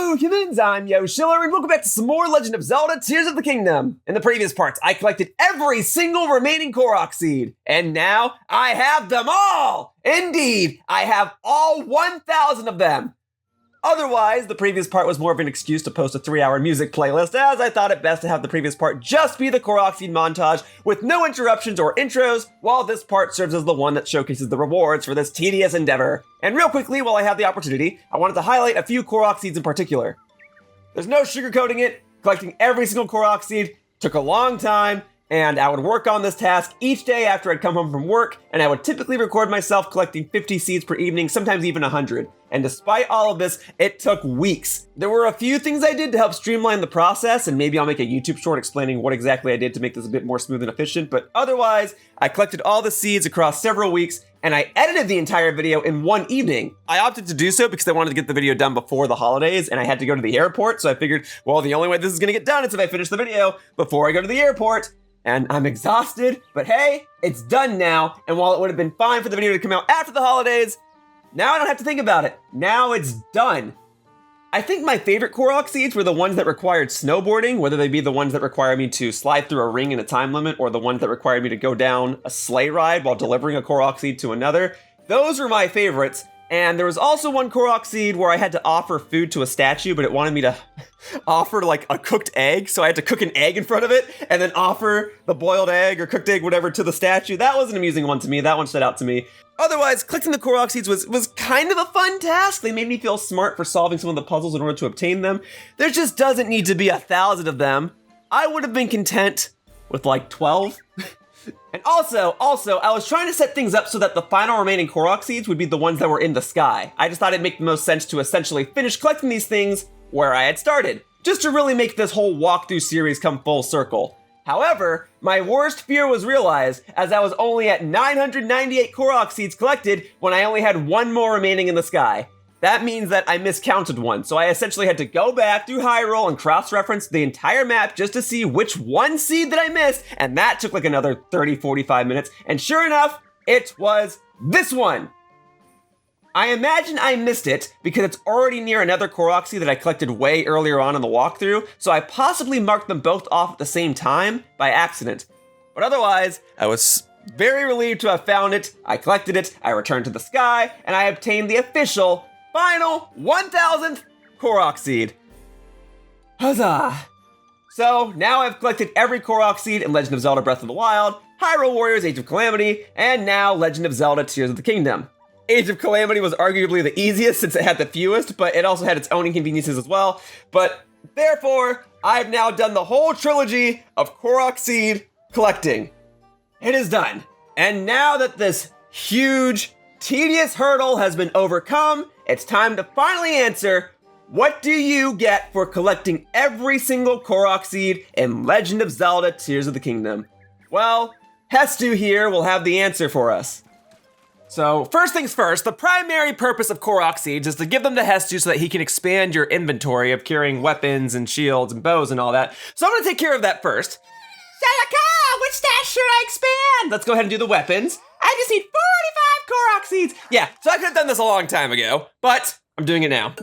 Hello humans, I'm Yoshiller, and welcome back to some more Legend of Zelda Tears of the Kingdom. In the previous parts, I collected every single remaining Korok seed, and now I have them all! Indeed, I have all 1,000 of them. Otherwise, the previous part was more of an excuse to post a 3-hour music playlist, as I thought it best to have the previous part just be the Korok seed montage with no interruptions or intros, while this part serves as the one that showcases the rewards for this tedious endeavor. And real quickly, while I have the opportunity, I wanted to highlight a few Korok seeds in particular. There's no sugarcoating it. Collecting every single Korok seed took a long time, and I would work on this task each day after I'd come home from work, and I would typically record myself collecting 50 seeds per evening, sometimes even 100. And despite all of this, it took weeks. There were a few things I did to help streamline the process, and maybe I'll make a YouTube short explaining what exactly I did to make this a bit more smooth and efficient, but otherwise, I collected all the seeds across several weeks, and I edited the entire video in one evening. I opted to do so because I wanted to get the video done before the holidays, and I had to go to the airport, so I figured, well, the only way this is gonna get done is if I finish the video before I go to the airport. And I'm exhausted, but hey, it's done now, and while it would have been fine for the video to come out after the holidays, now I don't have to think about it. Now it's done. I think my favorite Korok seeds were the ones that required snowboarding, whether they be the ones that require me to slide through a ring in a time limit, or the ones that required me to go down a sleigh ride while delivering a Korok seed to another. Those were my favorites. And there was also one Korok seed where I had to offer food to a statue, but it wanted me to offer like a cooked egg. So I had to cook an egg in front of it and then offer the boiled egg or cooked egg, whatever, to the statue. That was an amusing one to me. That one stood out to me. Otherwise, collecting the Korok seeds was kind of a fun task. They made me feel smart for solving some of the puzzles in order to obtain them. There just doesn't need to be 1,000 of them. I would have been content with like 12. And also, I was trying to set things up so that the final remaining Korok seeds would be the ones that were in the sky. I just thought it'd make the most sense to essentially finish collecting these things where I had started, just to really make this whole walkthrough series come full circle. However, my worst fear was realized, as I was only at 998 Korok seeds collected when I only had one more remaining in the sky. That means that I miscounted one, so I essentially had to go back through Hyrule and cross-reference the entire map just to see which one seed that I missed, and that took like another 30-45 minutes, and sure enough, it was this one! I imagine I missed it because it's already near another Korok seed that I collected way earlier on in the walkthrough, so I possibly marked them both off at the same time by accident. But otherwise, I was very relieved to have found it, I collected it, I returned to the sky, and I obtained the official final 1,000th Korok seed. Huzzah! So now I've collected every Korok seed in Legend of Zelda Breath of the Wild, Hyrule Warriors Age of Calamity, and now Legend of Zelda Tears of the Kingdom. Age of Calamity was arguably the easiest since it had the fewest, but it also had its own inconveniences as well. But therefore, I've now done the whole trilogy of Korok seed collecting. It is done. And now that this huge, tedious hurdle has been overcome, it's time to finally answer, what do you get for collecting every single Korok seed in Legend of Zelda Tears of the Kingdom? Well, Hestu here will have the answer for us. So first things first, the primary purpose of Korok seeds is to give them to Hestu so that he can expand your inventory of carrying weapons and shields and bows and all that. So I'm gonna take care of that first. Salaka, which stash should I expand? Let's go ahead and do the weapons. I just need 45 Korok seeds. Yeah, so I could have done this a long time ago, but I'm doing it now.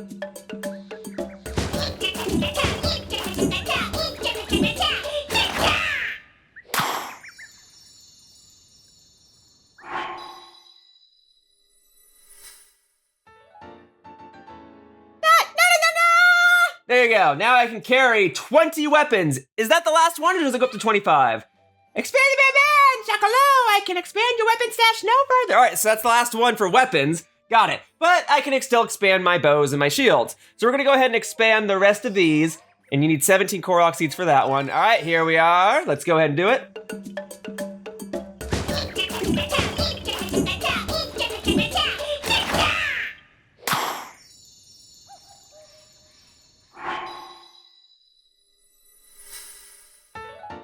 There you go. Now I can carry 20 weapons. Is that the last one, or does it go up to 25? Expand the weapons! Shakalo, I can expand your weapon stash no further. All right, so that's the last one for weapons. Got it. But I can still expand my bows and my shields. So we're gonna go ahead and expand the rest of these, and you need 17 Korok seeds for that one. All right, here we are. Let's go ahead and do it.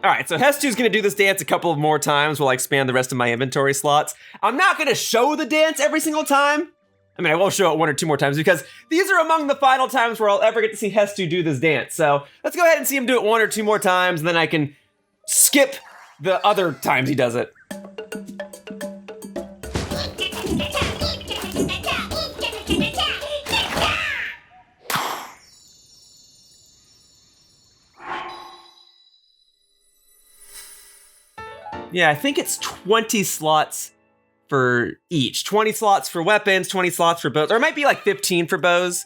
All right, so Hestu's gonna do this dance a couple of more times while I expand the rest of my inventory slots. I'm not gonna show the dance every single time. I mean, I will show it 1 or 2 more times because these are among the final times where I'll ever get to see Hestu do this dance. So let's go ahead and see him do it 1 or 2 more times, and then I can skip the other times he does it. Yeah, I think it's 20 slots for each. 20 slots for weapons, 20 slots for bows. Or it might be like 15 for bows,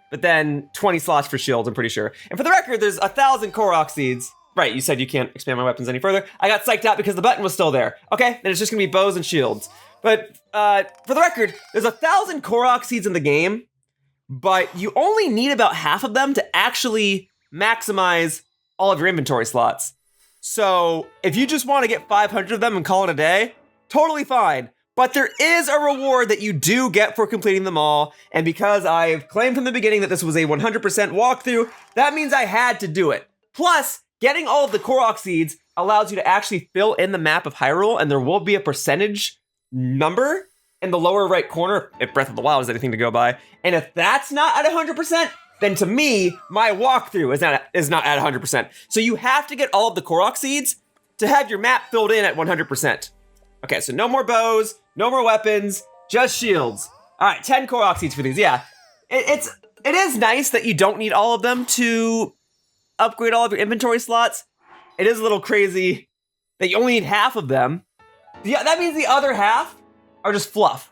but then 20 slots for shields, I'm pretty sure. And for the record, there's 1,000 Korok seeds. Right, you said you can't expand my weapons any further. I got psyched out because the button was still there. Okay, then it's just gonna be bows and shields. But for the record, there's 1,000 Korok seeds in the game, but you only need about half of them to actually maximize all of your inventory slots. So if you just want to get 500 of them and call it a day, totally fine. But there is a reward that you do get for completing them all. And because I've claimed from the beginning that this was a 100% walkthrough, that means I had to do it. Plus, getting all of the Korok seeds allows you to actually fill in the map of Hyrule, and there will be a percentage number in the lower right corner if Breath of the Wild is anything to go by. And if that's not at 100%, then to me, my walkthrough is not at 100%. So you have to get all of the Korok seeds to have your map filled in at 100%. Okay, so no more bows, no more weapons, just shields. All right, 10 Korok seeds for these. Yeah, it is nice that you don't need all of them to upgrade all of your inventory slots. It is a little crazy that you only need half of them. Yeah, that means the other half are just fluff.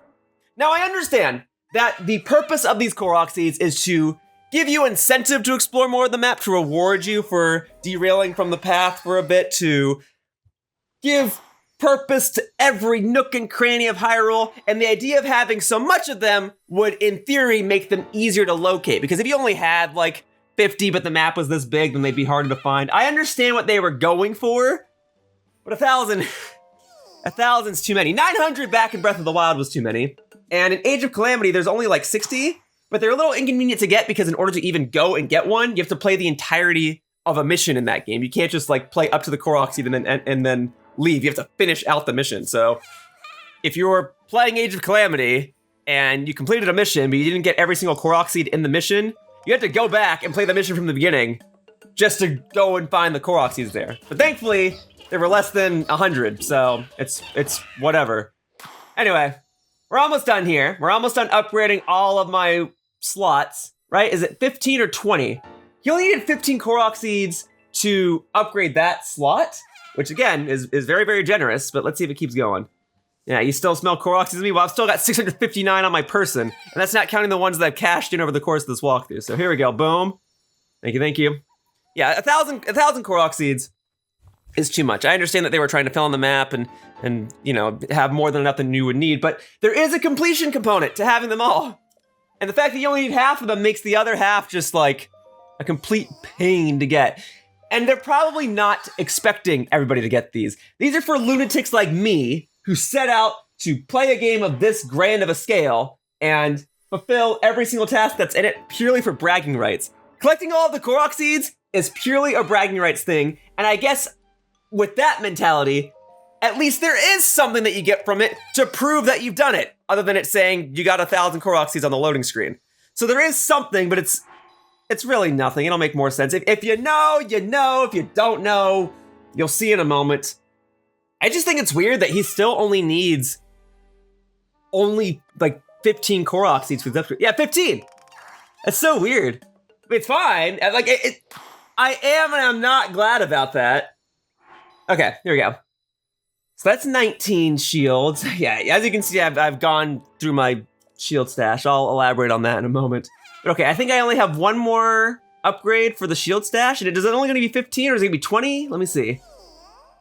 Now I understand that the purpose of these Korok seeds is to give you incentive to explore more of the map, to reward you for derailing from the path for a bit, to give purpose to every nook and cranny of Hyrule, and the idea of having so much of them would, in theory, make them easier to locate, because if you only had, like, 50, but the map was this big, then they'd be harder to find. I understand what they were going for, but 1,000... 1,000's too many. 900 back in Breath of the Wild was too many. And in Age of Calamity, there's only like 60, but they're a little inconvenient to get because in order to even go and get one, you have to play the entirety of a mission in that game. You can't just like play up to the Korok seed and then leave. You have to finish out the mission. So if you were playing Age of Calamity and you completed a mission, but you didn't get every single Korok seed in the mission, you had to go back and play the mission from the beginning just to go and find the Korok seeds there. But thankfully, there were less than 100, so it's whatever. Anyway, we're almost done here. We're almost done upgrading all of my slots, right? Is it 15 or 20? You only needed 15 Korok seeds to upgrade that slot, which again is very, very generous, but let's see if it keeps going. Yeah, you still smell Korok seeds to me? Well, I've still got 659 on my person, and that's not counting the ones that I've cashed in over the course of this walkthrough. So here we go, boom. Thank you, thank you. Yeah, 1,000 Korok seeds is too much. I understand that they were trying to fill in the map and you know, have more than enough than you would need, but there is a completion component to having them all. And the fact that you only need half of them makes the other half just like a complete pain to get. And they're probably not expecting everybody to get these. These are for lunatics like me who set out to play a game of this grand of a scale and fulfill every single task that's in it purely for bragging rights. Collecting all of the Korok seeds is purely a bragging rights thing, and I guess with that mentality, at least there is something that you get from it to prove that you've done it, other than it saying you got 1,000 Korok seeds on the loading screen. So there is something, but it's really nothing. It'll make more sense. If you know, you know. If you don't know, you'll see in a moment. I just think it's weird that he still only needs like 15 Korok seeds for the upgrade. Yeah, 15. That's so weird. It's fine. Like I am and I'm not glad about that. Okay, here we go. So that's 19 shields. Yeah, as you can see, I've gone through my shield stash. I'll elaborate on that in a moment. But okay, I think I only have one more upgrade for the shield stash. And is it only gonna be 15 or is it gonna be 20? Let me see.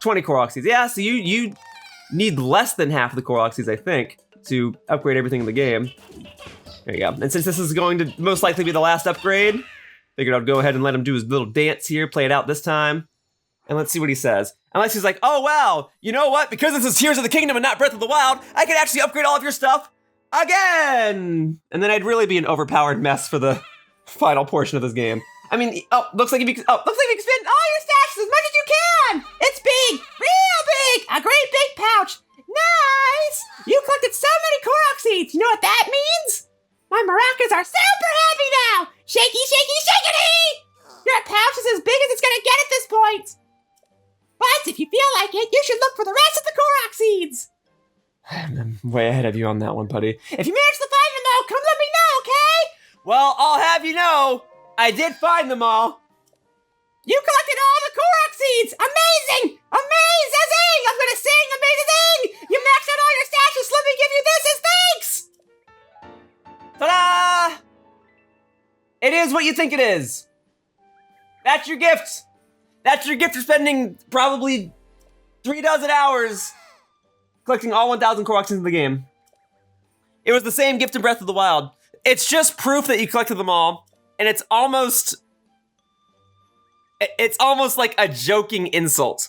20 Korok seeds. Yeah, so you need less than half of the Korok seeds, I think, to upgrade everything in the game. There you go. And since this is going to most likely be the last upgrade, figured I'd go ahead and let him do his little dance here, play it out this time. And let's see what he says. Unless he's like, oh wow, you know what? Because this is Tears of the Kingdom and not Breath of the Wild, I can actually upgrade all of your stuff again! And then I'd really be an overpowered mess for the final portion of this game. I mean, looks like you can spend all your stashes as much as you can! It's big! Real big! A great big pouch! Nice! You collected so many Korok seeds! You know what that means? My maracas are super happy now! Shaky, shaky, shakity! Your pouch is as big as it's gonna get at this point! But if you feel like it, you should look for the rest of the Korok seeds! I'm way ahead of you on that one, buddy. If you manage to find them though, come let me know, okay? Well, I'll have you know, I did find them all. You collected all the Korok seeds! Amazing! Amazing! I'm gonna sing amazing! You maxed out all your stashes, let me give you this as thanks! Ta-da! It is what you think it is. That's your gift. That's your gift for spending probably 36 hours collecting all 1,000 Korok seeds in the game. It was the same gift in Breath of the Wild. It's just proof that you collected them all, and it's almost like a joking insult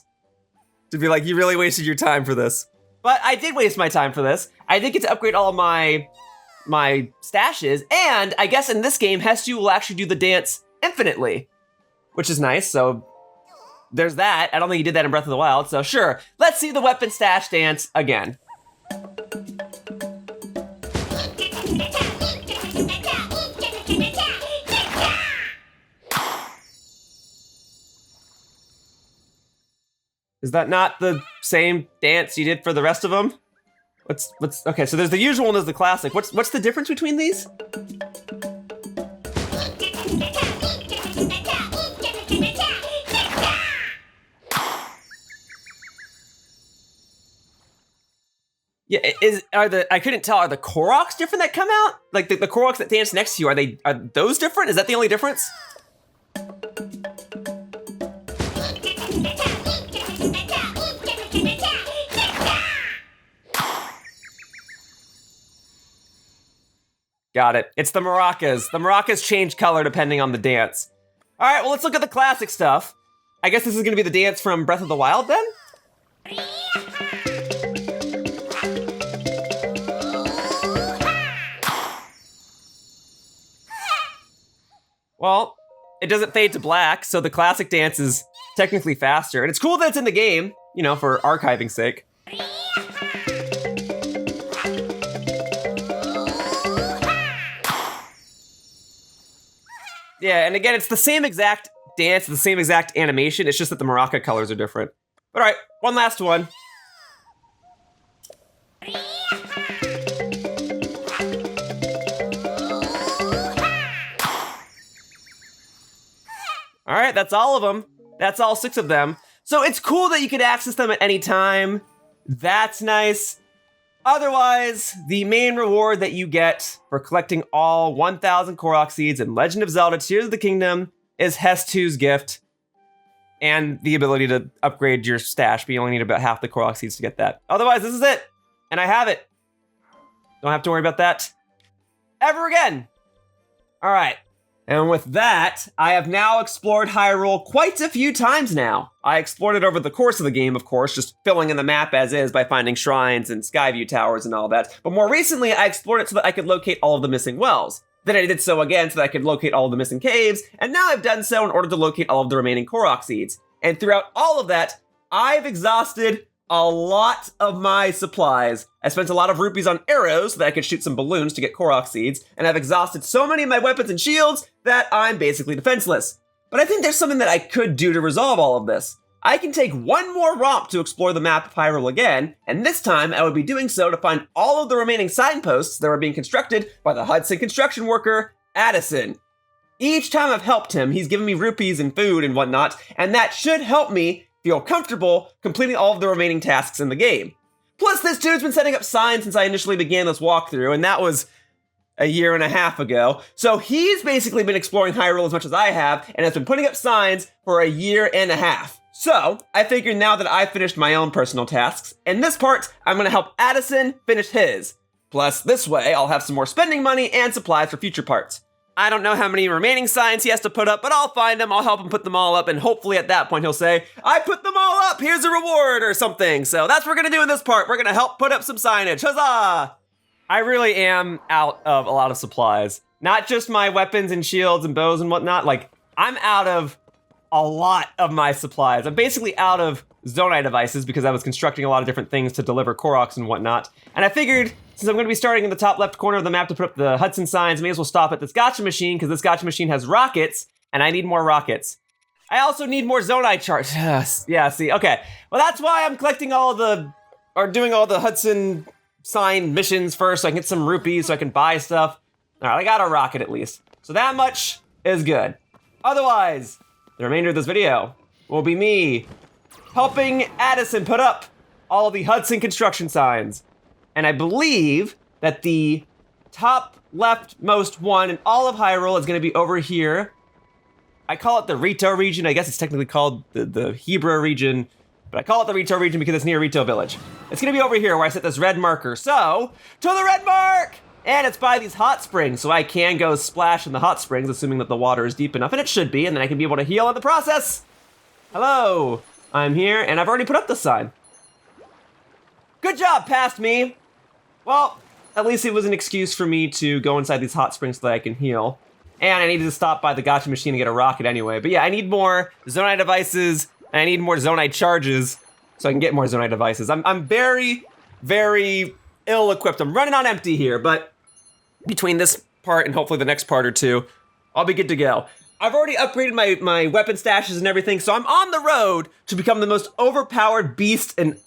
to be like, you really wasted your time for this. But I did waste my time for this. I did get to upgrade all of my stashes, and I guess in this game, Hestu will actually do the dance infinitely, which is nice, so there's that. I don't think he did that in Breath of the Wild, so sure. Let's see the weapon stash dance again. Is that not the same dance you did for the rest of them? Okay, so there's the usual and there's the classic. What's the difference between these? Yeah, I couldn't tell, are the Koroks different that come out? Like the Koroks that dance next to you, are those different? Is that the only difference? Got it. It's the maracas. The maracas change color depending on the dance. All right, well, let's look at the classic stuff. I guess this is gonna be the dance from Breath of the Wild then? Well, it doesn't fade to black, so the classic dance is technically faster. And it's cool that it's in the game, you know, for archiving's sake. Yeah, and again, it's the same exact dance, the same exact animation. It's just that the maraca colors are different. All right, one last one. All right, that's all of them. That's all 6 of them. So it's cool that you can access them at any time. That's nice. Otherwise, the main reward that you get for collecting all 1,000 Korok seeds in Legend of Zelda Tears of the Kingdom is Hestu's gift and the ability to upgrade your stash, but you only need about half the Korok seeds to get that. Otherwise, this is it, and I have it. Don't have to worry about that ever again. All right. And with that, I have now explored Hyrule quite a few times now. I explored it over the course of the game, of course, just filling in the map as is by finding shrines and Skyview towers and all that. But more recently, I explored it so that I could locate all of the missing wells. Then I did so again so that I could locate all of the missing caves, and now I've done so in order to locate all of the remaining Korok seeds. And throughout all of that, I've exhausted a lot of my supplies. I spent a lot of rupees on arrows so that I could shoot some balloons to get Korok seeds, and I've exhausted so many of my weapons and shields that I'm basically defenseless. But I think there's something that I could do to resolve all of this. I can take one more romp to explore the map of Hyrule again, and this time I would be doing so to find all of the remaining signposts that were being constructed by the Hudson construction worker, Addison. Each time I've helped him, he's given me rupees and food and whatnot, and that should help me feel comfortable completing all of the remaining tasks in the game. Plus, this dude's been setting up signs since I initially began this walkthrough, and that was a year and a half ago. So he's basically been exploring Hyrule as much as I have, and has been putting up signs for a year and a half. So I figured now that I've finished my own personal tasks, in this part, I'm gonna help Addison finish his. Plus, this way, I'll have some more spending money and supplies for future parts. I don't know how many remaining signs he has to put up, but I'll find them, I'll help him put them all up, and hopefully at that point he'll say, I put them all up, here's a reward or something. So that's what we're gonna do in this part. We're gonna help put up some signage, huzzah! I really am out of a lot of supplies. Not just my weapons and shields and bows and whatnot, like, I'm out of a lot of my supplies. I'm basically out of Zonai devices because I was constructing a lot of different things to deliver Koroks and whatnot. And I figured, since I'm going to be starting in the top left corner of the map to put up the Hudson signs, may as well stop at this gotcha machine because this gotcha machine has rockets, and I need more rockets. I also need more Zonai charts. Yeah, see, okay. Well, that's why I'm collecting doing all the Hudson sign missions first so I can get some rupees so I can buy stuff. All right, I got a rocket at least. So that much is good. Otherwise, the remainder of this video will be me helping Addison put up all the Hudson Construction Signs. And I believe that the top leftmost one in all of Hyrule is going to be over here. I call it the Rito region. I guess it's technically called the Hebra region, but I call it the Rito region because it's near Rito Village. It's going to be over here where I set this red marker. So, to the red mark! And it's by these hot springs, so I can go splash in the hot springs, assuming that the water is deep enough, and it should be, and then I can be able to heal in the process. Hello, I'm here, and I've already put up the sign. Good job, past me. Well, at least it was an excuse for me to go inside these hot springs so that I can heal. And I needed to stop by the gacha machine and get a rocket anyway. But yeah, I need more Zonai devices, and I need more Zonai charges so I can get more Zonai devices. I'm very, very ill-equipped. I'm running on empty here, but between this part and hopefully the next part or two, I'll be good to go. I've already upgraded my weapon stashes and everything, so I'm on the road to become the most overpowered beast in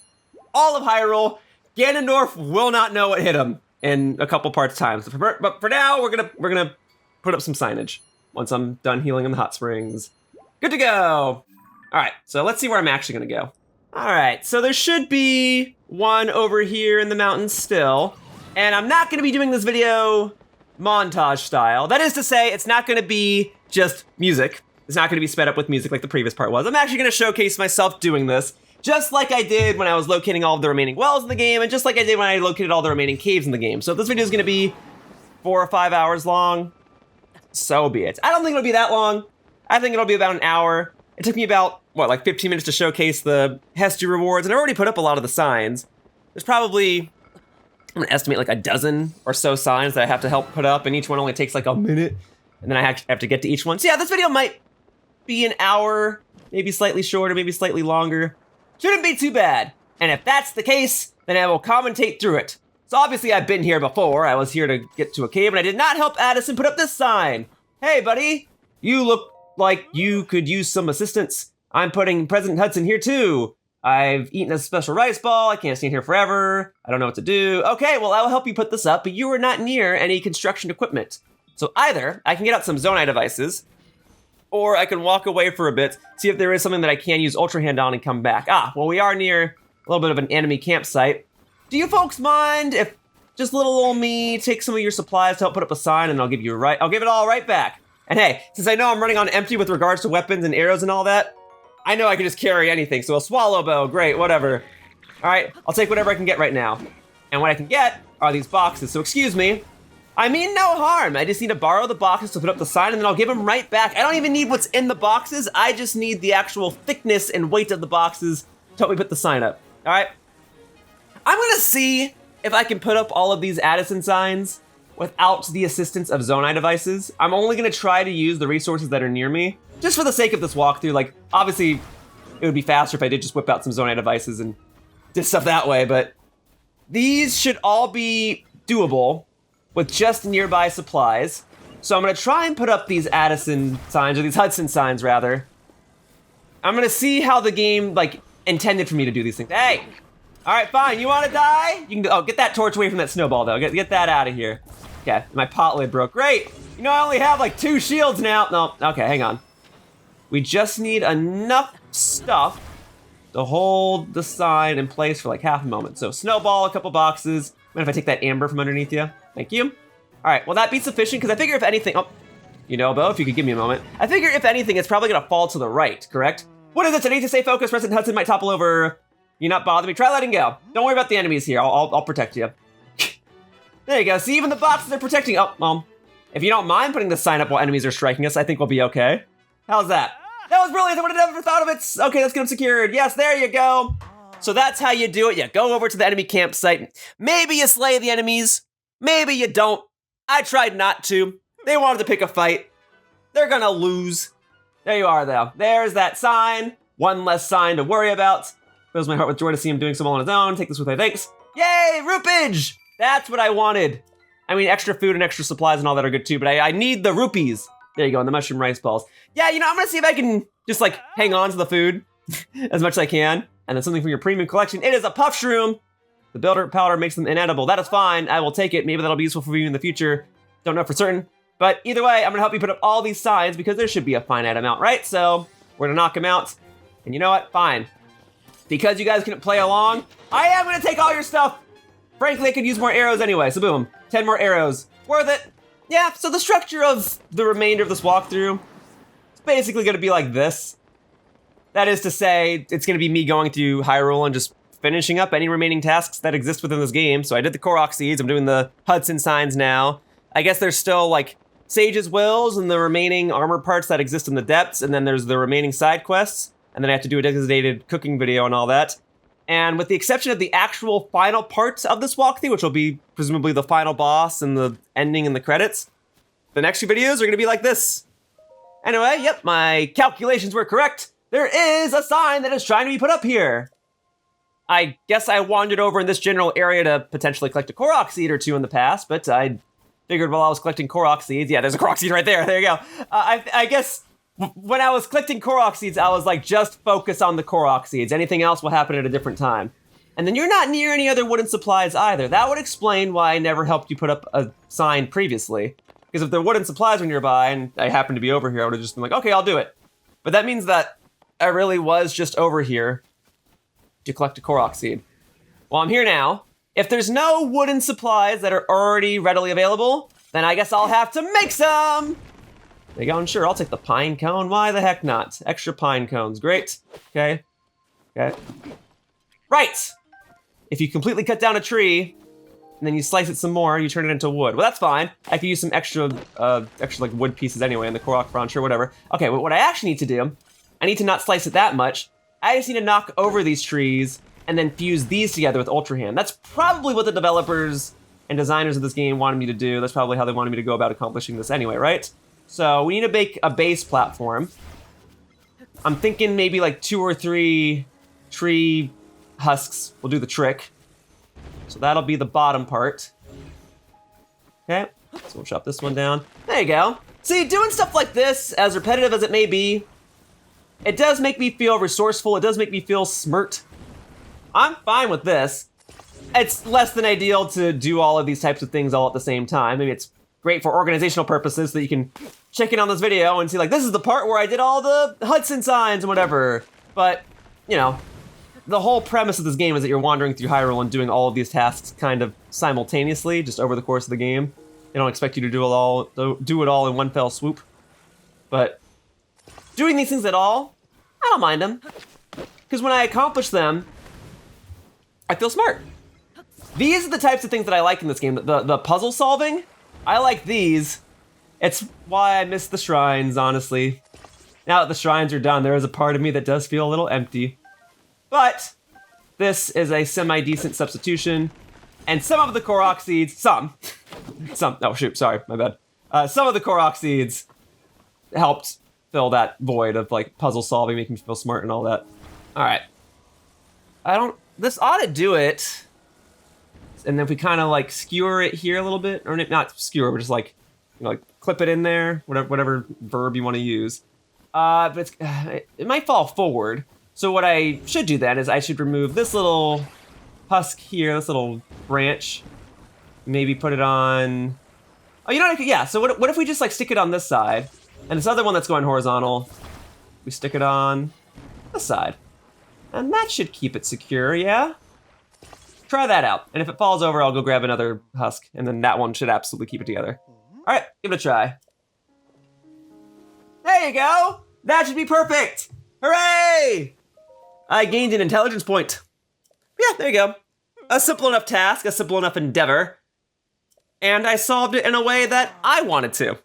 all of Hyrule. Ganondorf will not know what hit him in a couple parts times. But for now, we're gonna put up some signage once I'm done healing in the hot springs. Good to go. All right, so let's see where I'm actually gonna go. All right, so there should be one over here in the mountains still. And I'm not gonna be doing this video montage style. That is to say, it's not gonna be just music. It's not gonna be sped up with music like the previous part was. I'm actually gonna showcase myself doing this, just like I did when I was locating all of the remaining wells in the game, and just like I did when I located all the remaining caves in the game. So if this video is gonna be 4 or 5 hours long, so be it. I don't think it'll be that long. I think it'll be about an hour. It took me about, what, like 15 minutes to showcase the Hestu rewards, and I already put up a lot of the signs. There's probably, I'm gonna estimate like a dozen or so signs that I have to help put up, and each one only takes like a minute, and then I have to get to each one. So yeah, this video might be an hour, maybe slightly shorter, maybe slightly longer. Shouldn't be too bad. And if that's the case, then I will commentate through it. So obviously I've been here before. I was here to get to a cave, and I did not help Addison put up this sign. Hey buddy, you look like you could use some assistance. I'm putting President Hudson here too. I've eaten a special rice ball. I can't stand here forever. I don't know what to do. Okay, well, I'll help you put this up, but you were not near any construction equipment. So either I can get out some Zonai devices, or I can walk away for a bit, see if there is something that I can use Ultra Hand on and come back. Ah, well, we are near a little bit of an enemy campsite. Do you folks mind if just little old me take some of your supplies to help put up a sign, and I'll give it all right back. And hey, since I know I'm running on empty with regards to weapons and arrows and all that, I know I can just carry anything, so a swallow bow, great, whatever. All right, I'll take whatever I can get right now. And what I can get are these boxes, so excuse me. I mean no harm, I just need to borrow the boxes to put up the sign, and then I'll give them right back. I don't even need what's in the boxes, I just need the actual thickness and weight of the boxes to help me put the sign up, all right? I'm gonna see if I can put up all of these Addison signs without the assistance of Zonai devices. I'm only gonna try to use the resources that are near me, just for the sake of this walkthrough. Like, obviously, it would be faster if I did just whip out some Zonai devices and did stuff that way, but these should all be doable with just nearby supplies. So I'm gonna try and put up these Addison signs, or these Hudson signs, rather. I'm gonna see how the game, like, intended for me to do these things. Hey! All right, fine, you wanna die? You can, oh, get that torch away from that snowball, though. Get that out of here. Okay, my pot lid broke. Great! You know, I only have, like, 2 shields now. No, okay, hang on. We just need enough stuff to hold the sign in place for like half a moment. So snowball, a couple boxes. Mind if I take that amber from underneath you? Thank you. All right, will that be sufficient? Because I figure if anything, oh, you know, Bo, if you could give me a moment. I figure if anything, it's probably gonna fall to the right, correct? What is it? I need to stay focused. President Hudson might topple over. You not bother me. Try letting go. Don't worry about the enemies here. I'll protect you. There you go. See, even the boxes are protecting. Oh, if you don't mind putting the sign up while enemies are striking us, I think we'll be okay. How's that? That was brilliant. I would have never thought of it. Okay, let's get them secured. Yes, there you go. So that's how you do it. You go over to the enemy campsite. Maybe you slay the enemies. Maybe you don't. I tried not to. They wanted to pick a fight. They're gonna lose. There you are, though. There's that sign. One less sign to worry about. Fills my heart with joy to see him doing so well on his own. Take this with my thanks. Yay, rupage! That's what I wanted. I mean, extra food and extra supplies and all that are good too, but I need the rupees. There you go, and the mushroom rice balls. Yeah, you know, I'm gonna see if I can just like hang on to the food as much as I can. And then something from your premium collection. It is a puff shroom. The builder powder makes them inedible. That is fine, I will take it. Maybe that'll be useful for you in the future. Don't know for certain. But either way, I'm gonna help you put up all these signs because there should be a finite amount, right? So we're gonna knock them out. And you know what? Fine. Because you guys couldn't play along, I am gonna take all your stuff. Frankly, I could use more arrows anyway, so boom, 10 more arrows. Worth it. Yeah, so the structure of the remainder of this walkthrough is basically gonna be like this. That is to say, it's gonna be me going through Hyrule and just finishing up any remaining tasks that exist within this game. So I did the Korok seeds, I'm doing the Hudson signs now. I guess there's still like Sage's Wills and the remaining armor parts that exist in the depths, and then there's the remaining side quests, and then I have to do a designated cooking video and all that. And with the exception of the actual final parts of this walkthrough, which will be presumably the final boss and the ending and the credits, the next few videos are gonna be like this. Anyway, yep, my calculations were correct. There is a sign that is trying to be put up here. I guess I wandered over in this general area to potentially collect a Korok seed or two in the past, but I figured while I was collecting Korok seeds, yeah, there's a Korok seed right there, there you go. I guess when I was collecting Korok seeds, I was like, just focus on the Korok seeds. Anything else will happen at a different time. And then you're not near any other wooden supplies either. That would explain why I never helped you put up a sign previously. Because if the wooden supplies were nearby and I happened to be over here, I would have just been like, okay, I'll do it. But that means that I really was just over here to collect a Korok seed. Well, I'm here now. If there's no wooden supplies that are already readily available, then I guess I'll have to make some. There you go, and sure, I'll take the pine cone. Why the heck not? Extra pine cones, great. Okay. Right. If you completely cut down a tree, and then you slice it some more, you turn it into wood. Well, that's fine. I could use some extra like wood pieces anyway in the Korok front, sure, whatever. Okay, but what I actually need to do, I need to not slice it that much. I just need to knock over these trees and then fuse these together with Ultra Hand. That's probably what the developers and designers of this game wanted me to do. That's probably how they wanted me to go about accomplishing this anyway, right? So we need to make a base platform. I'm thinking maybe like 2 or 3 tree husks will do the trick. So that'll be the bottom part. Okay, so we'll chop this one down. There you go. See, doing stuff like this, as repetitive as it may be, it does make me feel resourceful. It does make me feel smart. I'm fine with this. It's less than ideal to do all of these types of things all at the same time. Maybe it's great for organizational purposes so that you can check in on this video and see like, this is the part where I did all the Hudson signs and whatever. But, you know, the whole premise of this game is that you're wandering through Hyrule and doing all of these tasks kind of simultaneously, just over the course of the game. They don't expect you to do it all in one fell swoop. But doing these things at all, I don't mind them. Because when I accomplish them, I feel smart. These are the types of things that I like in this game. The puzzle solving, I like these. It's why I miss the shrines, honestly. Now that the shrines are done, there is a part of me that does feel a little empty. But this is a semi-decent substitution. And some of the Korok seeds, oh shoot, sorry, my bad. Some of the Korok seeds helped fill that void of like puzzle solving, making me feel smart and all that. All right. This ought to do it. And then if we kind of like skewer it here a little bit, or not skewer, but just like, you know, like clip it in there, whatever verb you want to use. But it might fall forward. So what I should do then is I should remove this little husk here, this little branch. Maybe put it on, oh, you know what, yeah, so what if we just like stick it on this side, and this other one that's going horizontal, we stick it on this side. And that should keep it secure, yeah? Try that out. And if it falls over, I'll go grab another husk, and then that one should absolutely keep it together. All right, give it a try. There you go! That should be perfect! Hooray! I gained an intelligence point. Yeah, there you go. A simple enough task, a simple enough endeavor. And I solved it in a way that I wanted to.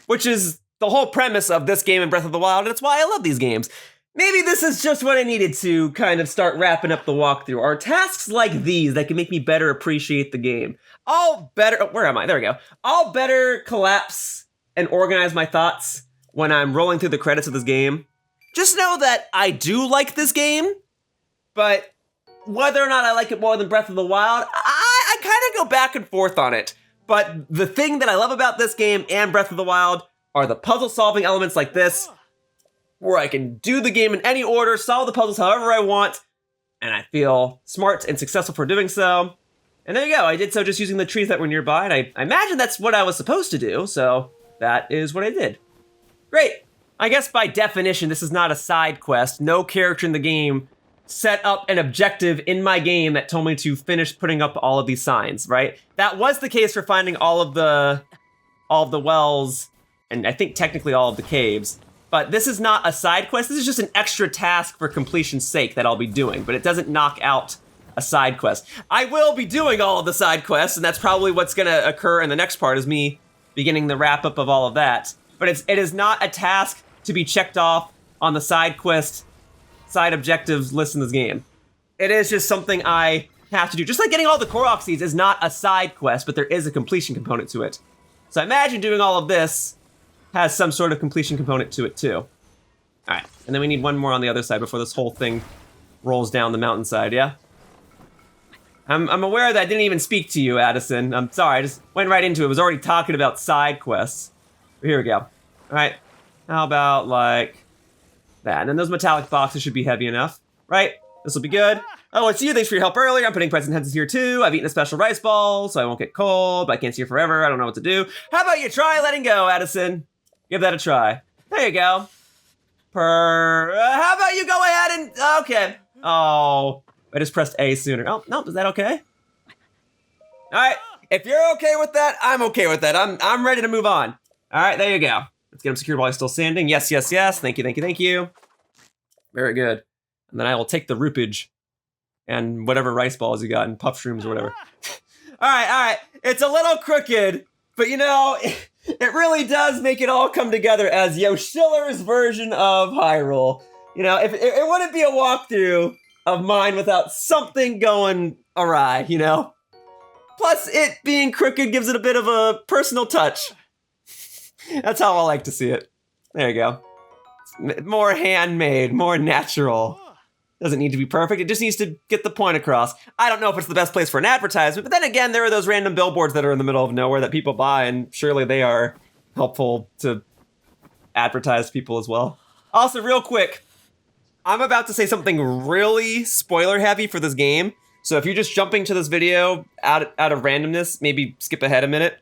Which is the whole premise of this game and Breath of the Wild, and it's why I love these games. Maybe this is just what I needed to kind of start wrapping up the walkthrough, are tasks like these that can make me better appreciate the game. Where am I? There we go. I'll better collapse and organize my thoughts when I'm rolling through the credits of this game. Just know that I do like this game, but whether or not I like it more than Breath of the Wild, I kind of go back and forth on it. But the thing that I love about this game and Breath of the Wild are the puzzle-solving elements like this, where I can do the game in any order, solve the puzzles however I want, and I feel smart and successful for doing so. And there you go, I did so just using the trees that were nearby, and I imagine that's what I was supposed to do, so that is what I did. Great. I guess by definition, this is not a side quest. No character in the game set up an objective in my game that told me to finish putting up all of these signs, right? That was the case for finding all of the wells, and I think technically all of the caves. But this is not a side quest. This is just an extra task for completion's sake that I'll be doing, but it doesn't knock out a side quest. I will be doing all of the side quests, and that's probably what's gonna occur in the next part, is me beginning the wrap up of all of that. But it is not a task to be checked off on the side quest, side objectives list in this game. It is just something I have to do. Just like getting all the Korok seeds is not a side quest, but there is a completion component to it. So I imagine doing all of this has some sort of completion component to it too. All right, and then we need one more on the other side before this whole thing rolls down the mountainside, yeah? I'm aware that I didn't even speak to you, Addison. I'm sorry, I just went right into it. I was already talking about side quests. But here we go. All right, how about like that? And then those metallic boxes should be heavy enough, right? This will be good. Oh, it's you. Thanks for your help earlier. I'm putting present Hudson here too. I've eaten a special rice ball, so I won't get cold, but I can't see you forever. I don't know what to do. How about you try letting go, Addison? Give that a try. There you go. How about you go ahead and, okay. Oh, I just pressed A sooner. Oh, no, is that okay? All right, if you're okay with that, I'm okay with that. I'm ready to move on. All right, there you go. Let's get him secured while he's still standing. Yes, yes, yes. Thank you, thank you, thank you. Very good. And then I will take the roupage and whatever rice balls you got and puff shrooms or whatever. All right. It's a little crooked, but you know, it really does make it all come together as Yoshiller's version of Hyrule. You know, if it wouldn't be a walkthrough of mine without something going awry, you know? Plus, it being crooked gives it a bit of a personal touch. That's how I like to see it. There you go. More handmade, more natural. Doesn't need to be perfect, it just needs to get the point across. I don't know if it's the best place for an advertisement, but then again, there are those random billboards that are in the middle of nowhere that people buy, and surely they are helpful to advertise to people as well. Also, real quick, I'm about to say something really spoiler heavy for this game, so if you're just jumping to this video out of randomness, maybe skip ahead a minute.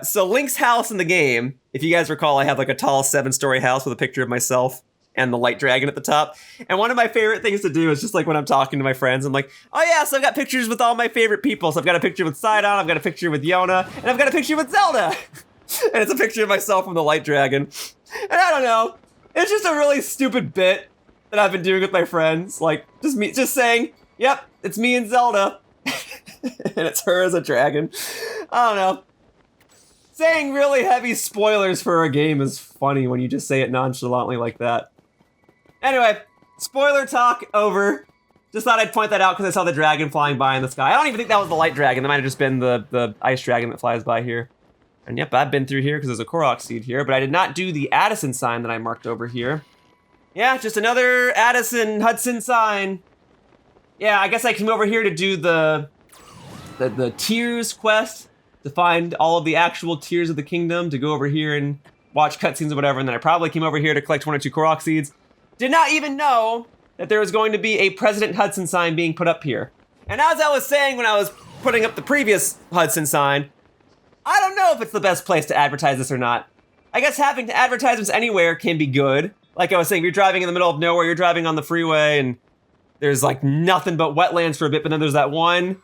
So Link's house in the game, if you guys recall, I have like a tall 7-story house with a picture of myself and the light dragon at the top. And one of my favorite things to do is just like when I'm talking to my friends, I'm like, oh yeah, so I've got pictures with all my favorite people. So I've got a picture with Sidon, I've got a picture with Yona, and I've got a picture with Zelda. And it's a picture of myself from the light dragon. And I don't know, it's just a really stupid bit that I've been doing with my friends. Like just saying, yep, it's me and Zelda. And it's her as a dragon. I don't know. Saying really heavy spoilers for a game is funny when you just say it nonchalantly like that. Anyway, spoiler talk over. Just thought I'd point that out because I saw the dragon flying by in the sky. I don't even think that was the light dragon. That might have just been the ice dragon that flies by here. And yep, I've been through here because there's a Korok seed here, but I did not do the Addison sign that I marked over here. Yeah, just another Addison Hudson sign. Yeah, I guess I came over here to do the Tears quest, to find all of the actual Tears of the Kingdom, to go over here and watch cutscenes or whatever, and then I probably came over here to collect 1 or 2 Korok seeds. Did not even know that there was going to be a President Hudson sign being put up here. And as I was saying when I was putting up the previous Hudson sign, I don't know if it's the best place to advertise this or not. I guess having advertisements anywhere can be good. Like I was saying, if you're driving in the middle of nowhere, you're driving on the freeway and there's like nothing but wetlands for a bit, but then there's that one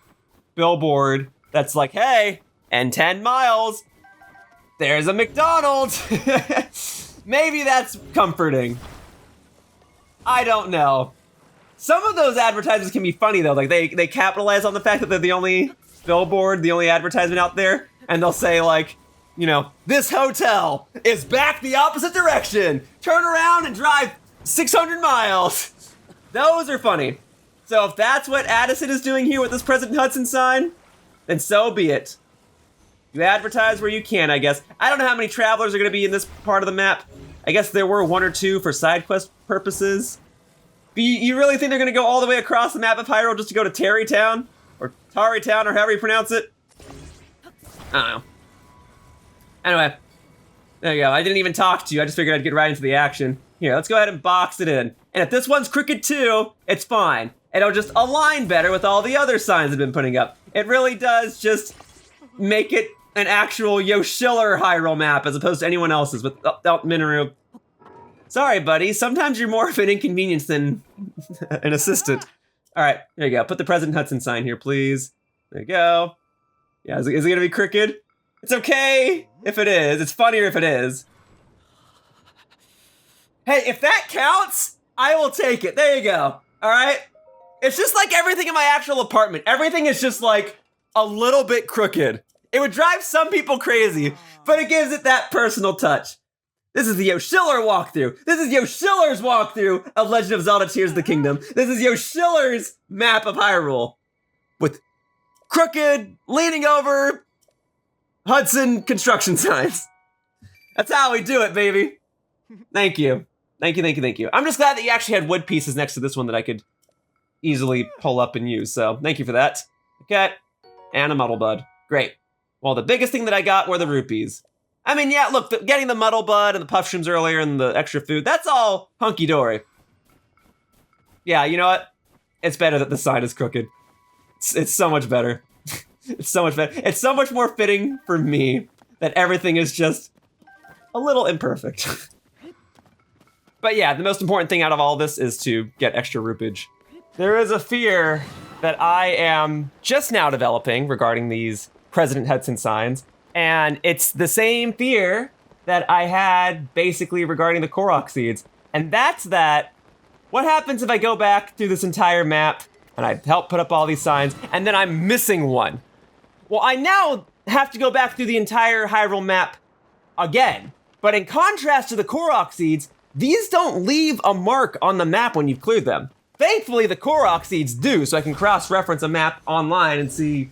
billboard that's like, hey, in 10 miles, there's a McDonald's. Maybe that's comforting. I don't know. Some of those advertisements can be funny though. Like they capitalize on the fact that they're the only billboard, the only advertisement out there. And they'll say like, you know, this hotel is back the opposite direction. Turn around and drive 600 miles. Those are funny. So if that's what Addison is doing here with this President Hudson sign, then so be it. You advertise where you can, I guess. I don't know how many travelers are going to be in this part of the map. I guess there were 1 or 2 for side quest purposes. But you really think they're going to go all the way across the map of Hyrule just to go to Tarrytown? Or Tarrytown, or however you pronounce it? I don't know. Anyway, there you go. I didn't even talk to you. I just figured I'd get right into the action. Here, let's go ahead and box it in. And if this one's crooked too, it's fine. It'll just align better with all the other signs I've been putting up. It really does just make it an actual Yoshiller Hyrule map as opposed to anyone else's without Minoru Sorry, buddy. Sometimes you're more of an inconvenience than an assistant. All right, there you go. Put the President Hudson sign here, please. There you go. Yeah, is it gonna be crooked? It's okay if it is. It's funnier if it is. Hey, if that counts, I will take it. There you go. All right? It's just like everything in my actual apartment. Everything is just like a little bit crooked. It would drive some people crazy, but it gives it that personal touch. This is the Yoshiller walkthrough. This is Yoshiller's walkthrough of Legend of Zelda Tears of the Kingdom. This is Yoshiller's map of Hyrule. With crooked, leaning over, Hudson Construction Signs. That's how we do it, baby. Thank you. Thank you. I'm just glad that you actually had wood pieces next to this one that I could easily pull up and use, so thank you for that. Okay, and a muddle bud. Great. Well, the biggest thing that I got were the rupees. I mean, yeah, look, getting the muddle bud and the puff shrooms earlier and the extra food, that's all hunky-dory. Yeah, you know what? It's better that the sign is crooked. It's so much better. It's so much better. It's so much more fitting for me that everything is just a little imperfect. But yeah, the most important thing out of all this is to get extra rupage. There is a fear that I am just now developing regarding these President Hudson signs. And it's the same fear that I had basically regarding the Korok seeds. And that's that, what happens if I go back through this entire map and I help put up all these signs and then I'm missing one? Well, I now have to go back through the entire Hyrule map again. But in contrast to the Korok seeds, these don't leave a mark on the map when you've cleared them. Thankfully, the Korok seeds do, so I can cross-reference a map online and see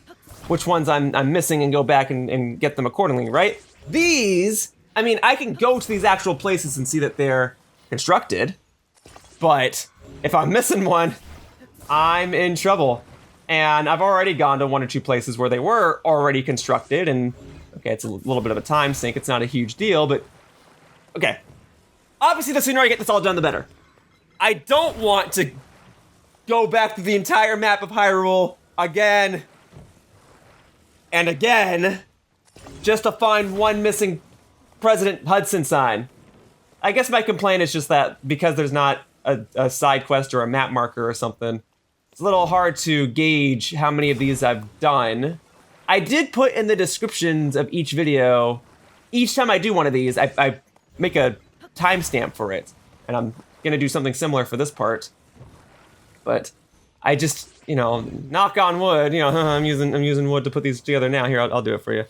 which ones I'm missing and go back and get them accordingly, right? These, I mean, I can go to these actual places and see that they're constructed, but if I'm missing one, I'm in trouble. And I've already gone to one or two places where they were already constructed, and okay, it's a little bit of a time sink, it's not a huge deal, but okay. Obviously, the sooner I get this all done, the better. I don't want to go back to the entire map of Hyrule again and again, just to find one missing President Hudson sign. I guess my complaint is just that because there's not a side quest or a map marker or something, it's a little hard to gauge how many of these I've done. I did put in the descriptions of each video, each time I do one of these, I make a timestamp for it, and I'm gonna do something similar for this part. But I just, you know, knock on wood. You know, I'm using wood to put these together now. Here, I'll do it for you.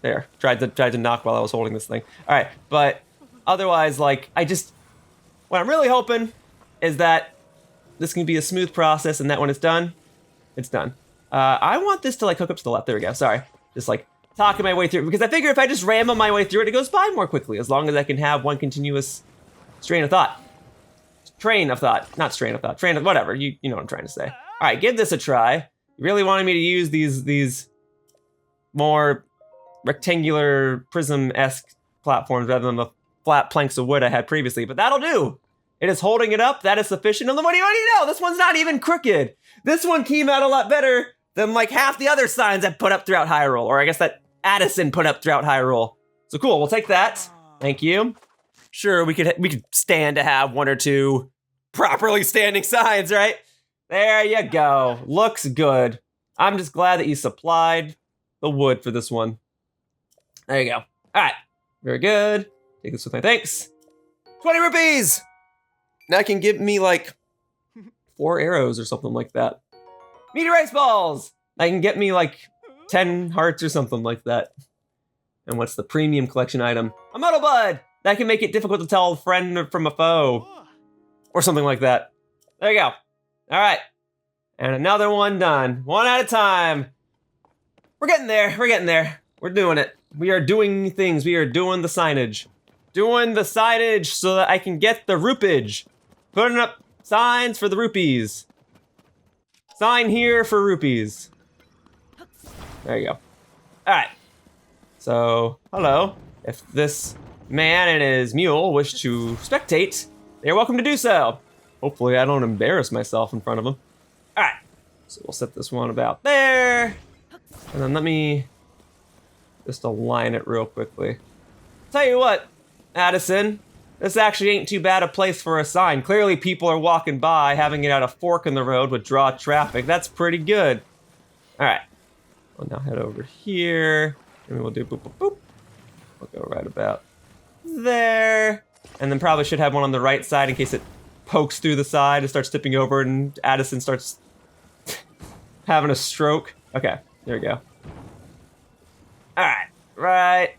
There, tried to knock while I was holding this thing. All right, but otherwise, like, what I'm really hoping is that this can be a smooth process, and that when it's done, it's done. I want this to like hook up to the left. There we go. Sorry, just like talking my way through, because I figure if I just ramble my way through it, it goes by more quickly, as long as I can have one continuous train of thought, whatever, you know what I'm trying to say. All right, give this a try. You really wanted me to use these more rectangular prism-esque platforms rather than the flat planks of wood I had previously, but that'll do. It is holding it up, that is sufficient. And what do you know? This one's not even crooked. This one came out a lot better than like half the other signs I've put up throughout Hyrule, or I guess that Addison put up throughout Hyrule. So cool, we'll take that. Thank you. Sure, we could stand to have one or two properly standing signs, right? There you go. Looks good. I'm just glad that you supplied the wood for this one. There you go. All right, very good. Take this with my thanks. 20 rupees! That can give me like 4 arrows or something like that. Meteor balls! That can get me like 10 hearts or something like that. And what's the premium collection item? A muddle bud! That can make it difficult to tell a friend from a foe. Or something like that. There you go. All right. And another one done. One at a time. We're getting there. We're doing it. We are doing things. We are doing the signage. Doing the signage so that I can get the rupage. Putting up signs for the rupees. Sign here for rupees. There you go. All right. So, hello. If this man and his mule wish to spectate, they're welcome to do so. Hopefully I don't embarrass myself in front of them. All right. So we'll set this one about there. And then let me just align it real quickly. Tell you what, Addison, This actually ain't too bad a place for a sign. Clearly people are walking by. Having it at a fork in the road would draw traffic. That's pretty good. All right. We'll now head over here. And we'll do boop, boop, boop. We'll go right about there. And then probably should have one on the right side in case it pokes through the side and starts tipping over and Addison starts having a stroke. Okay, there we go. All right, right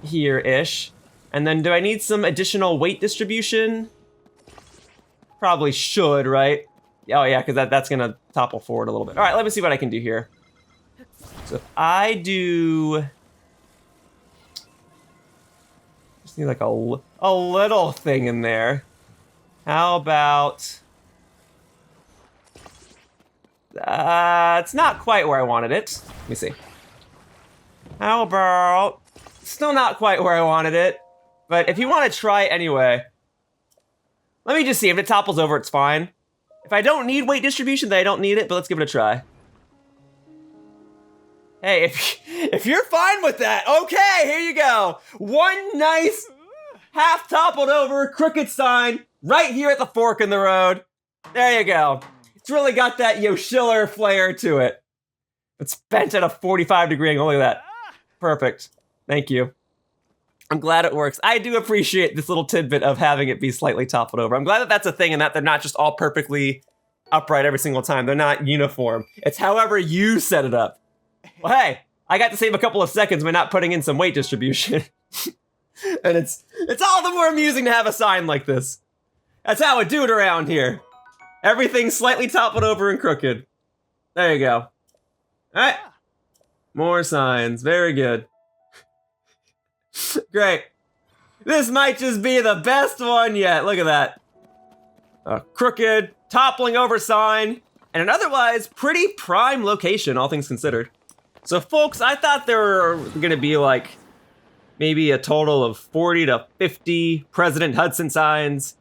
here-ish. And then do I need some additional weight distribution? Probably should, right? Oh yeah, because that's gonna topple forward a little bit. All right, let me see what I can do here. So if I do... just need like a little thing in there. How about... it's not quite where I wanted it. Let me see. How about... still not quite where I wanted it. But if you want to try it anyway, let me just see. If it topples over, it's fine. If I don't need weight distribution, then I don't need it, but let's give it a try. Hey, if you're fine with that, okay, here you go. One nice half toppled over crooked sign right here at the fork in the road. There you go. It's really got that Yoshiller flair to it. It's bent at a 45-degree angle. Look at that. Perfect. Thank you. I'm glad it works. I do appreciate this little tidbit of having it be slightly toppled over. I'm glad that that's a thing and that they're not just all perfectly upright every single time. They're not uniform. It's however you set it up. Well, hey, I got to save a couple of seconds by not putting in some weight distribution. And it's all the more amusing to have a sign like this. That's how we do it around here. Everything's slightly toppled over and crooked. There you go. All right. More signs. Very good. Great. This might just be the best one yet. Look at that. A crooked, toppling over sign, and an otherwise pretty prime location, all things considered. So folks, I thought there were gonna be like maybe a total of 40 to 50 President Hudson signs.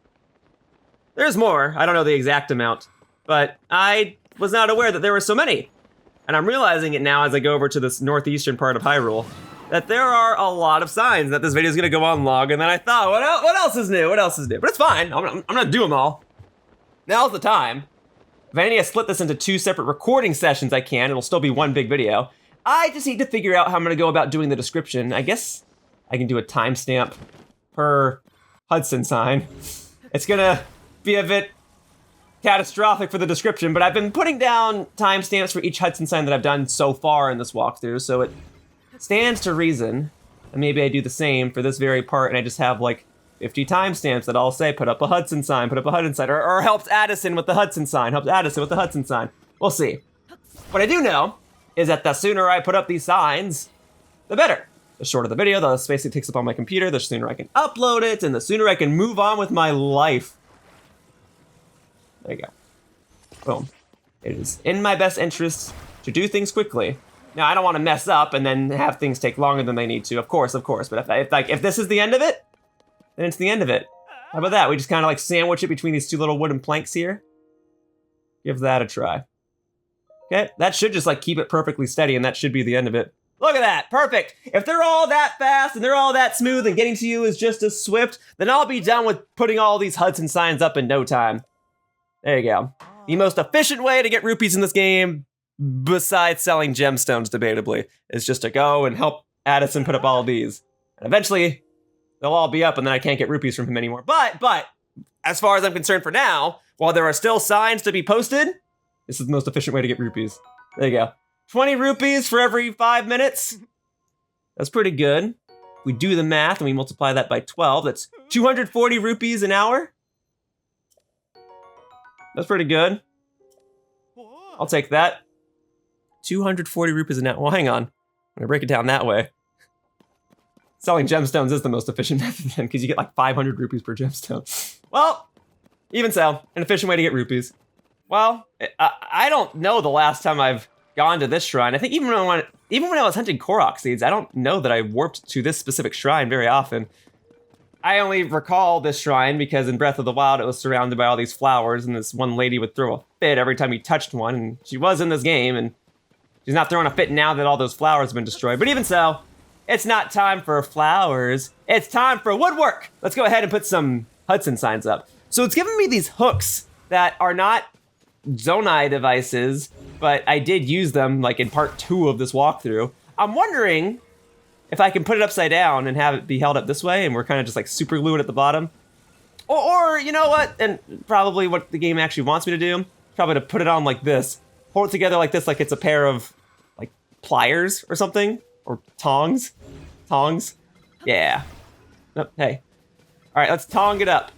There's more, I don't know the exact amount, but I was not aware that there were so many. And I'm realizing it now as I go over to this northeastern part of Hyrule, that there are a lot of signs that this video is gonna go on long, and then I thought, what else is new? What else is new? But it's fine, I'm gonna do them all. Now's the time. If I need to split this into 2 separate recording sessions, I can. It'll still be one big video. I just need to figure out how I'm gonna go about doing the description. I guess I can do a timestamp per Hudson sign. It's gonna be a bit catastrophic for the description, but I've been putting down timestamps for each Hudson sign that I've done so far in this walkthrough, so it stands to reason. And maybe I do the same for this very part and I just have like 50 timestamps that all say, put up a Hudson sign, put up a Hudson sign, or helps Addison with the Hudson sign, helps Addison with the Hudson sign. We'll see. What I do know is that the sooner I put up these signs, the better. The shorter the video, the space it takes up on my computer, the sooner I can upload it, and the sooner I can move on with my life. There you go. Boom. It is in my best interest to do things quickly. Now, I don't want to mess up and then have things take longer than they need to, of course. But if this is the end of it, then it's the end of it. How about that? We just kind of like sandwich it between these 2 little wooden planks here. Give that a try. Okay, that should just like keep it perfectly steady and that should be the end of it. Look at that, perfect. If they're all that fast and they're all that smooth and getting to you is just as swift, then I'll be done with putting all these Hudson signs up in no time. There you go. The most efficient way to get rupees in this game, besides selling gemstones debatably, is just to go and help Addison put up all of these. And eventually, they'll all be up and then I can't get rupees from him anymore. But, as far as I'm concerned for now, while there are still signs to be posted, this is the most efficient way to get rupees. There you go. 20 rupees for every 5 minutes. That's pretty good. We do the math and we multiply that by 12. That's 240 rupees an hour. That's pretty good. I'll take that. 240 rupees an hour. Well, hang on. I'm gonna break it down that way. Selling gemstones is the most efficient method then, because you get like 500 rupees per gemstone. Well, even so, an efficient way to get rupees. Well, I don't know the last time I've gone to this shrine. I think even when I was hunting Korok seeds, I don't know that I warped to this specific shrine very often. I only recall this shrine because in Breath of the Wild, it was surrounded by all these flowers, and this one lady would throw a fit every time you touched one, and she was in this game, and she's not throwing a fit now that all those flowers have been destroyed. But even so, It's not time for flowers. It's time for woodwork. Let's go ahead and put some Hudson signs up. So it's giving me these hooks that are not Zonai devices, but I did use them like in part 2 of this walkthrough. I'm wondering if I can put it upside down and have it be held up this way, and we're kind of just like super glue it at the bottom. Or you know what, and probably what the game actually wants me to do, probably to put it on like this, hold it together like this, like it's a pair of like pliers or something, or tongs, yeah. Oh, hey, all right, let's tong it up.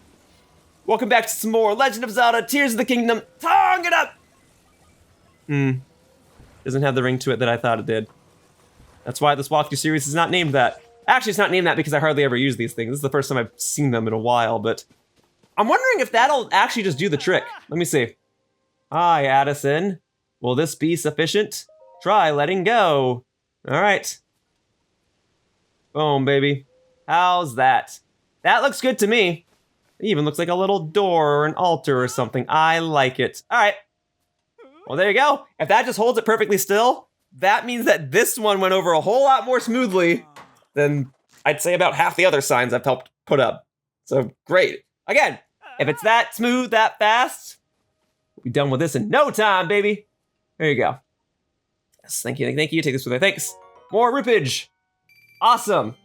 Welcome back to some more Legend of Zelda, Tears of the Kingdom, tong it up! Doesn't have the ring to it that I thought it did. That's why this walkthrough series is not named that. Actually, it's not named that because I hardly ever use these things. This is the first time I've seen them in a while, but I'm wondering if that'll actually just do the trick. Let me see. Hi, Addison. Will this be sufficient? Try letting go. All right. Boom, baby. How's that? That looks good to me. It even looks like a little door or an altar or something. I like it. All right. Well, there you go. If that just holds it perfectly still, that means that this one went over a whole lot more smoothly than I'd say about half the other signs I've helped put up. So great. Again, if it's that smooth, that fast, we'll be done with this in no time, baby. There you go. Yes, thank you, thank you. Take this with me, thanks. More rupage. Awesome.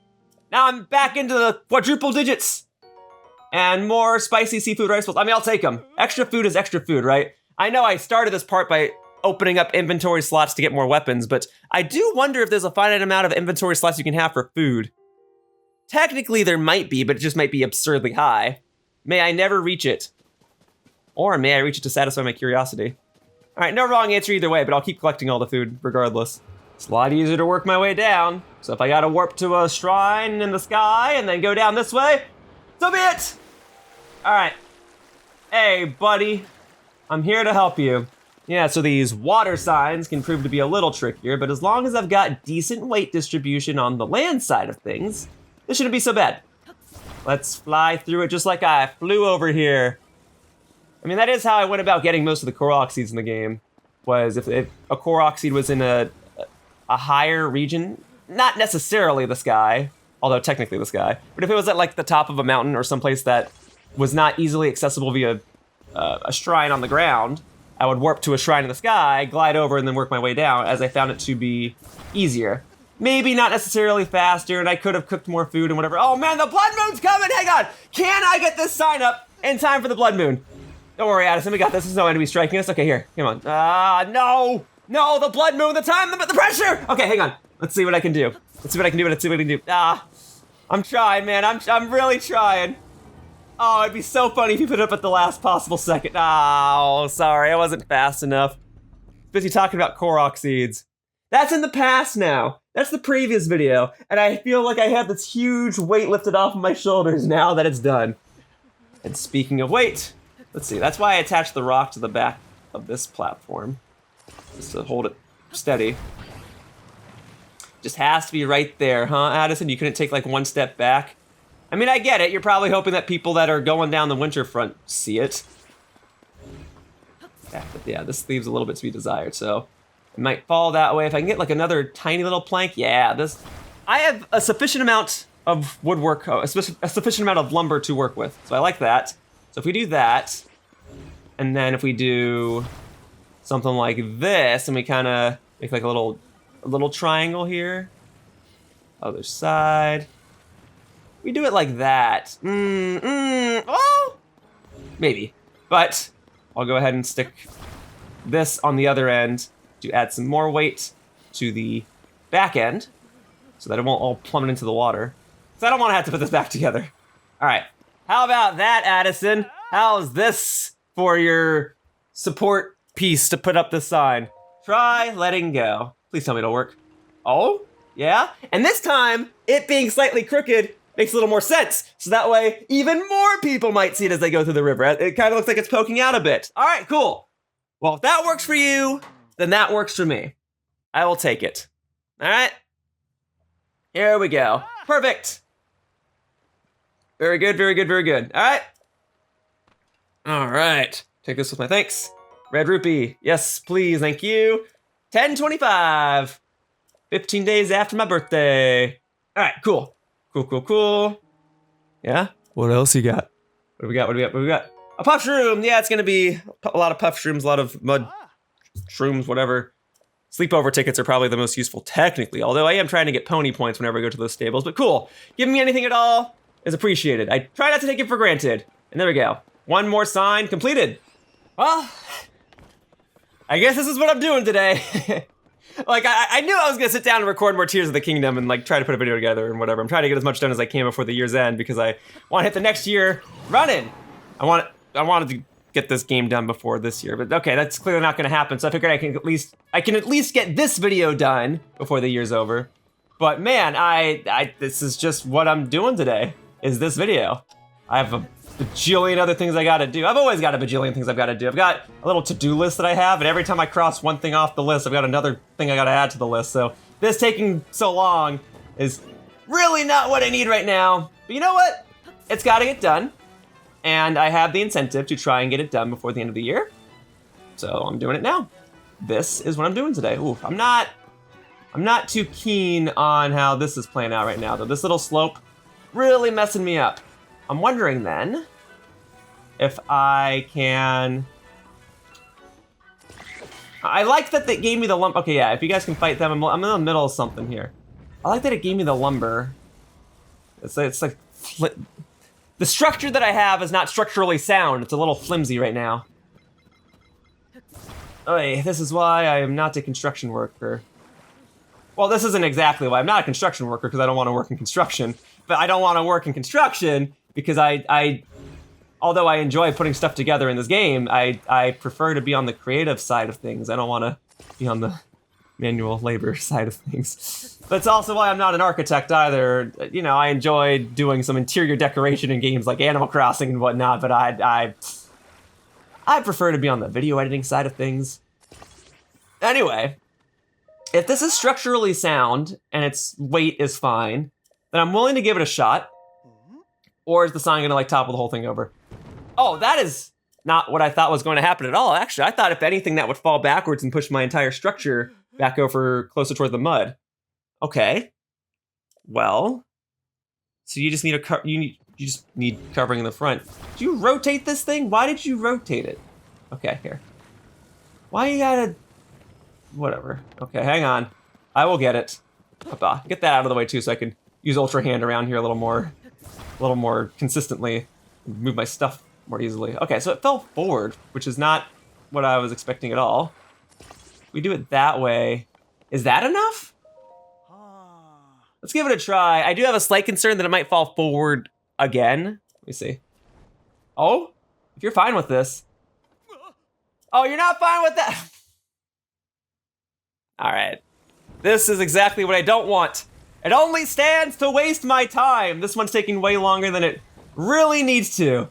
Now I'm back into the quadruple digits. And more spicy seafood rice bowls. I mean, I'll take them. Extra food is extra food, right? I know I started this part by opening up inventory slots to get more weapons, but I do wonder if there's a finite amount of inventory slots you can have for food. Technically there might be, but it just might be absurdly high. May I never reach it. Or may I reach it to satisfy my curiosity. All right, no wrong answer either way, but I'll keep collecting all the food regardless. It's a lot easier to work my way down. So if I gotta warp to a shrine in the sky and then go down this way, so be it. All right. Hey, buddy. I'm here to help you. Yeah, so these water signs can prove to be a little trickier, but as long as I've got decent weight distribution on the land side of things, this shouldn't be so bad. Let's fly through it just like I flew over here. I mean, that is how I went about getting most of the Korok seeds in the game, was if a Korok seed was in a higher region, not necessarily the sky, although technically the sky, but if it was at like the top of a mountain or someplace that was not easily accessible via a shrine on the ground, I would warp to a shrine in the sky, glide over, and then work my way down, as I found it to be easier. Maybe not necessarily faster, and I could have cooked more food and whatever. Oh man, the blood moon's coming! Hang on! Can I get this sign up in time for the blood moon? Don't worry, Addison, we got this. There's no enemy striking us. Okay, here, come on. No! No, the blood moon, the time, the pressure! Okay, hang on. Let's see what I can do. Let's see what I can do. I'm trying, man. I'm really trying. Oh, it'd be so funny if you put it up at the last possible second. Oh, sorry, I wasn't fast enough. Busy talking about Korok seeds. That's in the past now. That's the previous video. And I feel like I have this huge weight lifted off of my shoulders now that it's done. And speaking of weight, let's see, that's why I attached the rock to the back of this platform. Just to hold it steady. Just has to be right there, huh, Addison? You couldn't take like one step back? I mean, I get it. You're probably hoping that people that are going down the winter front see it. Yeah, but yeah, this leaves a little bit to be desired, so it might fall that way. If I can get like another tiny little plank, yeah, this. I have a sufficient amount of woodwork, a sufficient amount of lumber to work with, so I like that. So if we do that, and then if we do something like this, and we kind of make like a little triangle here, other side. We do it like that. Oh, maybe. But I'll go ahead and stick this on the other end to add some more weight to the back end so that it won't all plummet into the water. So I don't want to have to put this back together. All right. How about that, Addison? How's this for your support piece to put up the sign? Try letting go. Please tell me it'll work. Oh, yeah? And this time, it being slightly crooked makes a little more sense. So that way, even more people might see it as they go through the river. It kind of looks like it's poking out a bit. All right, cool. Well, if that works for you, then that works for me. I will take it. All right? Here we go. Perfect. Very good, very good, very good. All right. All right. Take this with my thanks. Red rupee. Yes, please. Thank you. 10/25. 15 days after my birthday. All right, cool. Cool. Yeah? What else you got? What do we got? A puff shroom! Yeah, it's gonna be a lot of puff shrooms, a lot of mud shrooms, whatever. Sleepover tickets are probably the most useful technically, although I am trying to get pony points whenever I go to those stables, but cool. Giving me anything at all is appreciated. I try not to take it for granted. And there we go. One more sign completed. Well, I guess this is what I'm doing today. Like, I knew I was gonna sit down and record more Tears of the Kingdom and like try to put a video together and whatever. I'm trying to get as much done as I can before the year's end because I want to hit the next year running. I wanted to get this game done before this year, but okay, that's clearly not gonna happen. So I figured I can at least get this video done before the year's over. But man, this is just what I'm doing today, is this video. I have a bajillion other things I gotta do. I've always got a bajillion things I've gotta do. I've got a little to-do list that I have, and every time I cross one thing off the list, I've got another thing I gotta add to the list. So this taking so long is really not what I need right now. But you know what? It's gotta get done. And I have the incentive to try and get it done before the end of the year. So I'm doing it now. This is what I'm doing today. Oof, I'm not too keen on how this is playing out right now, though. This little slope really messing me up. I'm wondering then if I can. I like that they gave me the lump. Okay, yeah, if you guys can fight them, I'm in the middle of something here. I like that it gave me the lumber. It's like the structure that I have is not structurally sound. It's a little flimsy right now. Oy, this is why I am not a construction worker. Well, this isn't exactly why I'm not a construction worker, because I don't want to work in construction. But I don't want to work in construction because although I enjoy putting stuff together in this game, I prefer to be on the creative side of things. I don't want to be on the manual labor side of things. That's also why I'm not an architect either. You know, I enjoy doing some interior decoration in games like Animal Crossing and whatnot, but I prefer to be on the video editing side of things. Anyway, if this is structurally sound and its weight is fine, then I'm willing to give it a shot. Or is the sign gonna like topple the whole thing over? Oh, that is not what I thought was going to happen at all. Actually, I thought if anything that would fall backwards and push my entire structure back over closer toward the mud. Okay. Well, so you just need you just need covering in the front. Did you rotate this thing? Why did you rotate it? Okay, here. Why you gotta? Whatever. Okay, hang on. I will get it. Get that out of the way too, so I can use Ultra Hand around here a little more consistently, move my stuff more easily. Okay, so it fell forward, which is not what I was expecting at all. We do it that way. Is that enough? Let's give it a try. I do have a slight concern that it might fall forward again. Let me see. Oh, if you're fine with this. Oh, you're not fine with that? All right. This is exactly what I don't want. It only stands to waste my time. This one's taking way longer than it really needs to.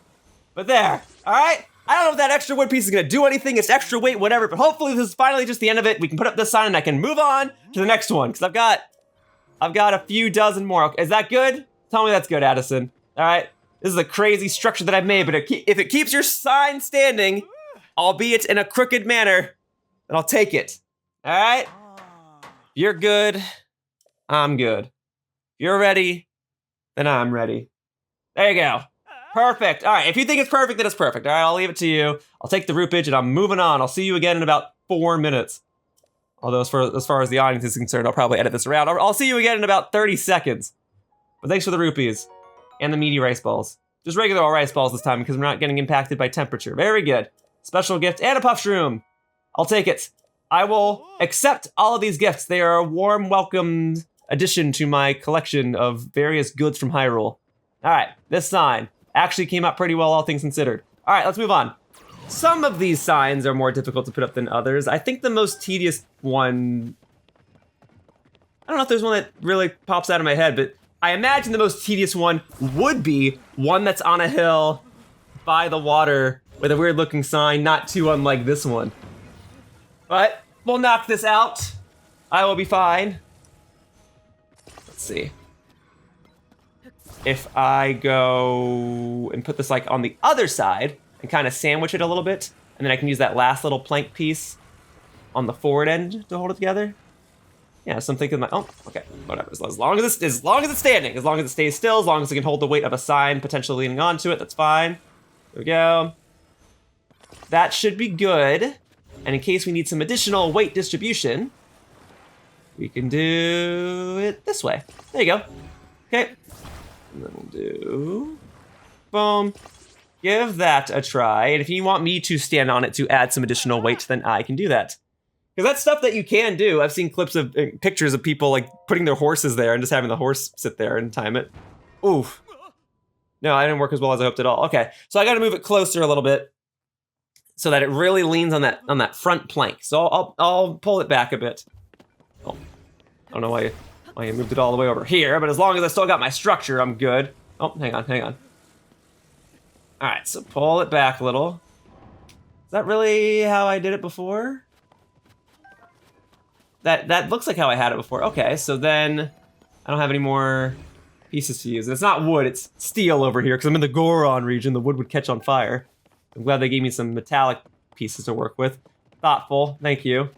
But there, all right? I don't know if that extra wood piece is gonna do anything. It's extra weight, whatever, but hopefully this is finally just the end of it. We can put up this sign and I can move on to the next one, because I've got a few dozen more. Okay, is that good? Tell me that's good, Addison. All right, this is a crazy structure that I've made, but if it keeps your sign standing, albeit in a crooked manner, then I'll take it. All right? You're good. I'm good. You're ready, then I'm ready. There you go. Perfect. All right, if you think it's perfect, then it's perfect. All right, I'll leave it to you. I'll take the roopage and I'm moving on. I'll see you again in about 4 minutes. Although as far as the audience is concerned, I'll probably edit this around. I'll see you again in about 30 seconds. But thanks for the rupees and the meaty rice balls. Just regular old rice balls this time because we're not getting impacted by temperature. Very good. Special gift and a puff shroom. I'll take it. I will accept all of these gifts. They are a warm, welcomed addition to my collection of various goods from Hyrule. All right, this sign actually came out pretty well, all things considered. All right, let's move on. Some of these signs are more difficult to put up than others. I think the most tedious one, I don't know if there's one that really pops out of my head, but I imagine the most tedious one would be one that's on a hill by the water with a weird looking sign, not too unlike this one. But we'll knock this out. I will be fine. Let's see. If I go and put this like on the other side and kind of sandwich it a little bit, and then I can use that last little plank piece on the forward end to hold it together. Yeah, so I'm thinking like, oh, okay, whatever. As long as it's standing, as long as it stays still, as long as it can hold the weight of a sign potentially leaning onto it, that's fine. There we go. That should be good. And in case we need some additional weight distribution, we can do it this way. There you go. Okay. And then we'll do, boom. Give that a try. And if you want me to stand on it to add some additional weight, then I can do that. Because that's stuff that you can do. I've seen clips of pictures of people like putting their horses there and just having the horse sit there and time it. Oof. No, I didn't work as well as I hoped at all. Okay, so I got to move it closer a little bit so that it really leans on that front plank. So I'll pull it back a bit. Oh, I don't know why you moved it all the way over here, but as long as I still got my structure, I'm good. Oh, hang on. All right, so pull it back a little. Is that really how I did it before? That looks like how I had it before. Okay, so then I don't have any more pieces to use. And it's not wood, it's steel over here, because I'm in the Goron region. The wood would catch on fire. I'm glad they gave me some metallic pieces to work with. Thoughtful, thank you.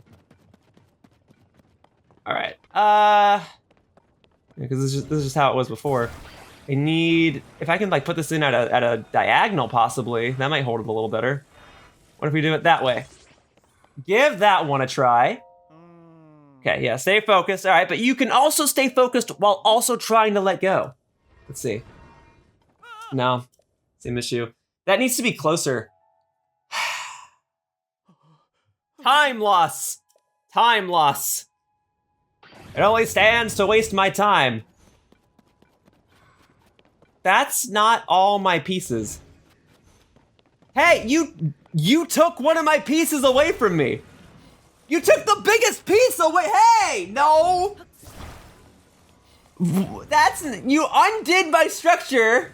All right, because this is just how it was before. I need, if I can like put this in at a diagonal possibly, that might hold it a little better. What if we do it that way? Give that one a try. Okay, yeah, stay focused. All right, but you can also stay focused while also trying to let go. Let's see. No, same issue. That needs to be closer. Time loss. Time loss. It only stands to waste my time. That's not all my pieces. Hey, you took one of my pieces away from me. You took the biggest piece away. Hey, no. You undid my structure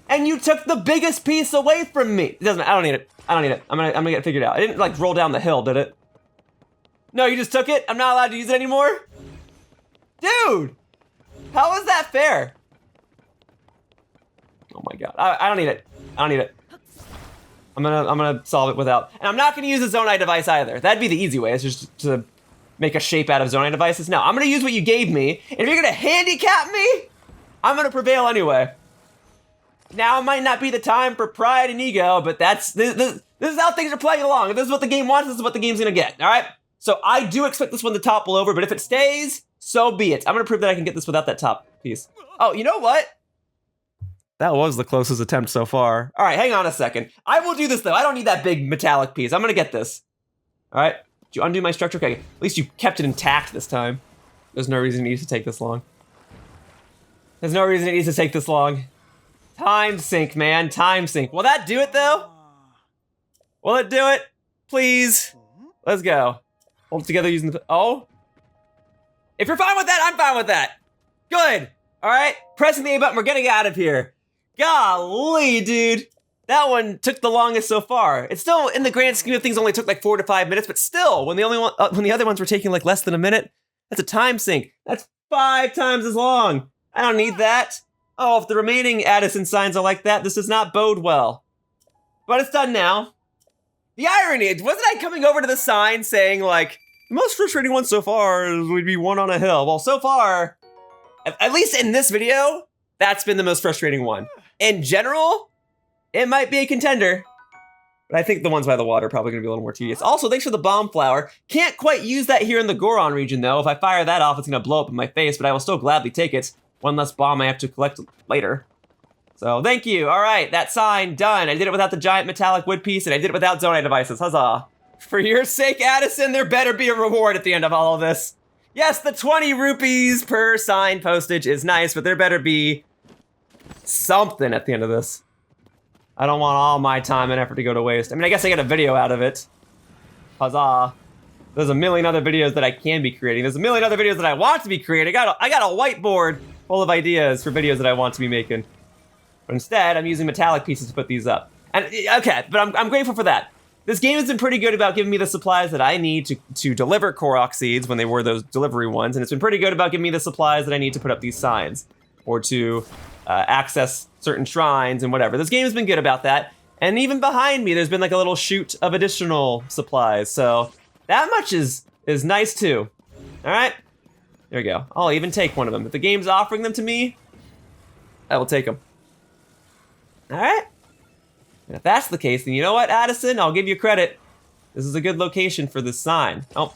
and you took the biggest piece away from me. It doesn't matter. I don't need it. I'm gonna get it figured out. I didn't like roll down the hill, did it? No, you just took it? I'm not allowed to use it anymore? Dude, how is that fair? Oh my God, I don't need it. I'm gonna solve it without, and I'm not gonna use a Zonai device either. That'd be the easy way, is just to make a shape out of Zonai devices. No, I'm gonna use what you gave me, and if you're gonna handicap me, I'm gonna prevail anyway. Now might not be the time for pride and ego, but this is how things are playing along. If this is what the game wants, this is what the game's gonna get, all right? So I do expect this one to topple over, but if it stays, so be it. I'm gonna prove that I can get this without that top piece. Oh, you know what? That was the closest attempt so far. All right, hang on a second. I will do this though. I don't need that big metallic piece. I'm gonna get this. All right, did you undo my structure? Okay, at least you kept it intact this time. There's no reason it needs to take this long. There's no reason it needs to take this long. Time sink, man, time sink. Will that do it though? Will it do it? Please. Let's go. Hold it together using the, oh. If you're fine with that, I'm fine with that. Good, all right? Pressing the A button, we're getting out of here. Golly, dude. That one took the longest so far. It's still, in the grand scheme of things, only took like 4 to 5 minutes, but still, when the other ones were taking like less than a minute, that's a time sink. That's 5 times as long. I don't need that. Oh, if the remaining Addison signs are like that, this does not bode well. But it's done now. The irony, wasn't I coming over to the sign saying like, the most frustrating one so far would be one on a hill. Well, so far, at least in this video, that's been the most frustrating one. In general, it might be a contender, but I think the ones by the water are probably gonna be a little more tedious. Also, thanks for the bomb flower. Can't quite use that here in the Goron region though. If I fire that off, it's gonna blow up in my face, but I will still gladly take it. One less bomb I have to collect later. So thank you, all right, that sign, done. I did it without the giant metallic wood piece and I did it without Zonai devices, huzzah. For your sake, Addison, there better be a reward at the end of all of this. Yes, the 20 rupees per sign postage is nice, but there better be something at the end of this. I don't want all my time and effort to go to waste. I mean, I guess I get a video out of it. Huzzah. There's a million other videos that I can be creating. There's a million other videos that I want to be creating. I got a whiteboard full of ideas for videos that I want to be making. But instead, I'm using metallic pieces to put these up. And okay, but I'm grateful for that. This game has been pretty good about giving me the supplies that I need to deliver Korok seeds when they were those delivery ones, and it's been pretty good about giving me the supplies that I need to put up these signs, or to access certain shrines and whatever. This game has been good about that, and even behind me, there's been like a little chute of additional supplies, so that much is nice too. All right, There we go. I'll even take one of them. If the game's offering them to me, I will take them. All right. And if that's the case, then you know what, Addison? I'll give you credit. This is a good location for this sign. Oh.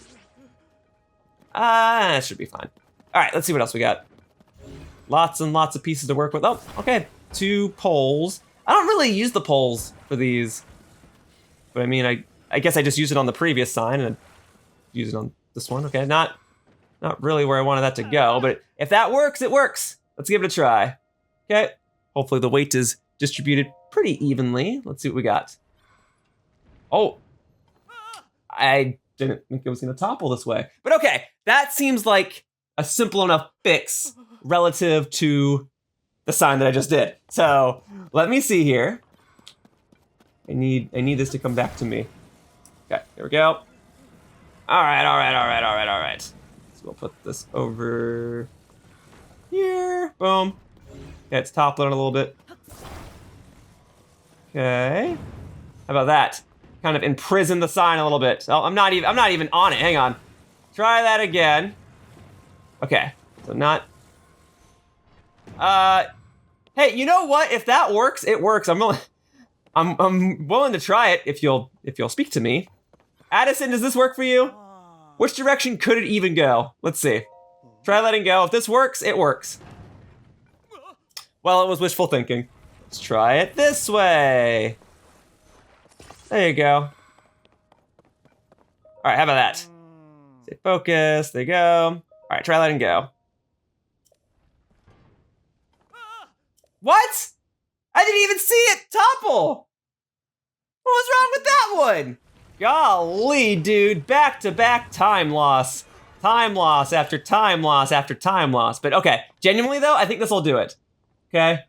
That should be fine. All right, let's see what else we got. Lots and lots of pieces to work with. Oh, okay. 2 poles. I don't really use the poles for these. But I mean, I guess I just used it on the previous sign and use it on this one. Okay, not really where I wanted that to go, but if that works, it works. Let's give it a try. Okay, hopefully the weight is distributed pretty evenly. Let's see what we got. Oh, I didn't think it was gonna topple this way. But okay, that seems like a simple enough fix relative to the sign that I just did. So let me see here. I need this to come back to me. Okay, here we go. All right. So we'll put this over here. Boom. Okay, it's toppling a little bit. Okay. How about that? Kind of imprison the sign a little bit. Oh, I'm not even on it. Hang on. Try that again. Okay. So not. Hey, you know what? If that works, it works. I'm willing to try it if you'll speak to me. Addison, does this work for you? Which direction could it even go? Let's see. Try letting go. If this works, it works. Well, it was wishful thinking. Let's try it this way. There you go. All right, how about that? Stay focused. There you go. All right, try letting go. What? I didn't even see it topple. What was wrong with that one? Golly, dude, back-to-back time loss. Time loss after time loss after time loss. But okay, genuinely though, I think this will do it. Okay?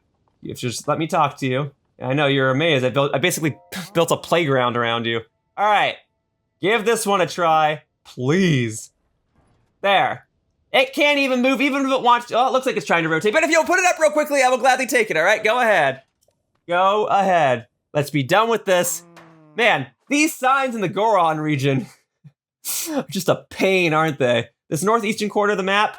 You have to just let me talk to you. I know you're amazed. I basically built a playground around you. All right, give this one a try, please. There. It can't even move, even if it wants to. Oh, it looks like it's trying to rotate. But if you'll put it up real quickly, I will gladly take it, all right? Go ahead. Go ahead. Let's be done with this. Man, these signs in the Goron region are just a pain, aren't they? This northeastern quarter of the map,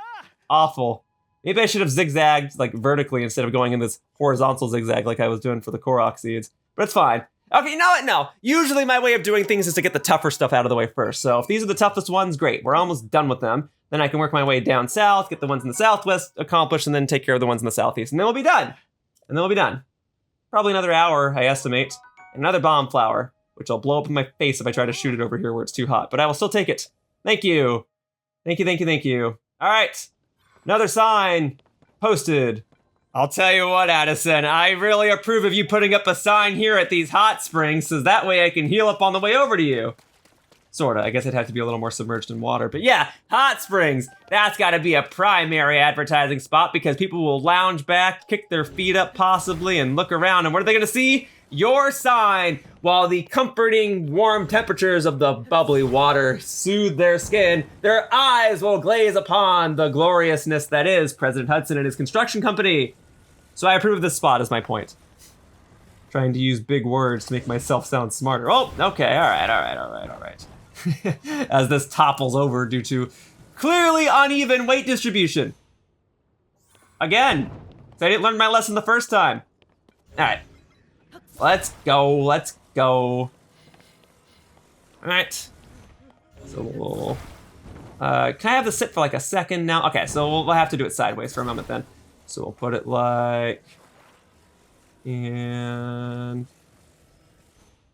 awful. Maybe I should have zigzagged like vertically instead of going in this horizontal zigzag like I was doing for the Korok seeds. But it's fine. Okay, you know what? No. Usually my way of doing things is to get the tougher stuff out of the way first. So if these are the toughest ones, great. We're almost done with them. Then I can work my way down south, get the ones in the southwest accomplished, and then take care of the ones in the southeast. And then we'll be done. And then we'll be done. Probably another hour, I estimate. Another bomb flower, which I'll blow up in my face if I try to shoot it over here where it's too hot. But I will still take it. Thank you. Thank you. All right. Another sign posted. I'll tell you what, Addison, I really approve of you putting up a sign here at these hot springs, so that way I can heal up on the way over to you. Sorta, I guess it'd have to be a little more submerged in water. But yeah, hot springs, that's gotta be a primary advertising spot because people will lounge back, kick their feet up possibly, and look around, and what are they gonna see? Your sign, while the comforting warm temperatures of the bubbly water soothe their skin, their eyes will glaze upon the gloriousness that is President Hudson and his construction company. So I approve of this spot is my point. Trying to use big words to make myself sound smarter. Oh, okay, all right. As this topples over due to clearly uneven weight distribution. Again, I didn't learn my lesson the first time. All right, let's go. All right. So we'll, can I have this sit for like a second now? Okay, so we'll have to do it sideways for a moment then. So we'll put it like, and,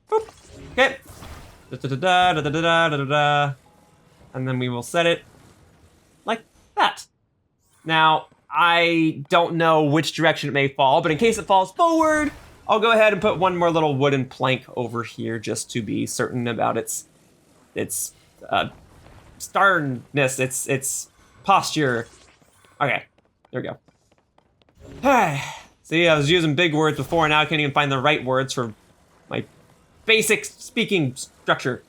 boop, okay. And then we will set it like that. Now, I don't know which direction it may fall, but in case it falls forward, I'll go ahead and put one more little wooden plank over here just to be certain about its sternness, its posture. Okay, there we go. See, I was using big words before, now I can't even find the right words for my basic speaking structure.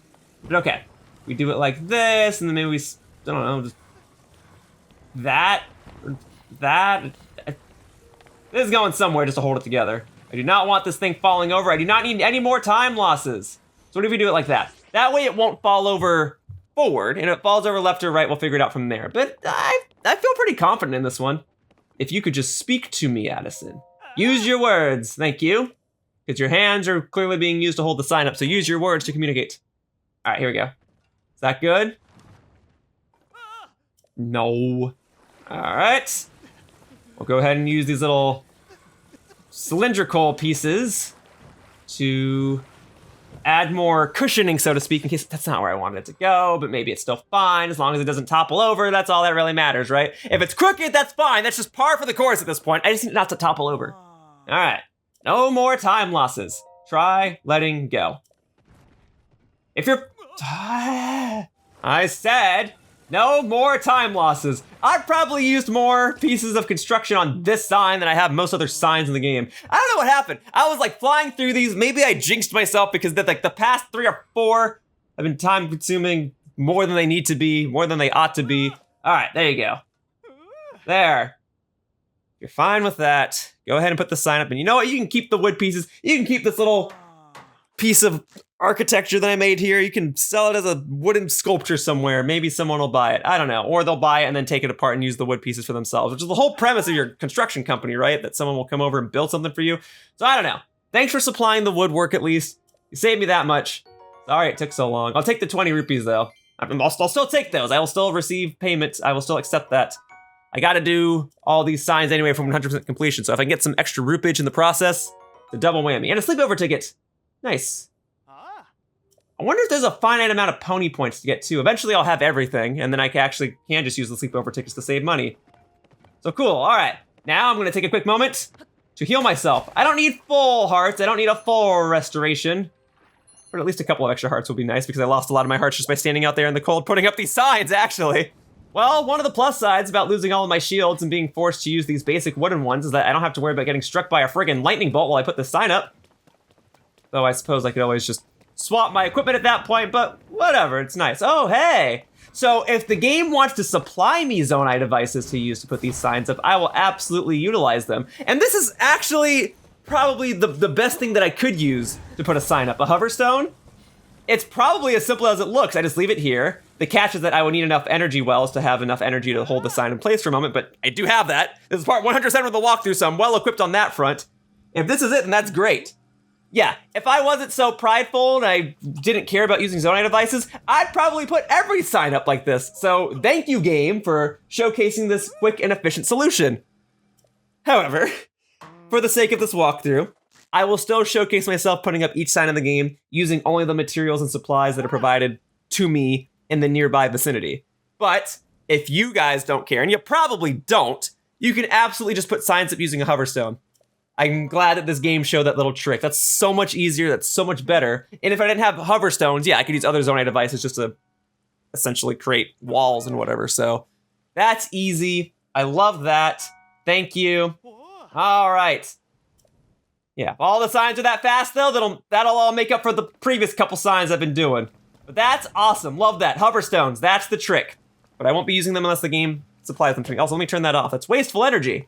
But okay, we do it like this, and then maybe we, I don't know, just that. This is going somewhere just to hold it together. I do not want this thing falling over. I do not need any more time losses. So what if we do it like that? That way it won't fall over forward, and if it falls over left or right, we'll figure it out from there. But I feel pretty confident in this one. If you could just speak to me, Addison. Use your words, thank you. Because your hands are clearly being used to hold the sign up, so use your words to communicate. All right, here we go. Is that good? No. All right. We'll go ahead and use these little cylindrical pieces to add more cushioning, so to speak, in case that's not where I wanted it to go, but maybe it's still fine as long as it doesn't topple over. That's all that really matters, right? If it's crooked, that's fine. That's just par for the course at this point. I just need it not to topple over. All right. No more time losses. Try letting go. If you're... I said no more time losses. I've probably used more pieces of construction on this sign than I have most other signs in the game. I don't know what happened. I was like flying through these. Maybe I jinxed myself because the past 3 or 4 have been time consuming more than they need to be, more than they ought to be. All right, there you go. There. You're fine with that. Go ahead and put the sign up. And you know what? You can keep the wood pieces. You can keep this little piece of architecture that I made here. You can sell it as a wooden sculpture somewhere. Maybe someone will buy it. I don't know. Or they'll buy it and then take it apart and use the wood pieces for themselves, which is the whole premise of your construction company, right? That someone will come over and build something for you. So I don't know. Thanks for supplying the woodwork at least. You saved me that much. Sorry it took so long. I'll take the 20 rupees though. I'll still take those. I will still receive payments. I will still accept that. I got to do all these signs anyway from 100% completion. So if I can get some extra rupeage in the process, it's a double whammy. And a sleepover ticket. Nice. I wonder if there's a finite amount of pony points to get too. Eventually I'll have everything, and then I can just use the sleepover tickets to save money. So cool, all right. Now I'm gonna take a quick moment to heal myself. I don't need full hearts, I don't need a full restoration. But at least a couple of extra hearts would be nice because I lost a lot of my hearts just by standing out there in the cold putting up these signs, actually. Well, one of the plus sides about losing all of my shields and being forced to use these basic wooden ones is that I don't have to worry about getting struck by a friggin' lightning bolt while I put this sign up. Though I suppose I could always just swap my equipment at that point, but whatever, it's nice. Oh, hey! So if the game wants to supply me Zonai devices to use to put these signs up, I will absolutely utilize them. And this is actually probably the best thing that I could use to put a sign up. A hover stone? It's probably as simple as it looks. I just leave it here. The catch is that I would need enough energy wells to have enough energy to hold the sign in place for a moment, but I do have that. This is part 100% of the walkthrough, so I'm well equipped on that front. If this is it, then that's great. Yeah, if I wasn't so prideful and I didn't care about using Zonai devices, I'd probably put every sign up like this. So thank you, game, for showcasing this quick and efficient solution. However, for the sake of this walkthrough, I will still showcase myself putting up each sign in the game using only the materials and supplies that are provided to me in the nearby vicinity. But if you guys don't care, and you probably don't, you can absolutely just put signs up using a hover stone. I'm glad that this game showed that little trick. That's so much easier, that's so much better. And if I didn't have hover stones, yeah, I could use other Zonai devices just to essentially create walls and whatever. So that's easy. I love that. Thank you. All right. Yeah, if all the signs are that fast though, that'll all make up for the previous couple signs I've been doing. But that's awesome, love that. Hover stones, that's the trick. But I won't be using them unless the game supplies them to me. Also, let me turn that off. That's wasteful energy.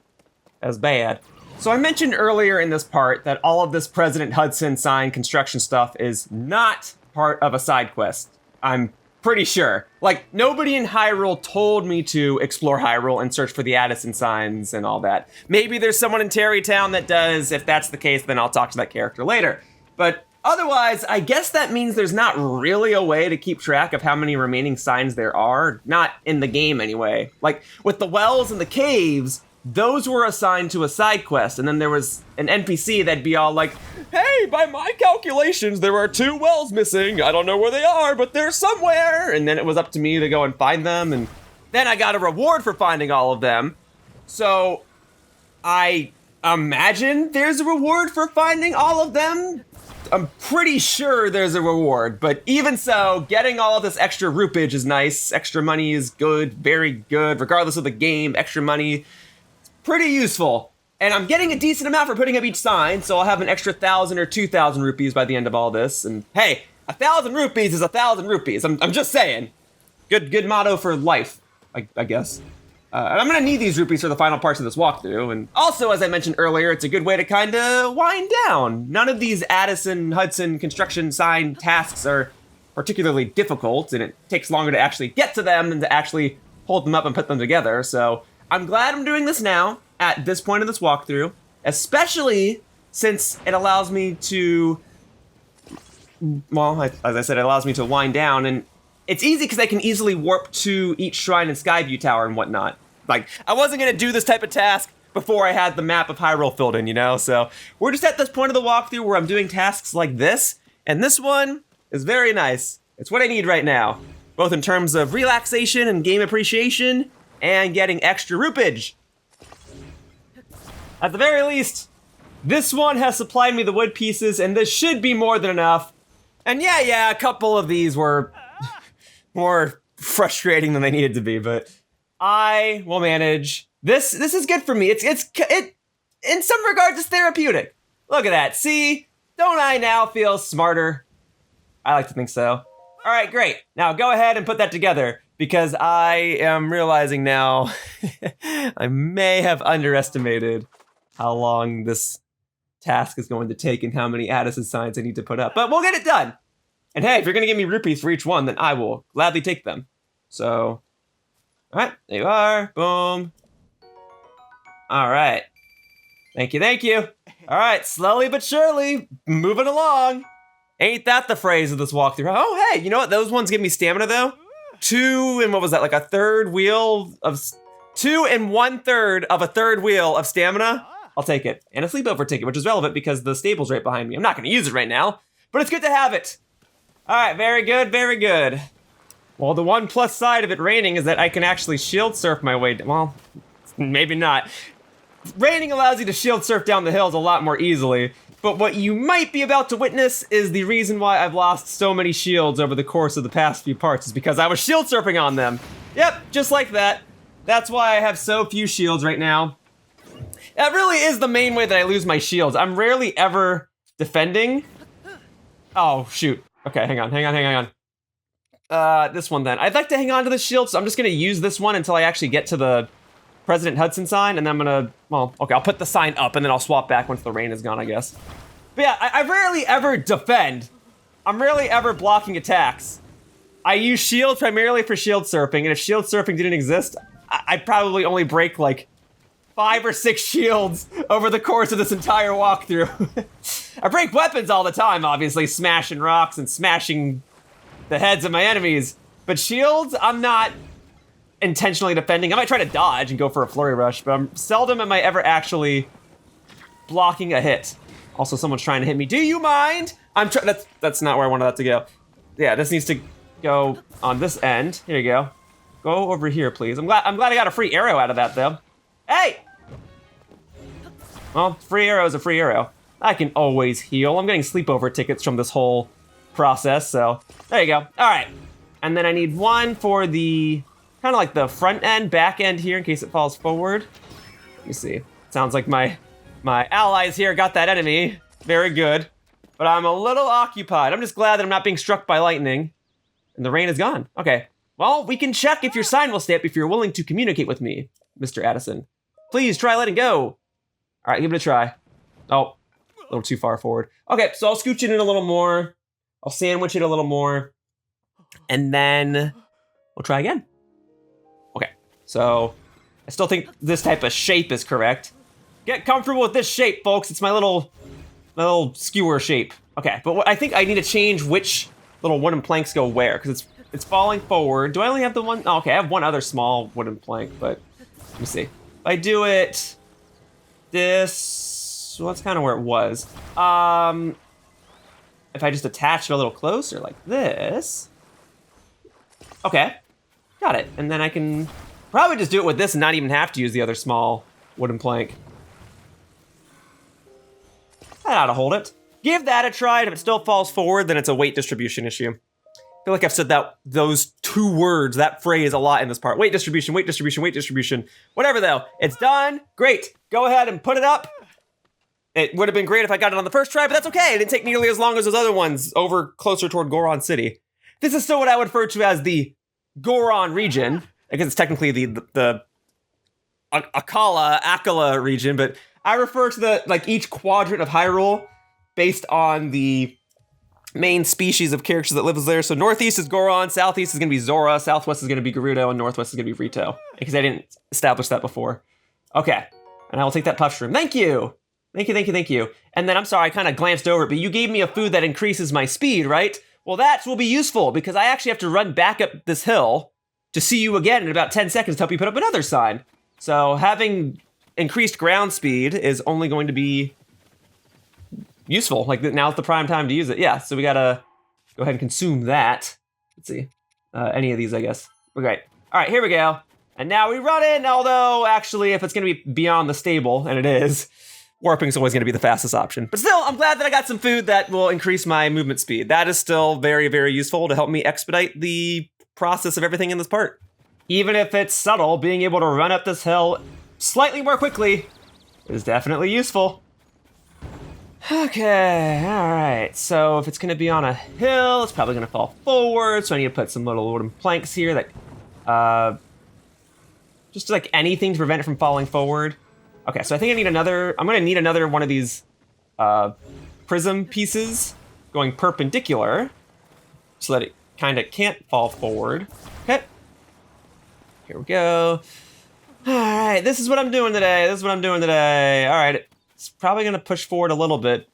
That's bad. So I mentioned earlier in this part that all of this President Hudson sign construction stuff is not part of a side quest. I'm pretty sure. Like, nobody in Hyrule told me to explore Hyrule and search for the Addison signs and all that. Maybe there's someone in Terrytown that does. If that's the case, then I'll talk to that character later. But otherwise, I guess that means there's not really a way to keep track of how many remaining signs there are. Not in the game, anyway. Like, with the wells and the caves, those were assigned to a side quest, and then there was an NPC that'd be all like, hey, by my calculations, there are 2 wells missing. I don't know where they are, but they're somewhere. And then it was up to me to go and find them, and then I got a reward for finding all of them. So I imagine there's a reward for finding all of them. I'm pretty sure there's a reward, but even so, getting all of this extra rupeage is nice. Extra money is good, very good, regardless of the game. Extra money, pretty useful. And I'm getting a decent amount for putting up each sign, so I'll have an extra 1,000 or 2,000 rupees by the end of all this. And hey, 1,000 rupees is 1,000 rupees. I'm just saying. Good motto for life, I guess. And I'm gonna need these rupees for the final parts of this walkthrough. And also, as I mentioned earlier, it's a good way to kind of wind down. None of these Addison, Hudson construction sign tasks are particularly difficult, and it takes longer to actually get to them than to actually hold them up and put them together. So I'm glad I'm doing this now at this point of this walkthrough, especially since it allows me to, well, as I said, it allows me to wind down, and it's easy because I can easily warp to each shrine and Skyview Tower and whatnot. Like, I wasn't gonna do this type of task before I had the map of Hyrule filled in, you know? So we're just at this point of the walkthrough where I'm doing tasks like this, and this one is very nice. It's what I need right now, both in terms of relaxation and game appreciation, and getting extra rupage. At the very least, this one has supplied me the wood pieces, and this should be more than enough. And yeah, a couple of these were more frustrating than they needed to be, but I will manage. This is good for me. It in some regards it's therapeutic. Look at that. See? Don't I now feel smarter? I like to think so. All right, great. Now go ahead and put that together, because I am realizing now I may have underestimated how long this task is going to take and how many Addison signs I need to put up. But we'll get it done. And hey, if you're going to give me rupees for each one, then I will gladly take them. So, all right, there you are. Boom. All right. Thank you. All right, slowly but surely, moving along. Ain't that the phrase of this walkthrough? Oh, hey, you know what? Those ones give me stamina, though. 2 and what was that? Like a third wheel of... 2 and 1/3 of a third wheel of stamina. I'll take it. And a sleepover ticket, which is relevant because the stable's right behind me. I'm not going to use it right now, but it's good to have it. All right, very good. Well, the one plus side of it raining is that I can actually shield surf my way... Well, maybe not. Raining allows you to shield surf down the hills a lot more easily, but what you might be about to witness is the reason why I've lost so many shields over the course of the past few parts is because I was shield surfing on them. Yep, just like that. That's why I have so few shields right now. That really is the main way that I lose my shields. I'm rarely ever defending. Oh, shoot. Okay, hang on. This one then. I'd like to hang on to the shield, so I'm just gonna use this one until I actually get to the President Hudson sign, and then I'm gonna, well, okay, I'll put the sign up and then I'll swap back once the rain is gone, I guess. But yeah, I rarely ever defend. I'm rarely ever blocking attacks. I use shield primarily for shield surfing, and if shield surfing didn't exist, I'd probably only break like 5 or 6 shields over the course of this entire walkthrough. I break weapons all the time, obviously, smashing rocks and smashing the heads of my enemies. But shields, I'm not intentionally defending. I might try to dodge and go for a flurry rush, but seldom am I ever actually blocking a hit. Also, someone's trying to hit me. Do you mind? That's not where I wanted that to go. Yeah, this needs to go on this end. Here you go. Go over here, please. I'm glad I got a free arrow out of that, though. Hey! Well, free arrow is a free arrow. I can always heal. I'm getting sleepover tickets from this whole process, so there you go. All right. And then I need one for the, kind of like the front end, back end here in case it falls forward. Let me see. Sounds like my allies here got that enemy. Very good. But I'm a little occupied. I'm just glad that I'm not being struck by lightning. And the rain is gone. Okay. Well, we can check if your sign will stay up if you're willing to communicate with me, Mr. Addison. Please try letting go. All right, give it a try. Oh, a little too far forward. Okay, so I'll scooch it in a little more. I'll sandwich it a little more. And then we'll try again. Okay, so I still think this type of shape is correct. Get comfortable with this shape, folks. It's my little skewer shape. Okay, but I think I need to change which little wooden planks go where, because it's falling forward. Do I only have the one? Oh, okay, I have one other small wooden plank, but let me see. If I do it this, well, that's kind of where it was. If I just attach it a little closer like this. Okay, got it. And then I can probably just do it with this and not even have to use the other small wooden plank. That ought to hold it. Give that a try, and if it still falls forward, then it's a weight distribution issue. I feel like I've said those 2 words, that phrase a lot in this part. Weight distribution, weight distribution, weight distribution. Whatever though, it's done. Great, go ahead and put it up. It would have been great if I got it on the first try, but that's okay. It didn't take nearly as long as those other ones over closer toward Goron City. This is still what I would refer to as the Goron region, because it's technically the Akala region, but I refer to each quadrant of Hyrule based on the main species of characters that lives there. So northeast is Goron, southeast is going to be Zora, southwest is going to be Gerudo, and northwest is going to be Rito. Because I didn't establish that before. Okay, and I will take that puff shroom. Thank you! Thank you. And then, I'm sorry, I kind of glanced over it, but you gave me a food that increases my speed, right? Well, that will be useful, because I actually have to run back up this hill to see you again in about 10 seconds to help you put up another sign. So having increased ground speed is only going to be useful. Like, now's the prime time to use it. Yeah, so we gotta go ahead and consume that. Let's see. Any of these, I guess. We're great. All right, here we go. And now we run in, although, actually, if it's gonna be beyond the stable, and it is, warping's always gonna be the fastest option. But still, I'm glad that I got some food that will increase my movement speed. That is still very, very useful to help me expedite the process of everything in this part. Even if it's subtle, being able to run up this hill slightly more quickly is definitely useful. Okay, all right. So if it's gonna be on a hill, it's probably gonna fall forward. So I need to put some little wooden planks here that, just like anything to prevent it from falling forward. Okay, so I think I'm gonna need another one of these prism pieces going perpendicular so that it kind of can't fall forward. Okay, here we go. All right, this is what I'm doing today. All right, it's probably gonna push forward a little bit.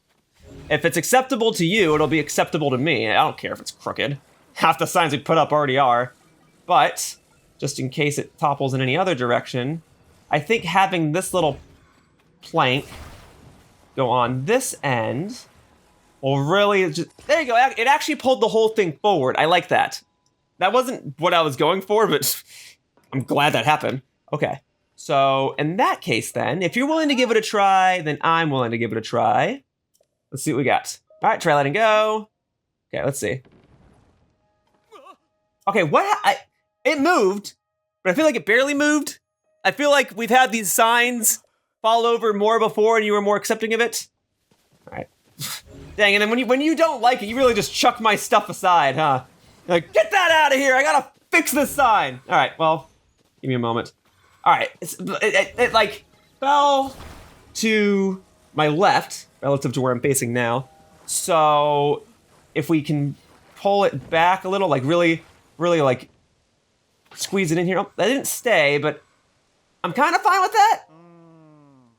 If it's acceptable to you, it'll be acceptable to me. I don't care if it's crooked. Half the signs we put up already are. But just in case it topples in any other direction, I think having this little plank go on this end will really just, there you go. It actually pulled the whole thing forward. I like that. That wasn't what I was going for, but I'm glad that happened. Okay, so in that case then, if you're willing to give it a try, then I'm willing to give it a try. Let's see what we got. All right, try letting go. Okay, let's see. Okay, it moved, but I feel like it barely moved. I feel like we've had these signs fall over more before and you were more accepting of it. All right. Dang, and then when you don't like it, you really just chuck my stuff aside, huh? You're like, get that out of here, I gotta fix this sign. All right, well, give me a moment. All right, it like fell to my left relative to where I'm facing now. So if we can pull it back a little, like really like squeeze it in here. Oh, that didn't stay, but I'm kind of fine with that.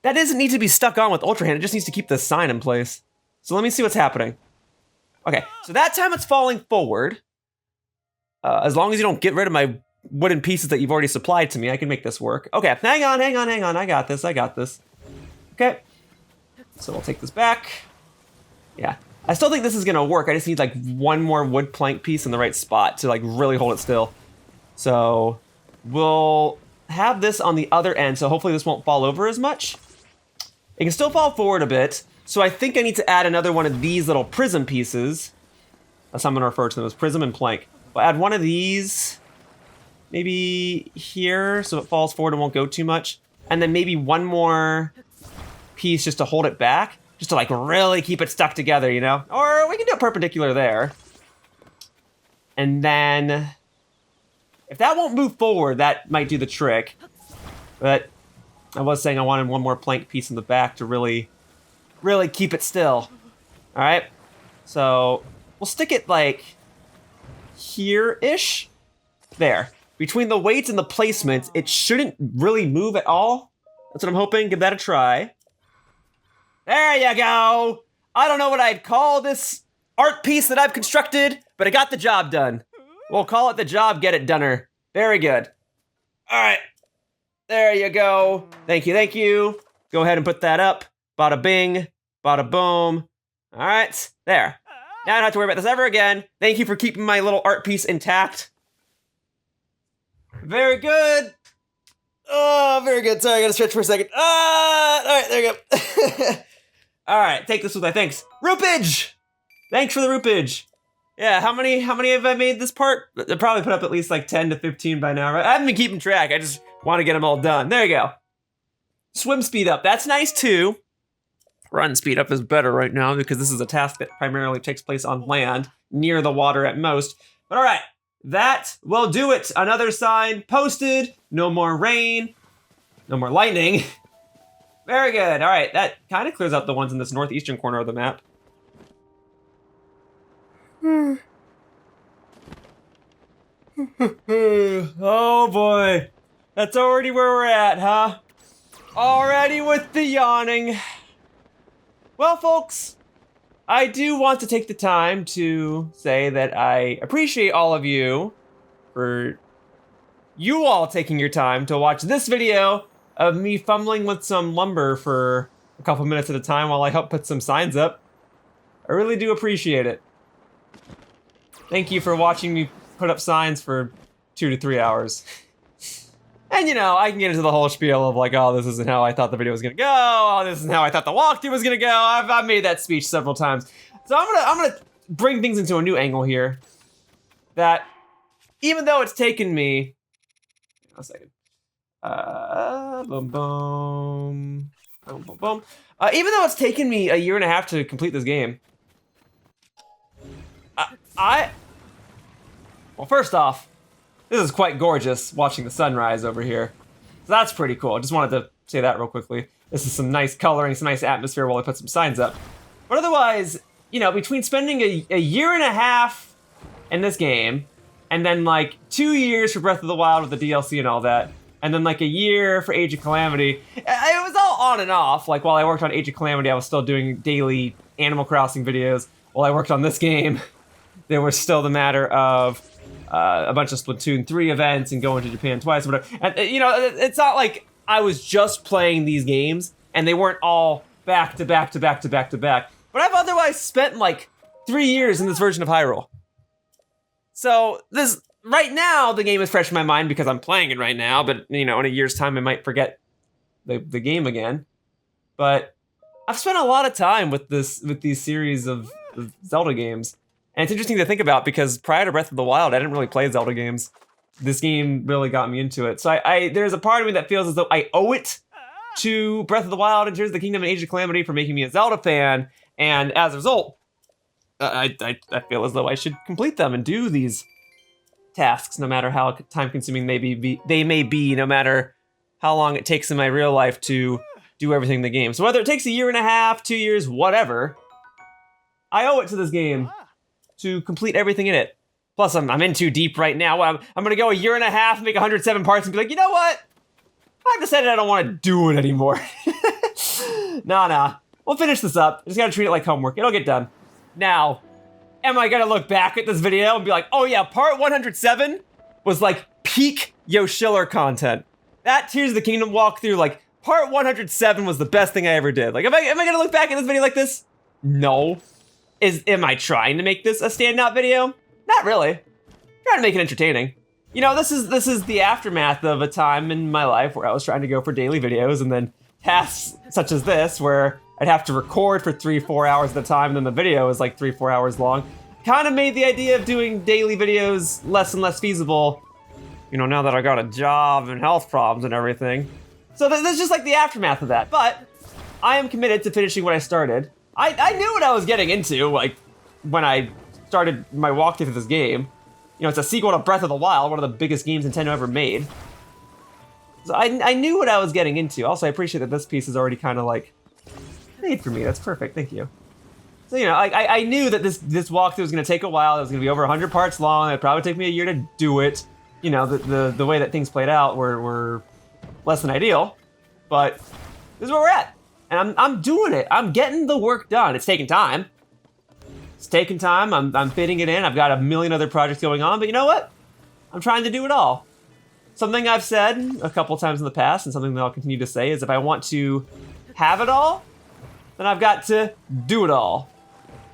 That doesn't need to be stuck on with Ultra Hand. It just needs to keep the sign in place. So let me see what's happening. Okay, so that time it's falling forward. As long as you don't get rid of my wooden pieces that you've already supplied to me, I can make this work. Okay, hang on. I got this. Okay, so we'll take this back. Yeah, I still think this is gonna work. I just need like one more wood plank piece in the right spot to like really hold it still. So we'll have this on the other end, so hopefully this won't fall over as much. It can still fall forward a bit, so I think I need to add another one of these little prism pieces. That's how I'm gonna refer to them as prism and plank. We'll add one of these, maybe here, so it falls forward and won't go too much. And then maybe one more piece just to hold it back, just to like really keep it stuck together, you know? Or we can do it perpendicular there. And then, if that won't move forward, that might do the trick. But I was saying I wanted one more plank piece in the back to really keep it still. All right, so we'll stick it like here-ish. There. Between the weights and the placements, it shouldn't really move at all. That's what I'm hoping. Give that a try. There you go. I don't know what I'd call this art piece that I've constructed, but I got the job done. We'll call it the job get it doneer. Very good. All right. There you go. Thank you. Go ahead and put that up. Bada bing, bada boom. All right, there. Now I don't have to worry about this ever again. Thank you for keeping my little art piece intact. Very good. Oh, very good. Sorry, I gotta stretch for a second. All right, there you go. All right, take this with my thanks. Roopage! Thanks for the roopage. Yeah, how many have I made this part? I probably put up at least like 10 to 15 by now, right? I haven't been keeping track. I just want to get them all done. There you go. Swim speed up. That's nice too. Run speed up is better right now because this is a task that primarily takes place on land, near the water at most. But all right, that will do it. Another sign posted. No more rain. No more lightning. Very good. All right, that kind of clears out the ones in this northeastern corner of the map. Oh boy. That's already where we're at, huh? Already with the yawning. Well, folks, I do want to take the time to say that I appreciate all of you for you all taking your time to watch this video of me fumbling with some lumber for a couple minutes at a time while I help put some signs up. I really do appreciate it. Thank you for watching me put up signs for 2 to 3 hours. And you know, I can get into the whole spiel of like, oh, this isn't how I thought the video was gonna go. Oh, this isn't how I thought the walkthrough was gonna go. I've made that speech several times. So I'm gonna bring things into a new angle here. That even though it's taken me, a second. Boom, boom, boom, boom, boom. Even though it's taken me 1.5 years to complete this game, well, first off, this is quite gorgeous watching the sunrise over here. So that's pretty cool. I just wanted to say that real quickly. This is some nice coloring, some nice atmosphere while I put some signs up. But otherwise, you know, between spending a 1.5 years in this game, and then like 2 years for Breath of the Wild with the DLC and all that, and then like 1 year for Age of Calamity, it was all on and off. Like while I worked on Age of Calamity, I was still doing daily Animal Crossing videos. While I worked on this game, there was still the matter of a bunch of Splatoon 3 events and going to Japan twice, whatever. And, you know, it's not like I was just playing these games and they weren't all back to back to back to back to back. But I've otherwise spent like 3 years in this version of Hyrule. So this right now the game is fresh in my mind because I'm playing it right now. But you know, in 1 year's time I might forget the game again. But I've spent a lot of time with these series of Zelda games. And it's interesting to think about because prior to Breath of the Wild, I didn't really play Zelda games. This game really got me into it. So there's a part of me that feels as though I owe it to Breath of the Wild and Tears of the Kingdom and Age of Calamity for making me a Zelda fan. And as a result, I feel as though I should complete them and do these tasks, no matter how time-consuming they may be, no matter how long it takes in my real life to do everything in the game. So whether it takes 1.5 years, 2 years, whatever, I owe it to this game to complete everything in it. Plus, I'm in too deep right now. I'm gonna go 1.5 years, make 107 parts, and be like, you know what? I've decided I don't want to do it anymore. Nah. We'll finish this up. I just gotta treat it like homework. It'll get done. Now, am I gonna look back at this video and be like, oh yeah, part 107 was like peak Yoshiller content. That Tears of the Kingdom walkthrough, like part 107 was the best thing I ever did. Like, am I gonna look back at this video like this? No. Am I trying to make this a standout video? Not really. I'm trying to make it entertaining. You know, this is the aftermath of a time in my life where I was trying to go for daily videos, and then tasks such as this, where I'd have to record for 3-4 hours at a time, and then the video is like 3-4 hours long. Kind of made the idea of doing daily videos less and less feasible, you know, now that I got a job and health problems and everything. So this is just like the aftermath of that. But I am committed to finishing what I started. I knew what I was getting into, like, when I started my walkthrough through this game. You know, it's a sequel to Breath of the Wild, one of the biggest games Nintendo ever made. So I knew what I was getting into. Also, I appreciate that this piece is already kind of, like, made for me. That's perfect, thank you. So, you know, I knew that this walkthrough was going to take a while. It was going to be over 100 parts long. It'd probably take me 1 year to do it. You know, the way that things played out were less than ideal. But this is where we're at. And I'm doing it. I'm getting the work done. It's taking time. I'm fitting it in. I've got a million other projects going on, but you know what? I'm trying to do it all. Something I've said a couple times in the past, and something that I'll continue to say, is if I want to have it all, then I've got to do it all.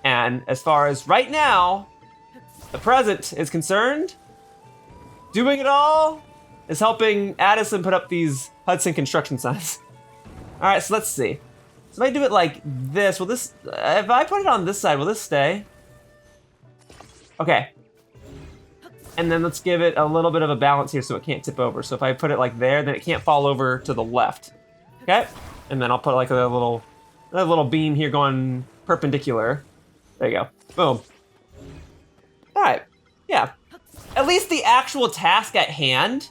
And as far as right now, the present is concerned, doing it all is helping Addison put up these Hudson Construction Signs. All right, so let's see. So if I do it like this, will this, if I put it on this side, will this stay? Okay. And then let's give it a little bit of a balance here so it can't tip over. So if I put it like there, then it can't fall over to the left. Okay? And then I'll put like a little beam here going perpendicular. There you go. Boom. All right. Yeah. At least the actual task at hand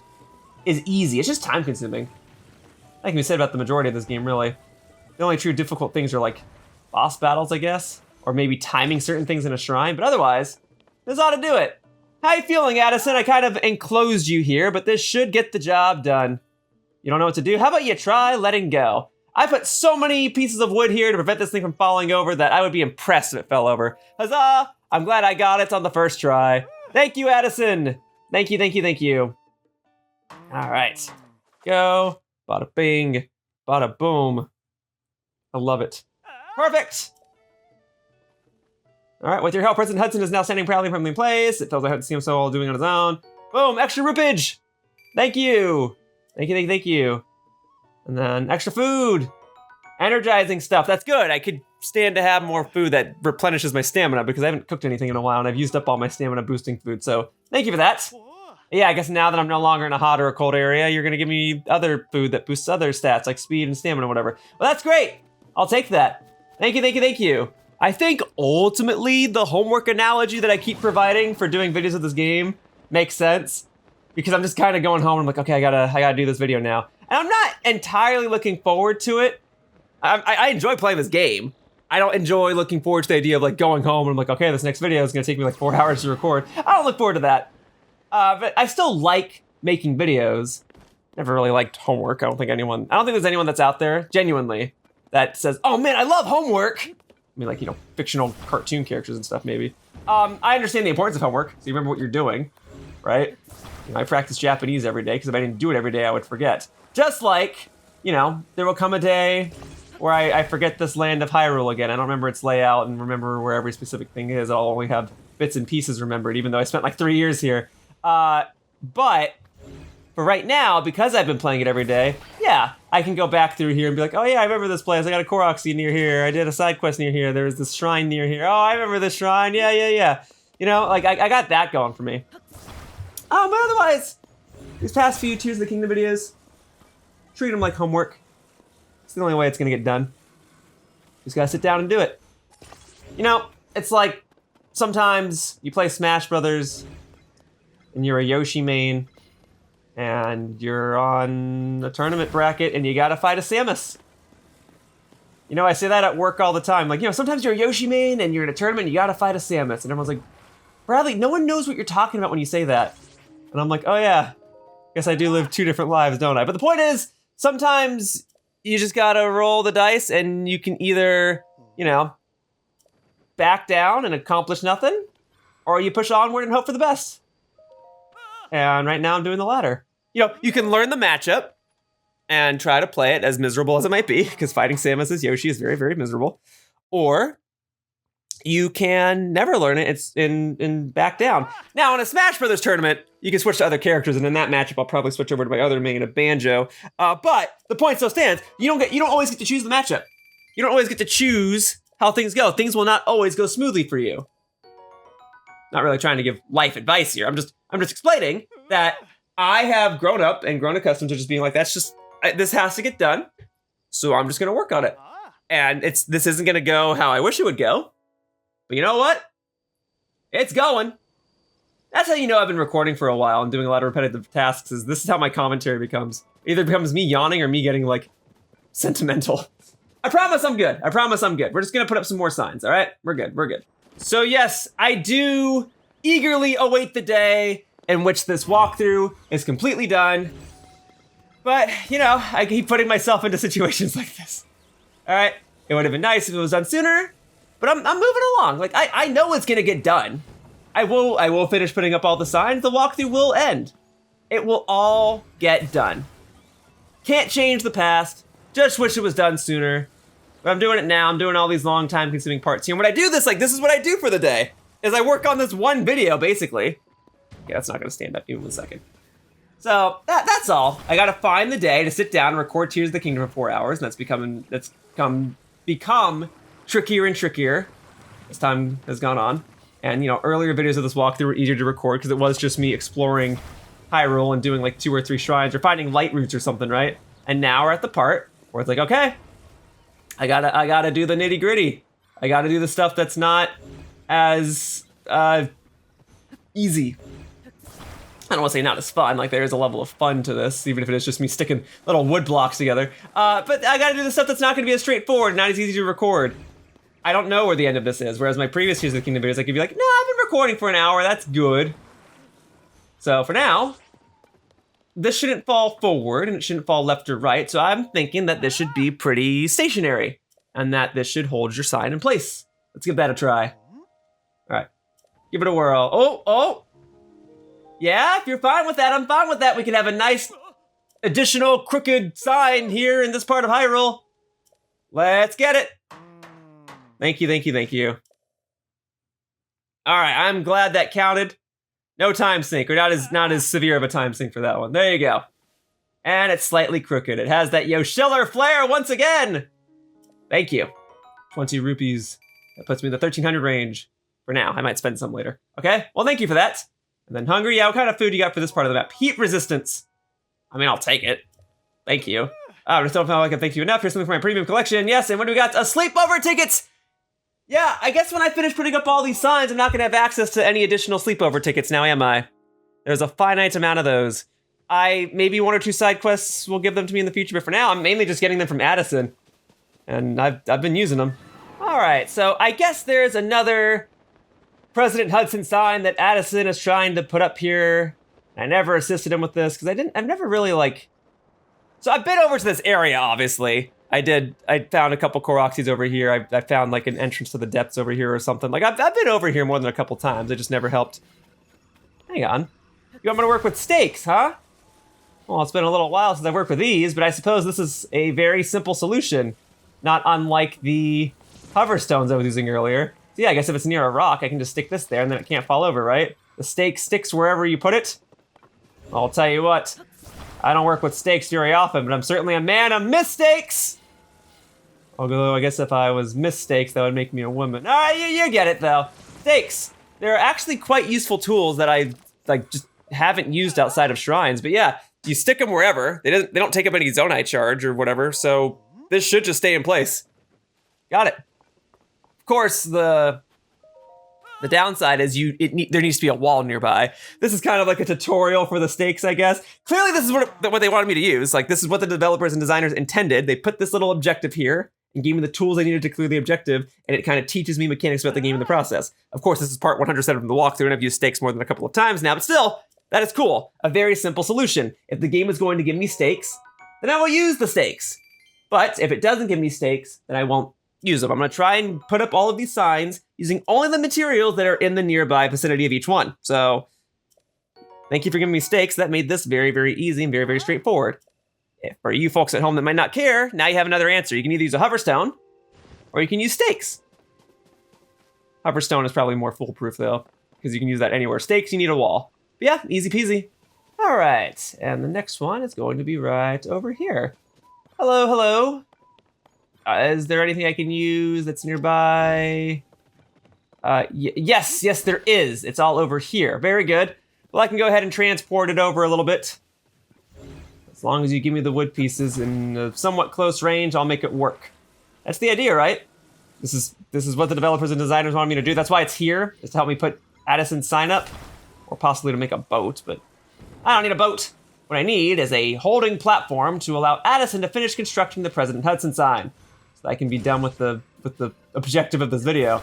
is easy. It's just time consuming. I can be said about the majority of this game, really. The only true difficult things are like boss battles, I guess, or maybe timing certain things in a shrine, but otherwise, This ought to do it. How you feeling, Addison? I kind of enclosed you here, but this should get the job done. You don't know what to do? How about you try letting go? I put so many pieces of wood here to prevent this thing from falling over that I would be impressed if it fell over. Huzzah! I'm glad I got it on the first try. Thank you, Addison. Thank you, thank you, thank you. All right. Go. Bada bing. Bada boom. I love it. Perfect! All right, with your help, President Hudson is now standing proudly firmly in place. It feels like Hudson seems so all doing on his own. Boom, extra roupage! Thank you! Thank you, thank you, thank you. And then extra food. Energizing stuff, that's good. I could stand to have more food that replenishes my stamina because I haven't cooked anything in a while and I've used up all my stamina boosting food, so thank you for that. Yeah, I guess now that I'm no longer in a hot or a cold area, you're gonna give me other food that boosts other stats like speed and stamina, whatever. Well, that's great. I'll take that. Thank you, thank you, thank you. I think ultimately the homework analogy that I keep providing for doing videos of this game makes sense because I'm just kind of going home and I'm like, okay, I gotta do this video now. And I'm not entirely looking forward to it. I enjoy playing this game. I don't enjoy looking forward to the idea of like going home and I'm like, okay, this next video is gonna take me like 4 hours to record. I don't look forward to that. But I still like making videos. Never really liked homework. I don't think there's anyone that's out there, genuinely, that says, oh man, I love homework. I mean, like, you know, fictional cartoon characters and stuff, maybe. I understand the importance of homework, so you remember what you're doing, right? You know, I practice Japanese every day, because if I didn't do it every day, I would forget. Just like, you know, there will come a day where I forget this land of Hyrule again. I don't remember its layout and remember where every specific thing is. I'll only have bits and pieces remembered, even though I spent like 3 years here. But for right now, because I've been playing it every day, yeah, I can go back through here and be like, oh yeah, I remember this place. I got a Korok seed near here. I did a side quest near here. There was this shrine near here. Oh, I remember this shrine. Yeah. You know, like I got that going for me. But otherwise, these past few Tears of the Kingdom videos, treat them like homework. It's the only way it's gonna get done. You just gotta sit down and do it. You know, it's like sometimes you play Smash Brothers and you're a Yoshi main and you're on a tournament bracket and you gotta fight a Samus. You know, I say that at work all the time. Like, you know, sometimes you're a Yoshi main and you're in a tournament and you gotta fight a Samus. And everyone's like, Bradley, no one knows what you're talking about when you say that. And I'm like, oh yeah, guess I do live 2 different lives, don't I? But the point is, sometimes you just gotta roll the dice and you can either, you know, back down and accomplish nothing, or you push onward and hope for the best. And right now I'm doing the latter. You know, you can learn the matchup and try to play it as miserable as it might be, because fighting Samus as Yoshi is very, very miserable. Or you can never learn it, it's in back down. Now in a Smash Brothers tournament, you can switch to other characters, and in that matchup I'll probably switch over to my other main, a Banjo. But the point still stands, you don't always get to choose the matchup. You don't always get to choose how things go. Things will not always go smoothly for you. Not really trying to give life advice here. I'm just explaining that I have grown up and grown accustomed to just being like, this has to get done, so I'm just gonna work on it. And this isn't gonna go how I wish it would go, but you know what? It's going. That's how you know I've been recording for a while and doing a lot of repetitive tasks, is this is how my commentary becomes. Either becomes me yawning or me getting like sentimental. I promise I'm good. We're just gonna put up some more signs, all right? We're good. So yes, I do eagerly await the day in which this walkthrough is completely done. But, you know, I keep putting myself into situations like this. All right, it would have been nice if it was done sooner, but I'm moving along. Like, I know it's gonna get done. I will finish putting up all the signs. The walkthrough will end. It will all get done. Can't change the past. Just wish it was done sooner. But I'm doing it now. I'm doing all these long time consuming parts here. And when I do this, like, this is what I do for the day, is I work on this one video, basically. Okay, that's not gonna stand up even 1 second. So that's all. I gotta find the day to sit down and record Tears of the Kingdom for 4 hours, and that's become trickier and trickier as time has gone on. And you know, earlier videos of this walkthrough were easier to record because it was just me exploring Hyrule and doing like 2 or 3 shrines or finding light roots or something, right? And now we're at the part where it's like, okay, I gotta do the nitty gritty. I gotta do the stuff that's not as easy. I don't want to say not as fun, like there is a level of fun to this, even if it is just me sticking little wood blocks together. But I gotta do the stuff that's not gonna be as straightforward, not as easy to record. I don't know where the end of this is, whereas my previous Tears of the Kingdom videos, I could be like, no, I've been recording for an hour, that's good. So for now, this shouldn't fall forward and it shouldn't fall left or right. So I'm thinking that this should be pretty stationary and that this should hold your sign in place. Let's give that a try. All right, give it a whirl. Oh. Yeah, if you're fine with that, I'm fine with that. We can have a nice additional crooked sign here in this part of Hyrule. Let's get it. Thank you. All right, I'm glad that counted. No time sink, or not as severe of a time sink for that one. There you go. And it's slightly crooked. It has that Yoshiller flair once again. Thank you. 20 rupees. That puts me in the 1300 range for now. I might spend some later. Okay, well, thank you for that. And then hungry, yeah, what kind of food you got for this part of the map? Heat resistance. I mean, I'll take it. Thank you. I just don't feel like I can thank you enough. Here's something for my premium collection. Yes, and what do we got? A sleepover ticket. Yeah, I guess when I finish putting up all these signs, I'm not gonna have access to any additional sleepover tickets now, am I? There's a finite amount of those. Maybe 1 or 2 side quests will give them to me in the future, but for now, I'm mainly just getting them from Addison. And I've been using them. All right, so I guess there's another President Hudson sign that Addison is trying to put up here. I never assisted him with this, because I've never really so I've been over to this area, obviously. I found a couple Korok seeds over here. I found like an entrance to the depths over here or something. Like I've been over here more than a couple times. It just never helped. Hang on. You want me to work with stakes, huh? Well, it's been a little while since I've worked with these, but I suppose this is a very simple solution. Not unlike the hover stones I was using earlier. So yeah, I guess if it's near a rock, I can just stick this there and then it can't fall over, right? The stake sticks wherever you put it. I'll tell you what, I don't work with stakes very often, but I'm certainly a man of mistakes. Although I guess if I was mistakes, that would make me a woman. All right, you get it though. Stakes. They're actually quite useful tools that I just haven't used outside of shrines. But yeah, you stick them wherever. They don't take up any zonite charge or whatever. So this should just stay in place. Got it. Of course, the downside is there needs to be a wall nearby. This is kind of like a tutorial for the stakes, I guess. Clearly, this is what they wanted me to use. Like, this is what the developers and designers intended. They put this little objective here and gave me the tools I needed to clear the objective, and it kind of teaches me mechanics about the game in the process. Of course, this is part 100% of the walkthrough, and I've used stakes more than a couple of times now, but still, that is cool. A very simple solution. If the game is going to give me stakes, then I will use the stakes. But if it doesn't give me stakes, then I won't use them. I'm gonna try and put up all of these signs using only the materials that are in the nearby vicinity of each one. So, thank you for giving me stakes. That made this very, very easy and very, very straightforward. For you folks at home that might not care, now you have another answer. You can either use a hoverstone, or you can use stakes. Hoverstone is probably more foolproof though, because you can use that anywhere. Stakes, you need a wall. But yeah, easy peasy. All right, and the next one is going to be right over here. Hello. Is there anything I can use that's nearby? Yes, there is. It's all over here. Very good. Well, I can go ahead and transport it over a little bit. As long as you give me the wood pieces in a somewhat close range, I'll make it work. That's the idea, right? This is what the developers and designers wanted me to do. That's why it's here, is to help me put Addison's sign up, or possibly to make a boat, but I don't need a boat. What I need is a holding platform to allow Addison to finish constructing the President Hudson sign, so I can be done with the objective of this video.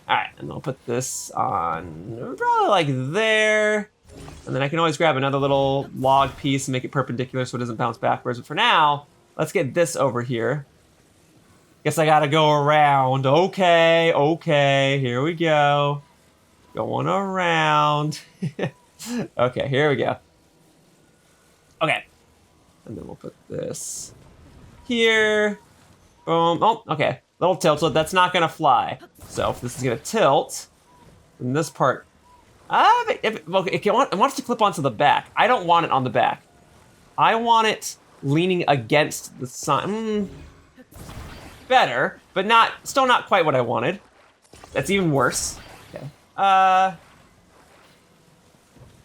All right, and I'll put this on probably like there. And then I can always grab another little log piece and make it perpendicular so it doesn't bounce backwards. But for now, let's get this over here. Guess I gotta go around. Okay, here we go. Going around. Okay, here we go. Okay, and then we'll put this here. Boom, oh, okay. Little tilt, so that's not gonna fly. So if this is gonna tilt, then this part, it wants to clip onto the back. I don't want it on the back. I want it leaning against the sign. Better, but still not quite what I wanted. That's even worse. Okay.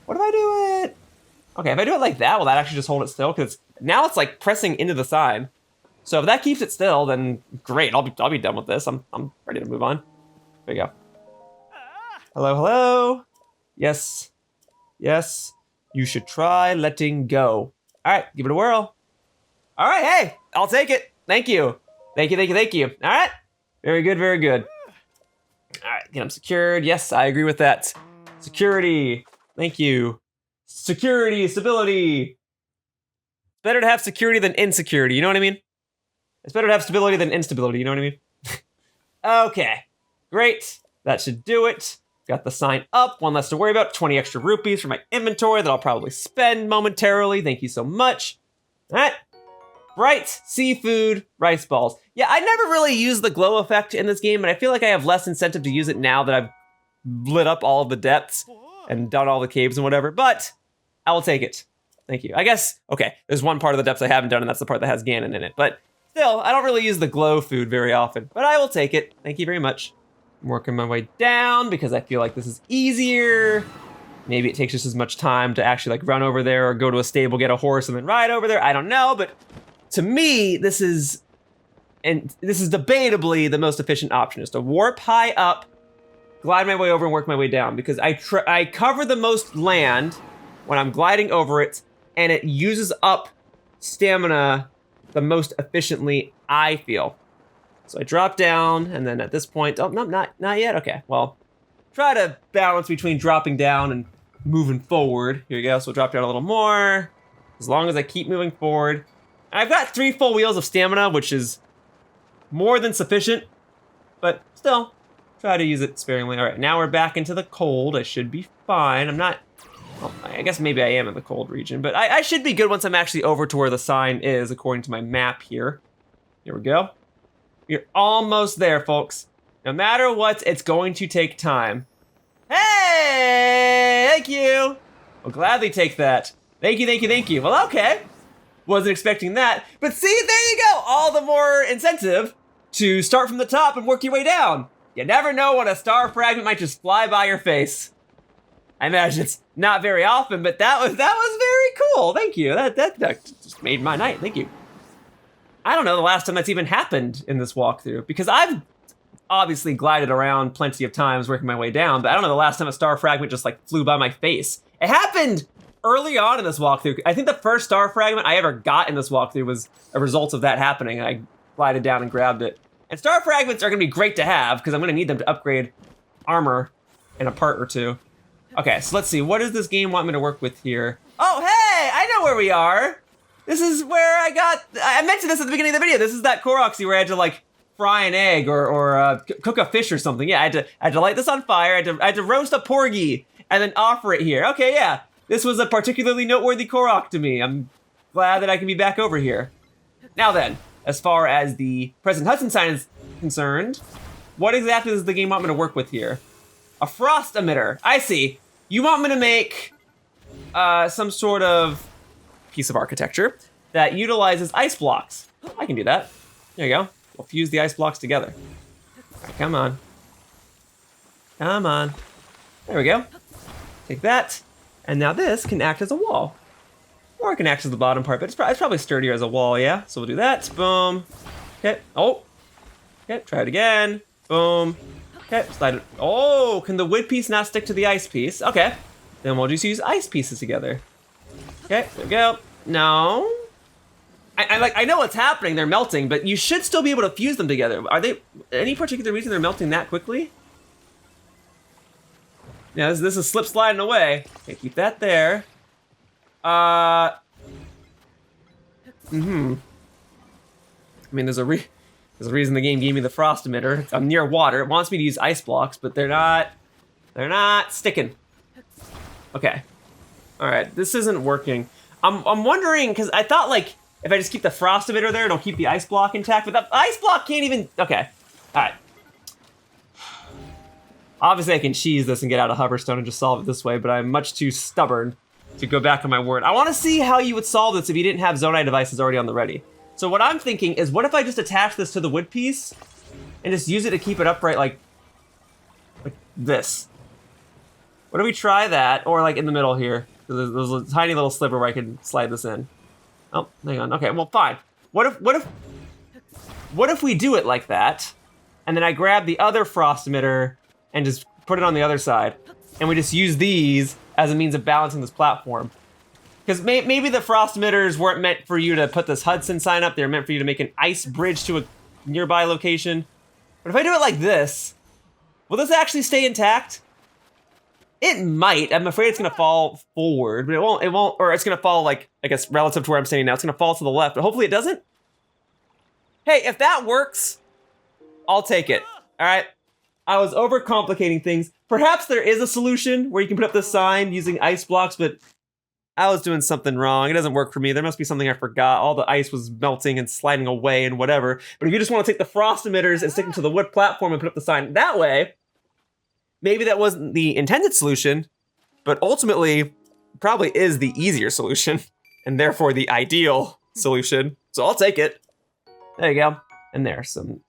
What if I do it? Okay, if I do it like that, will that actually just hold it still? Because now it's like pressing into the sign. So if that keeps it still, then great. I'll be done with this. I'm ready to move on. There you go. Hello. Yes. You should try letting go. All right, give it a whirl. All right, hey, I'll take it. Thank you. All right. Very good. All right, Get them secured. Yes, I agree with that. Security. Thank you. Security, stability. It's better to have security than insecurity, you know what I mean? It's better to have stability than instability, you know what I mean? Okay, great. That should do it. Got the sign up, one less to worry about. 20 extra rupees for my inventory that I'll probably spend momentarily. Thank you so much. All right. Right, seafood, rice balls. Yeah, I never really used the glow effect in this game, and I feel like I have less incentive to use it now that I've lit up all of the depths and done all the caves and whatever, but I will take it. Thank you. I guess, okay, there's one part of the depths I haven't done, and that's the part that has Ganon in it, but still, I don't really use the glow food very often, but I will take it. Thank you very much. I'm working my way down because I feel like this is easier. Maybe it takes just as much time to actually like run over there or go to a stable, get a horse, and then ride over there. I don't know, but to me, this is debatably the most efficient option, is to warp high up, glide my way over, and work my way down, because I cover the most land when I'm gliding over it, and it uses up stamina the most efficiently, I feel. So I drop down, and then at this point, oh, no, not yet, okay, well, try to balance between dropping down and moving forward. Here we go, so we'll drop down a little more, as long as I keep moving forward. I've got 3 full wheels of stamina, which is more than sufficient, but still, try to use it sparingly. All right, now we're back into the cold. I should be fine. I'm not, well, I guess maybe I am in the cold region, but I should be good once I'm actually over to where the sign is, according to my map here. Here we go. You're almost there, folks. No matter what, it's going to take time. Hey, thank you. I'll gladly take that. Thank you, thank you, thank you. Well, okay. Wasn't expecting that, but see, there you go. All the more incentive to start from the top and work your way down. You never know when a star fragment might just fly by your face. I imagine it's not very often, but that was very cool. Thank you. That just made my night. Thank you. I don't know the last time that's even happened in this walkthrough, because I've obviously glided around plenty of times working my way down, but I don't know the last time a star fragment just like flew by my face. It happened early on in this walkthrough. I think the first star fragment I ever got in this walkthrough was a result of that happening, and I glided down and grabbed it. And star fragments are gonna be great to have, because I'm gonna need them to upgrade armor in a part or two. Okay, so let's see, what does this game want me to work with here? Oh, hey, I know where we are. This is where I mentioned this at the beginning of the video. This is that Korok where I had to like fry an egg or cook a fish or something. Yeah, I had to light this on fire, I had to roast a porgy and then offer it here. Okay, yeah. This was a particularly noteworthy Korok to me. I'm glad that I can be back over here. Now then, as far as the present Hudson sign is concerned, what exactly does the game want me to work with here? A frost emitter. I see. You want me to make some sort of piece of architecture that utilizes ice blocks. I can do that. There you go. We'll fuse the ice blocks together. All right, come on. Come on. There we go. Take that. And now this can act as a wall. Or it can act as the bottom part, but it's probably sturdier as a wall, yeah? So we'll do that, boom. Okay, oh. Okay, try it again, boom. Okay, slide it. Oh, can the wood piece not stick to the ice piece? Okay, then we'll just use ice pieces together. Okay, there we go. No. I know what's happening, they're melting, but you should still be able to fuse them together. Are they, any particular reason they're melting that quickly? Yeah, this is slip sliding away. Okay, keep that there. I mean, there's a reason the game gave me the frost emitter. I'm near water. It wants me to use ice blocks, but they're not sticking. Okay. All right, this isn't working. I'm wondering, because I thought like if I just keep the frost emitter there, it'll keep the ice block intact, but the ice block can't even. Okay. All right. Obviously, I can cheese this and get out of Hoverstone and just solve it this way, but I'm much too stubborn to go back on my word. I want to see how you would solve this if you didn't have Zonai devices already on the ready. So what I'm thinking is, what if I just attach this to the wood piece and just use it to keep it upright like this? What if we try that, or like in the middle here? There's a tiny little sliver where I can slide this in. Oh, hang on. Okay, well, fine. What if we do it like that, and then I grab the other frost emitter and just put it on the other side, and we just use these as a means of balancing this platform? Because maybe the frost emitters weren't meant for you to put this Hudson sign up, they were meant for you to make an ice bridge to a nearby location. But if I do it like this, Will this actually stay intact? It might. I'm afraid it's gonna fall forward, but it won't, or it's gonna fall like, I guess, relative to where I'm standing now, it's gonna fall to the left, but hopefully it doesn't. Hey, if that works, I'll take it, all right? I was overcomplicating things. Perhaps there is a solution where you can put up this sign using ice blocks, but I was doing something wrong. It doesn't work for me. There must be something I forgot. All the ice was melting and sliding away and whatever. But if you just want to take the frost emitters and stick them to the wood platform and put up the sign that way, maybe that wasn't the intended solution, but ultimately probably is the easier solution and therefore the ideal solution. So I'll take it. There you go. And there's some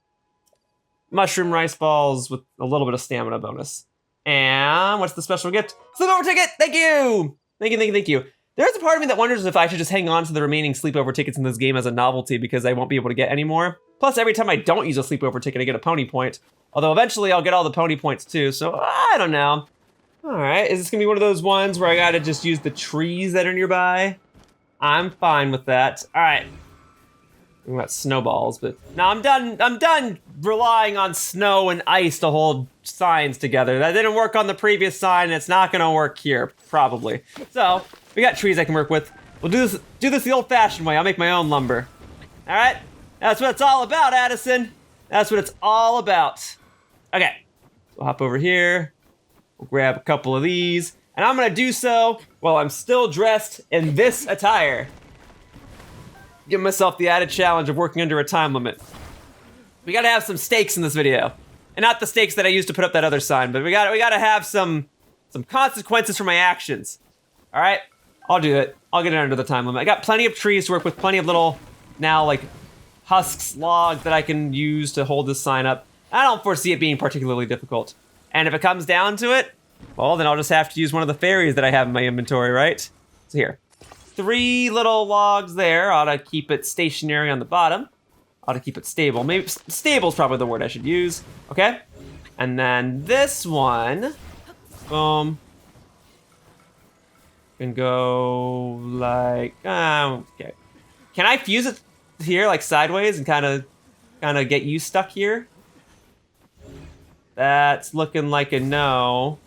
mushroom rice balls with a little bit of stamina bonus. And what's the special gift? Sleepover ticket! Thank you! Thank you. There's a part of me that wonders if I should just hang on to the remaining sleepover tickets in this game as a novelty because I won't be able to get any more. Plus, every time I don't use a sleepover ticket, I get a pony point. Although eventually I'll get all the pony points too, so I don't know. All right, is this gonna be one of those ones where I gotta just use the trees that are nearby? I'm fine with that. All right. What about snowballs, but no, I'm done relying on snow and ice to hold signs together. That didn't work on the previous sign, and it's not gonna work here, probably. So, we got trees I can work with. We'll do this the old-fashioned way. I'll make my own lumber. All right? That's what it's all about, Addison. That's what it's all about. Okay, so we'll hop over here. We'll grab a couple of these, and I'm gonna do so while I'm still dressed in this attire. Give myself the added challenge of working under a time limit. We gotta have some stakes in this video. And not the stakes that I used to put up that other sign, but we gotta have some consequences for my actions. All right, I'll do it. I'll get it under the time limit. I got plenty of trees to work with, plenty of little, now like husks, logs that I can use to hold this sign up. I don't foresee it being particularly difficult. And if it comes down to it, well, then I'll just have to use one of the fairies that I have in my inventory, right? So here. 3 little logs there, ought to keep it stationary on the bottom. Ought to keep it stable. Maybe stable is probably the word I should use. Okay. And then this one, boom, can go like, okay. Can I fuse it here like sideways and kind of get you stuck here? That's looking like a no.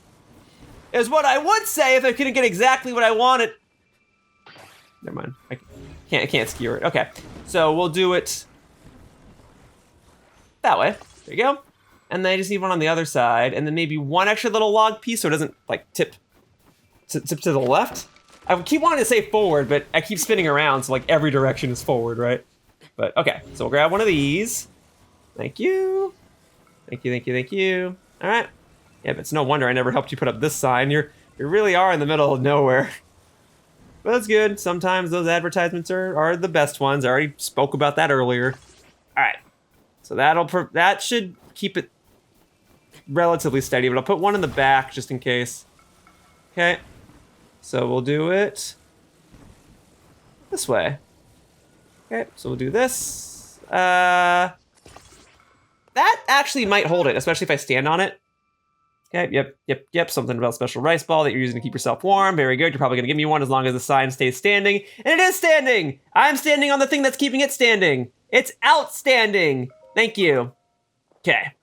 Is what I would say if I couldn't get exactly what I wanted. Never mind. I can't skewer it. Okay, so we'll do it that way. There you go. And then I just need one on the other side, and then maybe one extra little log piece so it doesn't like tip to the left. I keep wanting to say forward, but I keep spinning around, so like every direction is forward, right? But okay, so we'll grab one of these. Thank you. Thank you. All right. Yeah, but it's no wonder I never helped you put up this sign. You really are in the middle of nowhere. But that's good. Sometimes those advertisements are the best ones. I already spoke about that earlier. All right. So that should keep it relatively steady, but I'll put one in the back just in case. Okay. So we'll do it this way. Okay, so we'll do this. That actually might hold it, especially if I stand on it. Okay, yep, something about special rice ball that you're using to keep yourself warm. Very good, you're probably gonna give me one as long as the sign stays standing. And it is standing! I'm standing on the thing that's keeping it standing. It's outstanding. Thank you. Okay.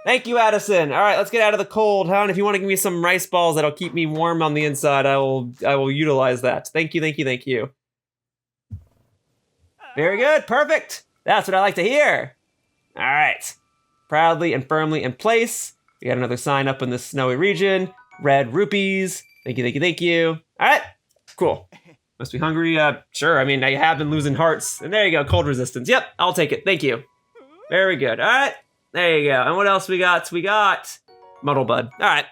Thank you, Addison. All right, let's get out of the cold, huh? And if you wanna give me some rice balls that'll keep me warm on the inside, I will utilize that. Thank you. Very good, perfect. That's what I like to hear. All right, proudly and firmly in place. We got another sign up in the snowy region. Red rupees. Thank you. All right, cool. Must be hungry. Sure, I mean, I have been losing hearts. And there you go, cold resistance. Yep, I'll take it, thank you. Very good, all right. There you go, and what else we got? We got Muddlebud. All right.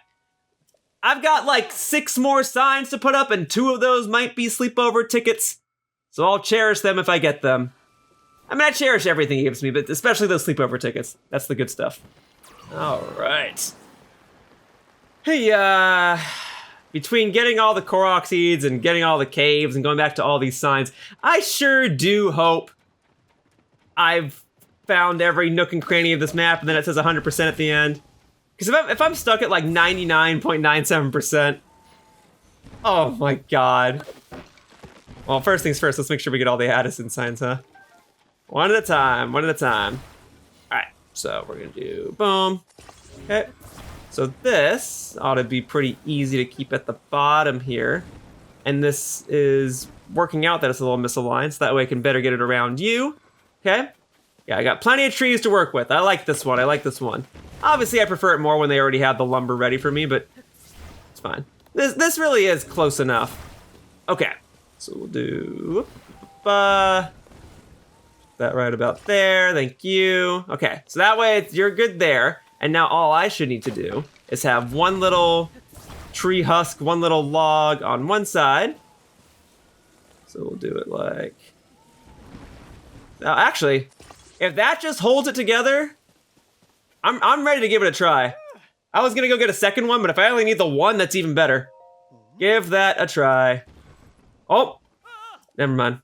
I've got like 6 more signs to put up, and 2 of those might be sleepover tickets. So I'll cherish them if I get them. I mean, I cherish everything he gives me, but especially those sleepover tickets. That's the good stuff. All right. Hey, between getting all the Korok seeds and getting all the caves and going back to all these signs, I sure do hope I've found every nook and cranny of this map and then it says 100% at the end. Because if I'm stuck at like 99.97%, oh my god. Well, first things first, let's make sure we get all the Addison signs, huh? One at a time. All right, so we're gonna do boom. Okay, So this ought to be pretty easy to keep at the bottom here. And this is working out that it's a little misaligned, so that way I can better get it around you. Okay? Yeah, I got plenty of trees to work with. I like this one. I like this one. Obviously, I prefer it more when they already have the lumber ready for me, but it's fine. This really is close enough. Okay, so we'll do that right about there. Thank you. Okay, so that way you're good there. And now all I should need to do is have one little tree husk, one little log on one side. So we'll do it like... Now, actually, if that just holds it together, I'm ready to give it a try. I was gonna go get a second one, but if I only need the one, that's even better. Give that a try. Oh, never mind.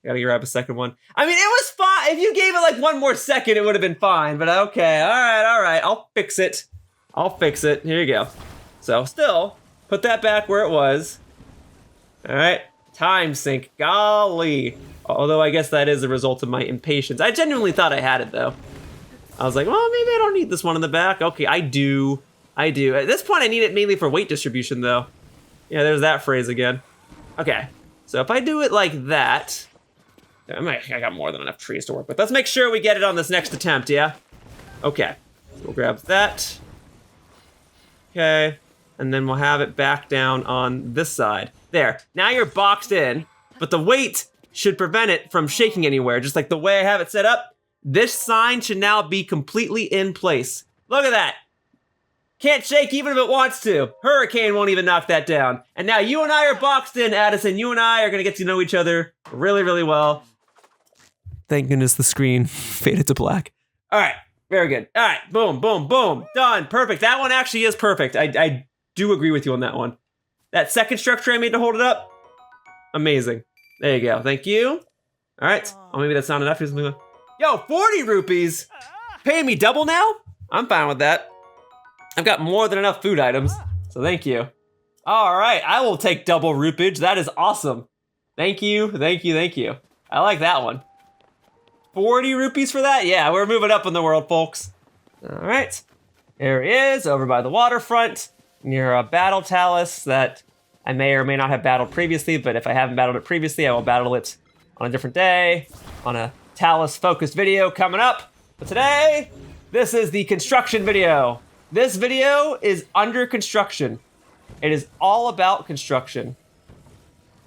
Gotta grab a second one. I mean, it was fine. If you gave it like one more second, it would have been fine, but okay, all right. I'll fix it. Here you go. So still, put that back where it was. All right, time sync, golly. Although I guess that is a result of my impatience. I genuinely thought I had it though. I was like, well, maybe I don't need this one in the back. Okay, I do. At this point, I need it mainly for weight distribution though. Yeah, there's that phrase again. Okay, so if I do it like that, I got more than enough trees to work with. Let's make sure we get it on this next attempt, yeah? Okay, so we'll grab that. Okay, and then we'll have it back down on this side. There, now you're boxed in, but the weight should prevent it from shaking anywhere, just like the way I have it set up. This sign should now be completely in place. Look at that. Can't shake even if it wants to. Hurricane won't even knock that down. And now you and I are boxed in, Addison. You and I are gonna get to know each other really, really well. Thank goodness the screen faded to black. All right, very good. All right, boom, boom, boom, done, perfect. That one actually is perfect. I do agree with you on that one. That second structure I made to hold it up, amazing. There you go, thank you. All right, oh, maybe that's not enough. Here's something like, yo, 40 rupees. Paying me double now? I'm fine with that. I've got more than enough food items, so thank you. All right, I will take double rupage. That is awesome. Thank you. I like that one. 40 rupees for that? Yeah, we're moving up in the world, folks. All right, there he is, over by the waterfront, near a battle talus that I may or may not have battled previously, but if I haven't battled it previously, I will battle it on a different day, on a talus-focused video coming up. But today, this is the construction video. This video is under construction. It is all about construction.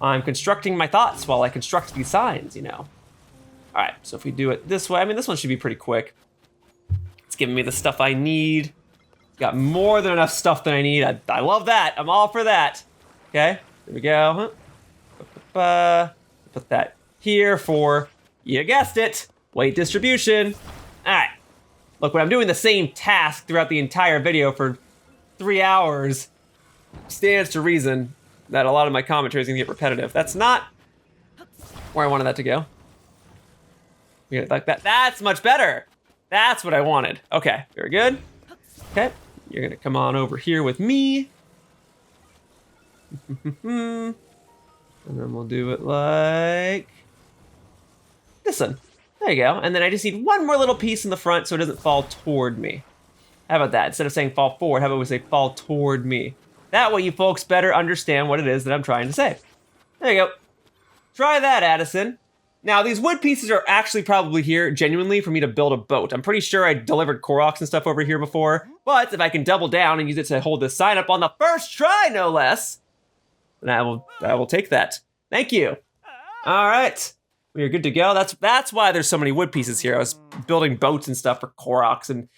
I'm constructing my thoughts while I construct these signs, you know. All right, so if we do it this way, I mean, this one should be pretty quick. It's giving me the stuff I need. Got more than enough stuff that I need. I love that. I'm all for that. Okay, there we go. Put that here for, you guessed it, weight distribution. All right. Look, when I'm doing the same task throughout the entire video for 3 hours, stands to reason that a lot of my commentary is gonna get repetitive. That's not where I wanted that to go. Yeah, like that. That's much better. That's what I wanted. Okay, very good. Okay, you're gonna come on over here with me. And then we'll do it like this one. There you go. And then I just need one more little piece in the front so it doesn't fall toward me. How about that? Instead of saying fall forward, how about we say fall toward me? That way you folks better understand what it is that I'm trying to say. There you go. Try that, Addison. Now, these wood pieces are actually probably here genuinely for me to build a boat. I'm pretty sure I delivered Koroks and stuff over here before, but if I can double down and use it to hold this sign up on the first try, no less, then I will take that. Thank you. All right. We are good to go. That's why there's so many wood pieces here. I was building boats and stuff for Koroks, and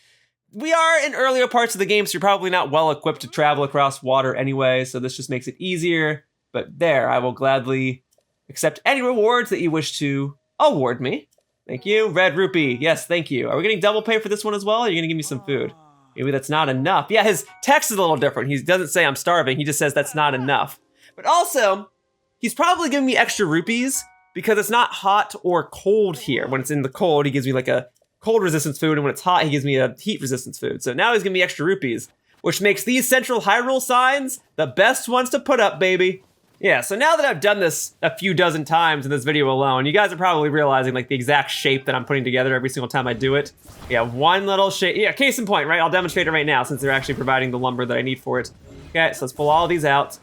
we are in earlier parts of the game, so you're probably not well equipped to travel across water anyway, so this just makes it easier. But there, I will gladly accept any rewards that you wish to award me. Thank you. Red rupee. Yes, thank you. Are we getting double pay for this one as well? Or are you gonna give me some food? Maybe that's not enough. Yeah, his text is a little different. He doesn't say I'm starving. He just says that's not enough. But also, he's probably giving me extra rupees because it's not hot or cold here. When it's in the cold, he gives me like a cold resistance food, and when it's hot, he gives me a heat resistance food. So now he's giving me extra rupees, which makes these Central Hyrule signs the best ones to put up, baby. Yeah, so now that I've done this a few dozen times in this video alone, you guys are probably realizing like the exact shape that I'm putting together every single time I do it. Yeah, one little shape. Yeah, case in point, right? I'll demonstrate it right now since they're actually providing the lumber that I need for it. Okay, so let's pull all these out.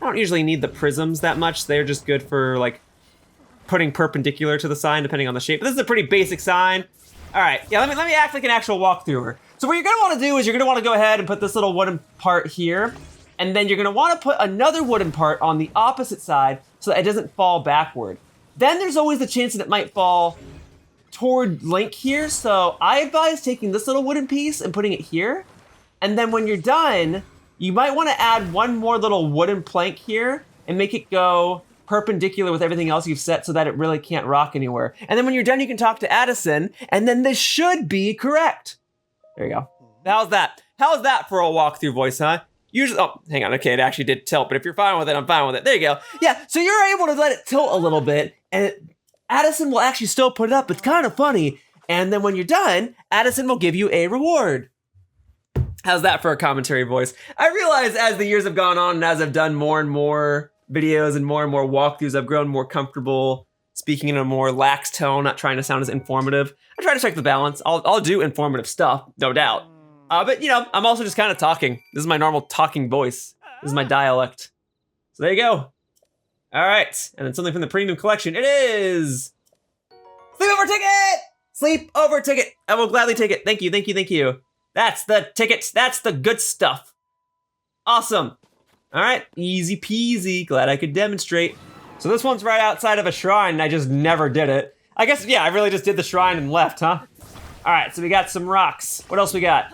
I don't usually need the prisms that much. They're just good for like putting perpendicular to the sign depending on the shape. But this is a pretty basic sign. All right, yeah, let me act like an actual walkthrougher. So what you're gonna wanna do is you're gonna wanna go ahead and put this little wooden part here. And then you're gonna wanna put another wooden part on the opposite side so that it doesn't fall backward. Then there's always the chance that it might fall toward Link here. So I advise taking this little wooden piece and putting it here. And then when you're done, you might wanna add one more little wooden plank here and make it go perpendicular with everything else you've set so that it really can't rock anywhere. And then when you're done, you can talk to Addison and then this should be correct. There you go. How's that? How's that for a walkthrough voice, huh? Usually, oh, hang on, okay, it actually did tilt, but if you're fine with it, I'm fine with it. There you go. Yeah, so you're able to let it tilt a little bit, and Addison will actually still put it up. It's kind of funny. And then when you're done, Addison will give you a reward. How's that for a commentary voice? I realize as the years have gone on and as I've done more and more videos and more walkthroughs, I've grown more comfortable speaking in a more lax tone, not trying to sound as informative. I try to strike the balance. I'll do informative stuff, no doubt. But you know, I'm also just kind of talking. This is my normal talking voice. This is my dialect. So there you go. All right, and then something from the premium collection. It is sleepover ticket. Sleepover ticket. I will gladly take it. Thank you, thank you, thank you. That's the ticket. That's the good stuff. Awesome. All right, easy peasy. Glad I could demonstrate. So this one's right outside of a shrine. And I just never did it. I guess yeah, I really just did the shrine and left, huh? All right, so we got some rocks. What else we got?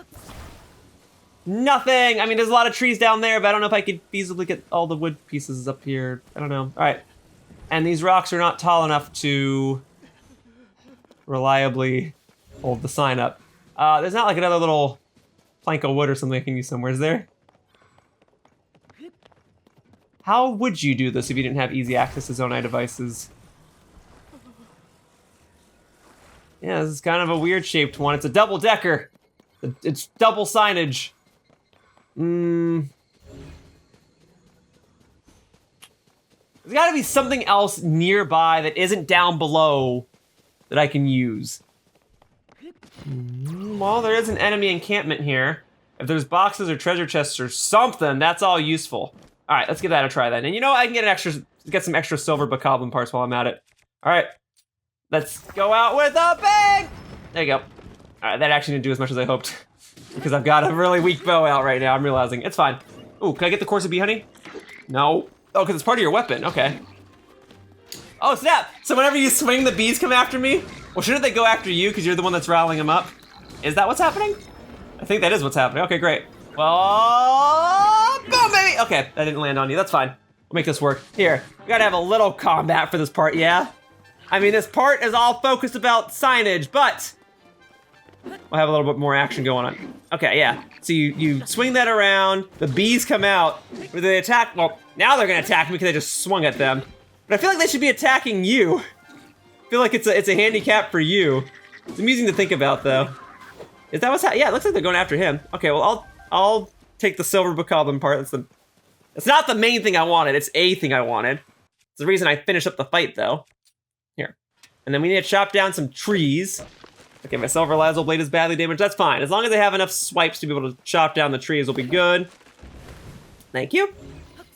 Nothing. I mean, there's a lot of trees down there, but I don't know if I could feasibly get all the wood pieces up here. I don't know. All right. And these rocks are not tall enough to reliably hold the sign up. There's not like another little plank of wood or something I can use somewhere, is there? How would you do this if you didn't have easy access to Zonai devices? Yeah, this is kind of a weird shaped one. It's a double decker. It's double signage. There's gotta be something else nearby that isn't down below that I can use. Well, there is an enemy encampment here. If there's boxes or treasure chests or something, that's all useful. All right, let's give that a try then. And you know, I can get some extra silver bokoblin parts while I'm at it. All right, let's go out with a bang! There you go. All right, that actually didn't do as much as I hoped. Because I've got a really weak bow out right now, I'm realizing. It's fine. Ooh, can I get the Corsa Bee Honey? No. Oh, because it's part of your weapon, okay. Oh, snap! So whenever you swing, the bees come after me? Well, shouldn't they go after you because you're the one that's riling them up? Is that what's happening? I think that is what's happening. Okay, great. Well, boom, baby! Okay, that didn't land on you, that's fine. We'll make this work. Here, we gotta have a little combat for this part, yeah? I mean, this part is all focused about signage, but we'll have a little bit more action going on. Okay, yeah. So you swing that around, the bees come out, they attack, well, now they're gonna attack me because I just swung at them. But I feel like they should be attacking you. I feel like it's a handicap for you. It's amusing to think about though. Is that what's yeah, it looks like they're going after him. Okay, well I'll take the silver bokoblin part. It's not the main thing I wanted, it's a thing I wanted. It's the reason I finished up the fight though. Here. And then we need to chop down some trees. Okay, my silver lazo blade is badly damaged. That's fine. As long as I have enough swipes to be able to chop down the trees, will be good. Thank you.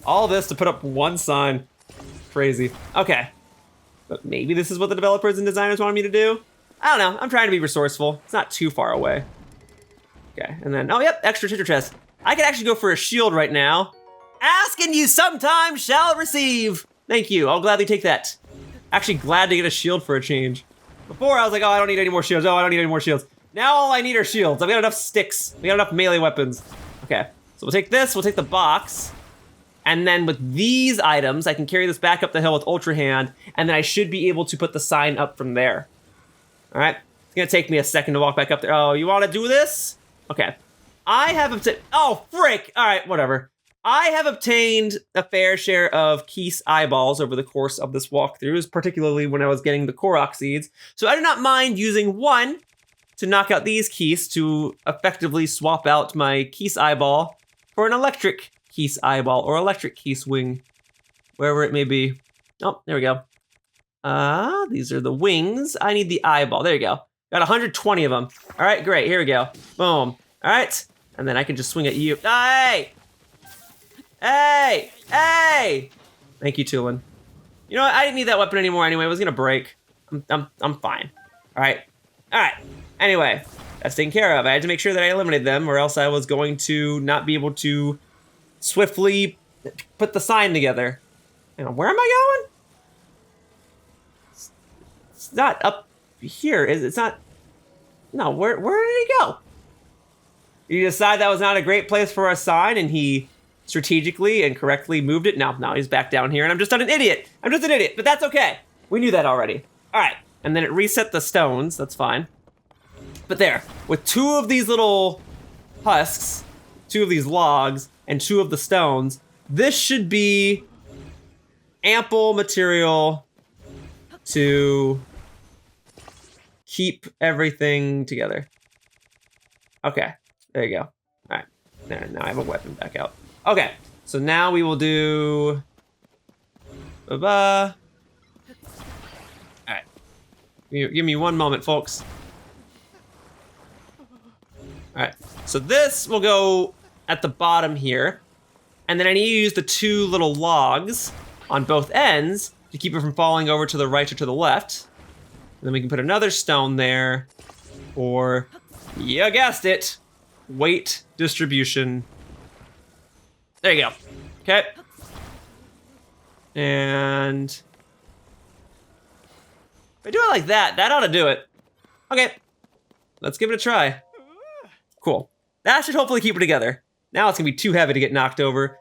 All this to put up one sign. Crazy. Okay. But maybe this is what the developers and designers wanted me to do? I don't know. I'm trying to be resourceful. It's not too far away. Okay, and then, oh, yep, extra treasure chest. I could actually go for a shield right now. Ask and you sometimes shall receive. Thank you. I'll gladly take that. Actually glad to get a shield for a change. Before I was like, oh, I don't need any more shields. Oh, I don't need any more shields. Now all I need are shields. I've got enough sticks. We got enough melee weapons. Okay, so we'll take this, we'll take the box. And then with these items, I can carry this back up the hill with Ultra Hand, and then I should be able to put the sign up from there. All right, it's gonna take me a second to walk back up there. Oh, you wanna do this? Okay, I have obtained, oh, frick. All right, whatever. I have obtained a fair share of Keese eyeballs over the course of this walkthrough, particularly when I was getting the Korok seeds. So I do not mind using one to knock out these Keese to effectively swap out my Keese eyeball for an electric Keese eyeball or electric Keese wing. wherever it may be. Oh, there we go. These are the wings. I need the eyeball. There you go. Got 120 of them. All right, great. Here we go. Boom. All right. And then I can just swing at you. Hey! Hey! Hey! Thank you, Tulin. You know what? I didn't need that weapon anymore anyway. It was gonna break. I'm fine. All right. All right. Anyway, that's taken care of. I had to make sure that I eliminated them, or else I was going to not be able to swiftly put the sign together. Hang on, where am I going? It's not up here. It's not. No, where did he go? You decide that was not a great place for a sign, and he strategically and correctly moved it. No, he's back down here, and I'm just an idiot. I'm just an idiot, but that's okay. We knew that already. All right, and then it reset the stones. That's fine. But there, with 2 of these little husks, 2 of these logs, and 2 of the stones, this should be ample material to keep everything together. Okay, there you go. All right, there, now I have a weapon back out. Okay, so now we will do... All right, give me one moment, folks. All right, so this will go at the bottom here, and then I need to use the 2 little logs on both ends to keep it from falling over to the right or to the left. And then we can put another stone there for, you guessed it, weight distribution. There you go. Okay. And if I do it like that, that ought to do it. Okay, let's give it a try. Cool. That should hopefully keep it together. Now it's gonna be too heavy to get knocked over.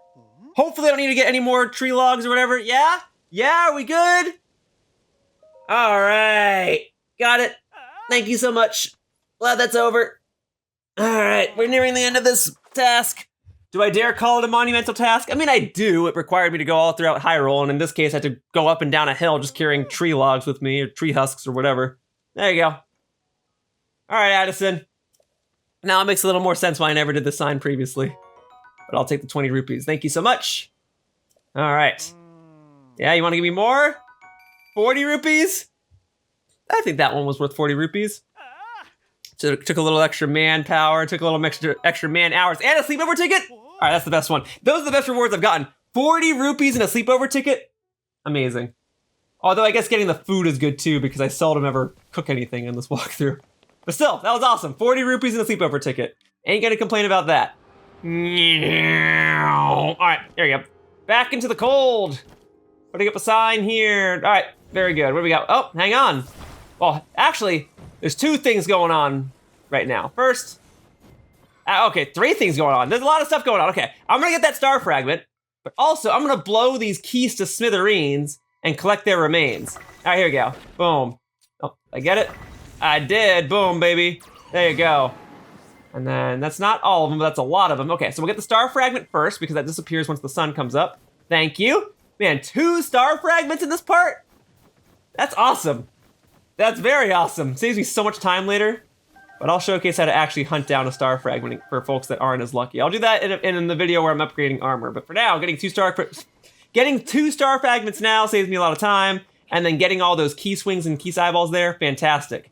Hopefully I don't need to get any more tree logs or whatever. Yeah? Yeah, are we good? All right, got it. Thank you so much. Glad that's over. All right, we're nearing the end of this task. Do I dare call it a monumental task? I mean, I do. It required me to go all throughout Hyrule, and in this case, I had to go up and down a hill just carrying tree logs with me, or tree husks, or whatever. There you go. All right, Addison. Now it makes a little more sense why I never did this sign previously. But I'll take the 20 rupees. Thank you so much. All right. Yeah, you want to give me more? 40 rupees? I think that one was worth 40 rupees. So it took a little extra manpower, took a little extra man hours, and a sleepover ticket? All right, that's the best one. Those are the best rewards I've gotten. 40 rupees and a sleepover ticket? Amazing. Although I guess getting the food is good too, because I seldom ever cook anything in this walkthrough. But still, that was awesome. 40 rupees and a sleepover ticket. Ain't gonna complain about that. All right, there you go. Back into the cold. Putting up a sign here. All right, very good. What do we got? Oh, hang on. Well, actually, there's 2 things going on right now. First, okay, 3 things going on. There's a lot of stuff going on. Okay, I'm gonna get that star fragment, but also I'm gonna blow these keys to smithereens and collect their remains. All right, here we go. Boom. Oh, I get it? I did. Boom, baby. There you go. And then that's not all of them, but that's a lot of them. Okay, so we'll get the star fragment first because that disappears once the sun comes up. Thank you. Man, 2 star fragments in this part? That's awesome. That's very awesome. Saves me so much time later, but I'll showcase how to actually hunt down a star fragment for folks that aren't as lucky. I'll do that in the video where I'm upgrading armor, but for now, getting 2 star fragments now saves me a lot of time, and then getting all those key swings and key eyeballs there, fantastic.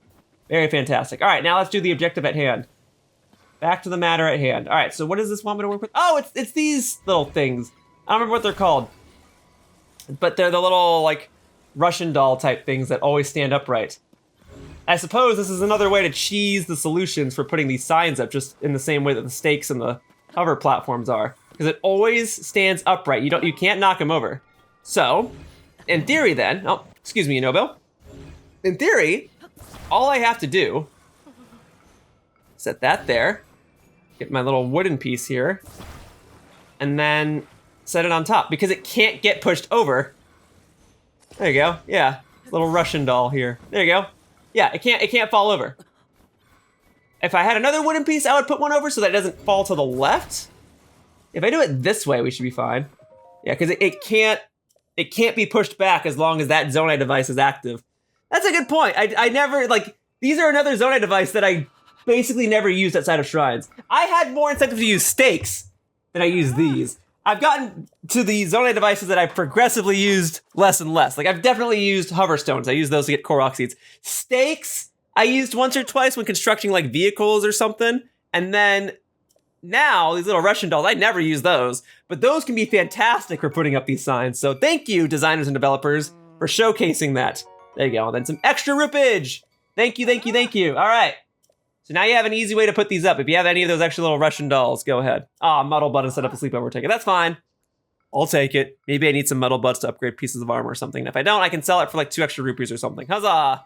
Very fantastic. All right, now let's do the objective at hand. Back to the matter at hand. All right, so what does this want me to work with? Oh, it's these little things. I don't remember what they're called, but they're the little, like, Russian doll type things that always stand upright. I suppose this is another way to cheese the solutions for putting these signs up, just in the same way that the stakes and the hover platforms are, because it always stands upright. You can't knock them over. So, in theory then, oh, excuse me, Nobo. In theory, all I have to do, set that there, get my little wooden piece here, and then set it on top, because it can't get pushed over. There you go, yeah, little Russian doll here. There you go. Yeah, it can't fall over. If I had another wooden piece, I would put one over so that it doesn't fall to the left. If I do it this way, we should be fine. Yeah, because it can't be pushed back as long as that Zonai device is active. That's a good point. I never, like, these are another Zonai device that I basically never used outside of shrines. I had more incentive to use stakes than I used these. I've gotten to the Zonai devices that I've progressively used less and less. Like, I've definitely used hover stones. I use those to get Korok seeds. Stakes, I used once or twice when constructing, like, vehicles or something. And then now, these little Russian dolls, I never use those. But those can be fantastic for putting up these signs. So thank you, designers and developers, for showcasing that. There you go. And then some extra roupage. Thank you, thank you, thank you. All right. So now you have an easy way to put these up. If you have any of those extra little Russian dolls, go ahead. Metal button set up a sleepover ticket. That's fine. I'll take it. Maybe I need some metal butts to upgrade pieces of armor or something. If I don't, I can sell it for like 2 extra rupees or something. Huzzah!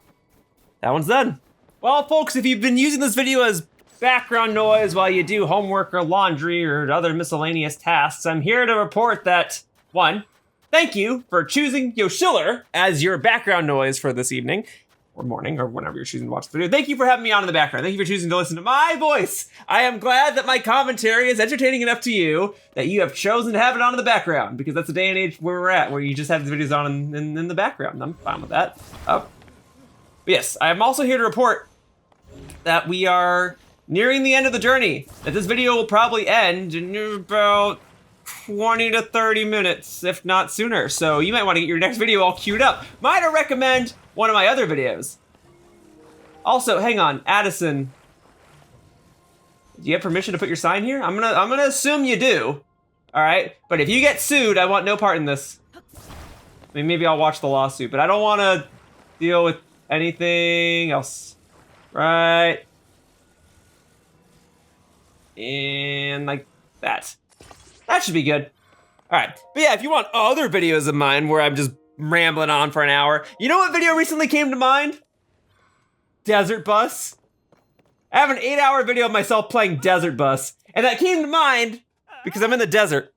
That one's done. Well, folks, if you've been using this video as background noise while you do homework or laundry or other miscellaneous tasks, I'm here to report that, 1, thank you for choosing Yoshiller as your background noise for this evening. Or morning, or whenever you're choosing to watch the video. Thank you for having me on in the background. Thank you for choosing to listen to my voice. I am glad that my commentary is entertaining enough to you that you have chosen to have it on in the background, because that's the day and age where we're at, where you just have the videos on in the background. I'm fine with that. But yes, I am also here to report that we are nearing the end of the journey. That this video will probably end in about 20 to 30 minutes, if not sooner. So you might want to get your next video all queued up. Might I recommend one of my other videos? Also, hang on, Addison. Do you have permission to put your sign here? I'm gonna assume you do. All right, but if you get sued, I want no part in this. I mean, maybe I'll watch the lawsuit, but I don't want to deal with anything else. Right. And like that. That should be good. All right, but yeah, if you want other videos of mine where I'm just rambling on for an hour, you know what video recently came to mind? Desert Bus. I have an 8-hour video of myself playing Desert Bus, and that came to mind because I'm in the desert.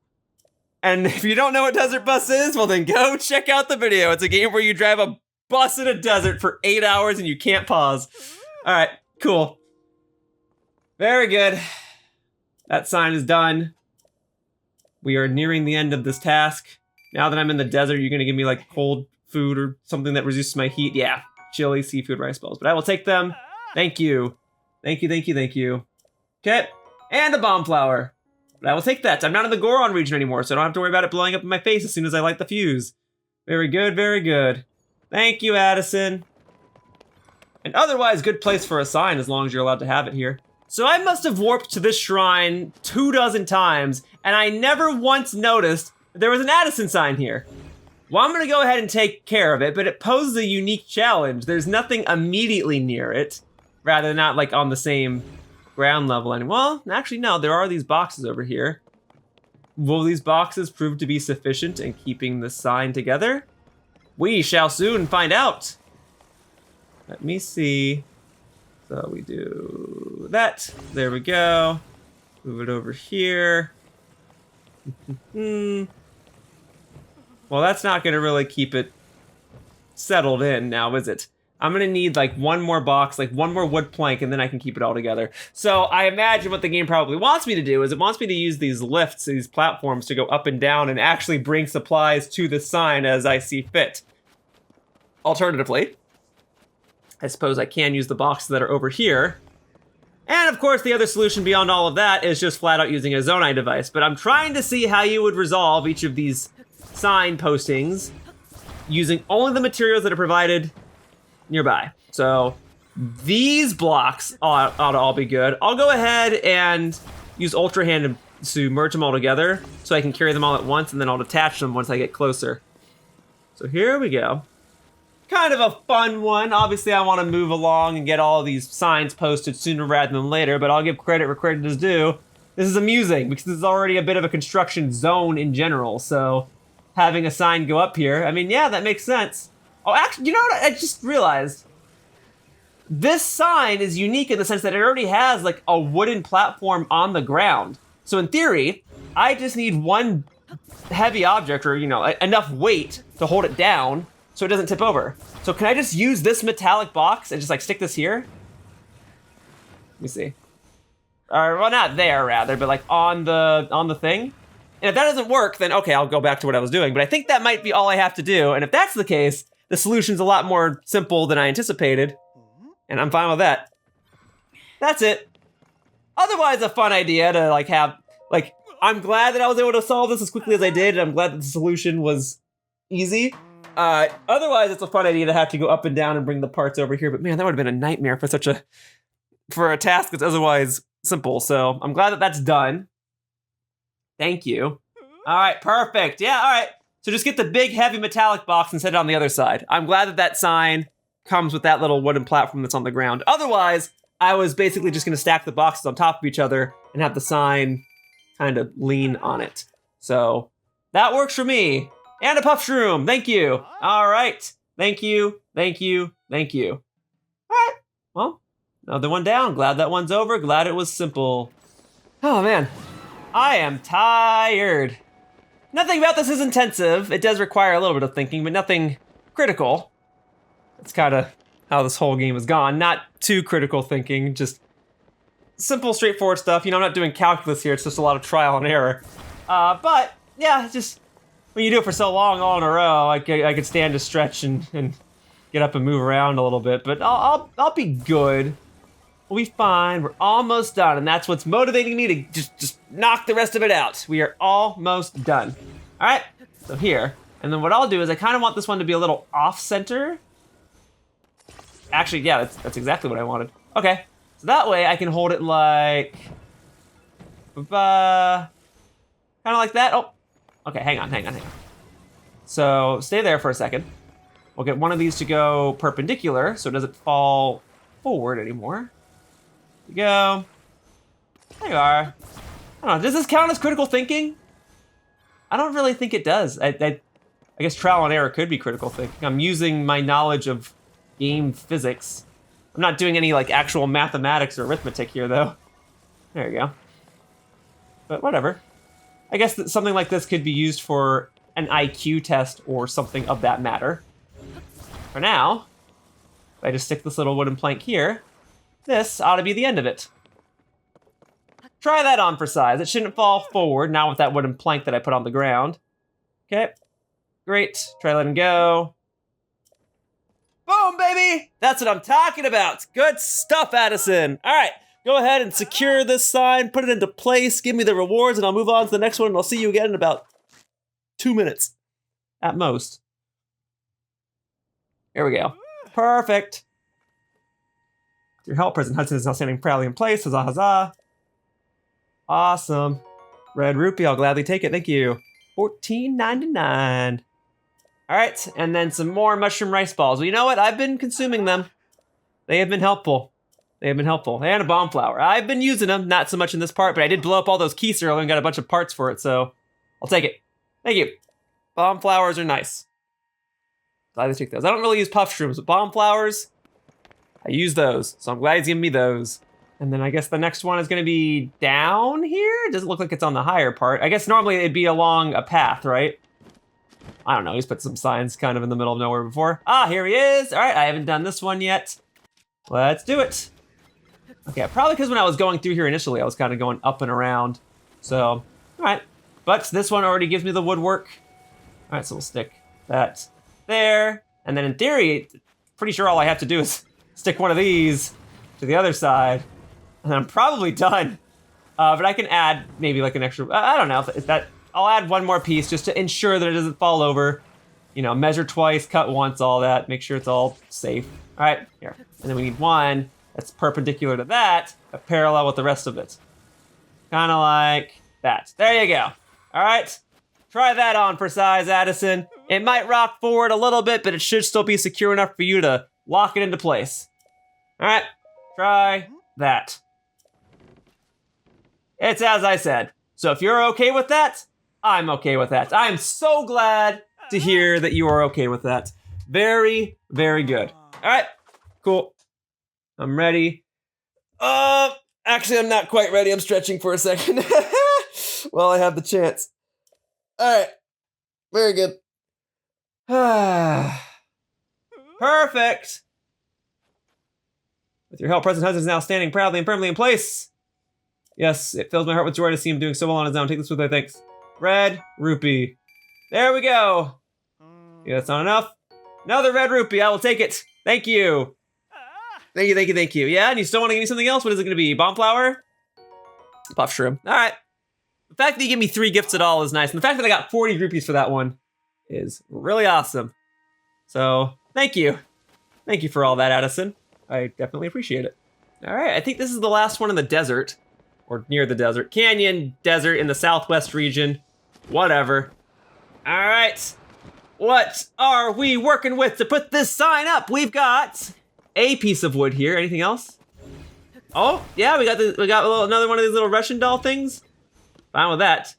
And if you don't know what Desert Bus is, well then go check out the video. It's a game where you drive a bus in a desert for 8 hours and you can't pause. All right, cool. Very good. That sign is done. We are nearing the end of this task. Now that I'm in the desert, you're gonna give me like cold food or something that reduces my heat. Yeah, chili, seafood, rice balls. But I will take them. Thank you. Thank you, thank you, thank you. Okay, and a bomb flower. But I will take that. I'm not in the Goron region anymore, so I don't have to worry about it blowing up in my face as soon as I light the fuse. Very good, very good. Thank you, Addison. And otherwise, good place for a sign as long as you're allowed to have it here. So I must have warped to this shrine 24 times, and I never once noticed that there was an Addison sign here. Well, I'm gonna go ahead and take care of it, but it poses a unique challenge. There's nothing immediately near it, rather not like on the same ground level anymore. Well, actually no, there are these boxes over here. Will these boxes prove to be sufficient in keeping the sign together? We shall soon find out. Let me see. So we do that. There we go. Move it over here. Well, that's not gonna really keep it settled in now, is it? I'm gonna need like one more box, like one more wood plank, and then I can keep it all together. So I imagine what the game probably wants me to do is it wants me to use these lifts, these platforms to go up and down and actually bring supplies to the sign as I see fit. Alternatively, I suppose I can use the boxes that are over here. And of course, the other solution beyond all of that is just flat out using a Zonai device. But I'm trying to see how you would resolve each of these sign postings using only the materials that are provided nearby. So these blocks ought to all be good. I'll go ahead and use Ultra Hand to merge them all together so I can carry them all at once, and then I'll detach them once I get closer. So here we go. Kind of a fun one. Obviously, I want to move along and get all of these signs posted sooner rather than later, but I'll give credit where credit is due. This is amusing because this is already a bit of a construction zone in general, so having a sign go up here, I mean, yeah, that makes sense. Oh, actually, you know what? I just realized. This sign is unique in the sense that it already has like a wooden platform on the ground. So in theory, I just need one heavy object or, you know, enough weight to hold it down so it doesn't tip over. So can I just use this metallic box and just like stick this here? Let me see. Or well, not there rather, but like on the thing. And if that doesn't work, then okay, I'll go back to what I was doing. But I think that might be all I have to do. And if that's the case, the solution's a lot more simple than I anticipated. And I'm fine with that. That's it. Otherwise, a fun idea to like have, like, I'm glad that I was able to solve this as quickly as I did, and I'm glad that the solution was easy. Otherwise, it's a fun idea to have to go up and down and bring the parts over here. But man, that would have been a nightmare for a task that's otherwise simple. So I'm glad that that's done. Thank you. All right, perfect. Yeah, all right. So just get the big, heavy metallic box and set it on the other side. I'm glad that that sign comes with that little wooden platform that's on the ground. Otherwise, I was basically just going to stack the boxes on top of each other and have the sign kind of lean on it. So that works for me. And a puff shroom. Thank you. All right. Thank you. Thank you. Thank you. All right. Well, another one down. Glad that one's over. Glad it was simple. Oh, man. I am tired. Nothing about this is intensive. It does require a little bit of thinking, but nothing critical. That's kind of how this whole game has gone. Not too critical thinking, just simple, straightforward stuff. You know, I'm not doing calculus here. It's just a lot of trial and error. But, yeah, just when you do it for so long all in a row, I could stand to stretch and get up and move around a little bit. But I'll be good. We'll be fine. We're almost done, and that's what's motivating me to just knock the rest of it out. We are almost done. All right, so here. And then what I'll do is I kind of want this one to be a little off-center. Actually, yeah, that's exactly what I wanted. Okay, so that way I can hold it like... kind of like that. Oh, okay, hang on. So stay there for a second. We'll get one of these to go perpendicular so it doesn't fall forward anymore. There you go. There you are. I don't know, does this count as critical thinking? I don't really think it does. I guess trial and error could be critical thinking. I'm using my knowledge of game physics. I'm not doing any like actual mathematics or arithmetic here though. There you go. But whatever. I guess that something like this could be used for an IQ test or something of that matter. For now, if I just stick this little wooden plank here, this ought to be the end of it. Try that on for size. It shouldn't fall forward now with that wooden plank that I put on the ground. Okay, great. Try letting go. Boom, baby! That's what I'm talking about. Good stuff, Addison. All right, go ahead and secure this sign, put it into place, give me the rewards, and I'll move on to the next one, and I'll see you again in about 2 minutes at most. Here we go. Perfect. Your help, President Hudson is now standing proudly in place. Huzzah, huzzah. Awesome. Red rupee, I'll gladly take it. Thank you. $14.99. All right, and then some more mushroom rice balls. Well, you know what? I've been consuming them. They have been helpful. And a bomb flower. I've been using them, not so much in this part, but I did blow up all those keys earlier and got a bunch of parts for it, so I'll take it. Thank you. Bomb flowers are nice. Glad to take those. I don't really use puff shrooms, but bomb flowers, I use those, so I'm glad he's giving me those. And then I guess the next one is gonna be down here? It doesn't look like it's on the higher part. I guess normally it'd be along a path, right? I don't know, he's put some signs kind of in the middle of nowhere before. Ah, here he is. All right, I haven't done this one yet. Let's do it. Okay, probably because when I was going through here initially, I was kind of going up and around. So, all right. But this one already gives me the woodwork. All right, so we'll stick that there. And then in theory, pretty sure all I have to do is stick one of these to the other side. And I'm probably done. But I can add maybe like an extra, I don't know, if that, I'll add one more piece just to ensure that it doesn't fall over. You know, measure twice, cut once, all that. Make sure it's all safe. All right, here. And then we need one that's perpendicular to that, but parallel with the rest of it. Kind of like that. There you go. All right, try that on for size, Addison. It might rock forward a little bit, but it should still be secure enough for you to lock it into place. All right, try that. It's as I said. So if you're okay with that, I'm okay with that. I'm so glad to hear that you are okay with that. Very, very good. All right, cool. I'm ready. Actually, I'm not quite ready. I'm stretching for a second. While I have the chance. All right, very good. Perfect. With your help, President Hudson is now standing proudly and firmly in place. Yes, it fills my heart with joy to see him doing so well on his own. Take this with my thanks. Red rupee. There we go. Yeah, that's not enough. Another red rupee. I will take it. Thank you. Thank you. Yeah, and you still want to give me something else? What is it going to be? Bomb flower? Puff shroom. All right. The fact that you give me 3 gifts at all is nice. And the fact that I got 40 rupees for that one is really awesome. So, thank you. Thank you for all that, Addison. I definitely appreciate it. All right, I think this is the last one in the desert. Or near the desert. Canyon desert in the southwest region. Whatever. All right. What are we working with to put this sign up? We've got a piece of wood here. Anything else? Oh, yeah, we got another one of these little Russian doll things. Fine with that.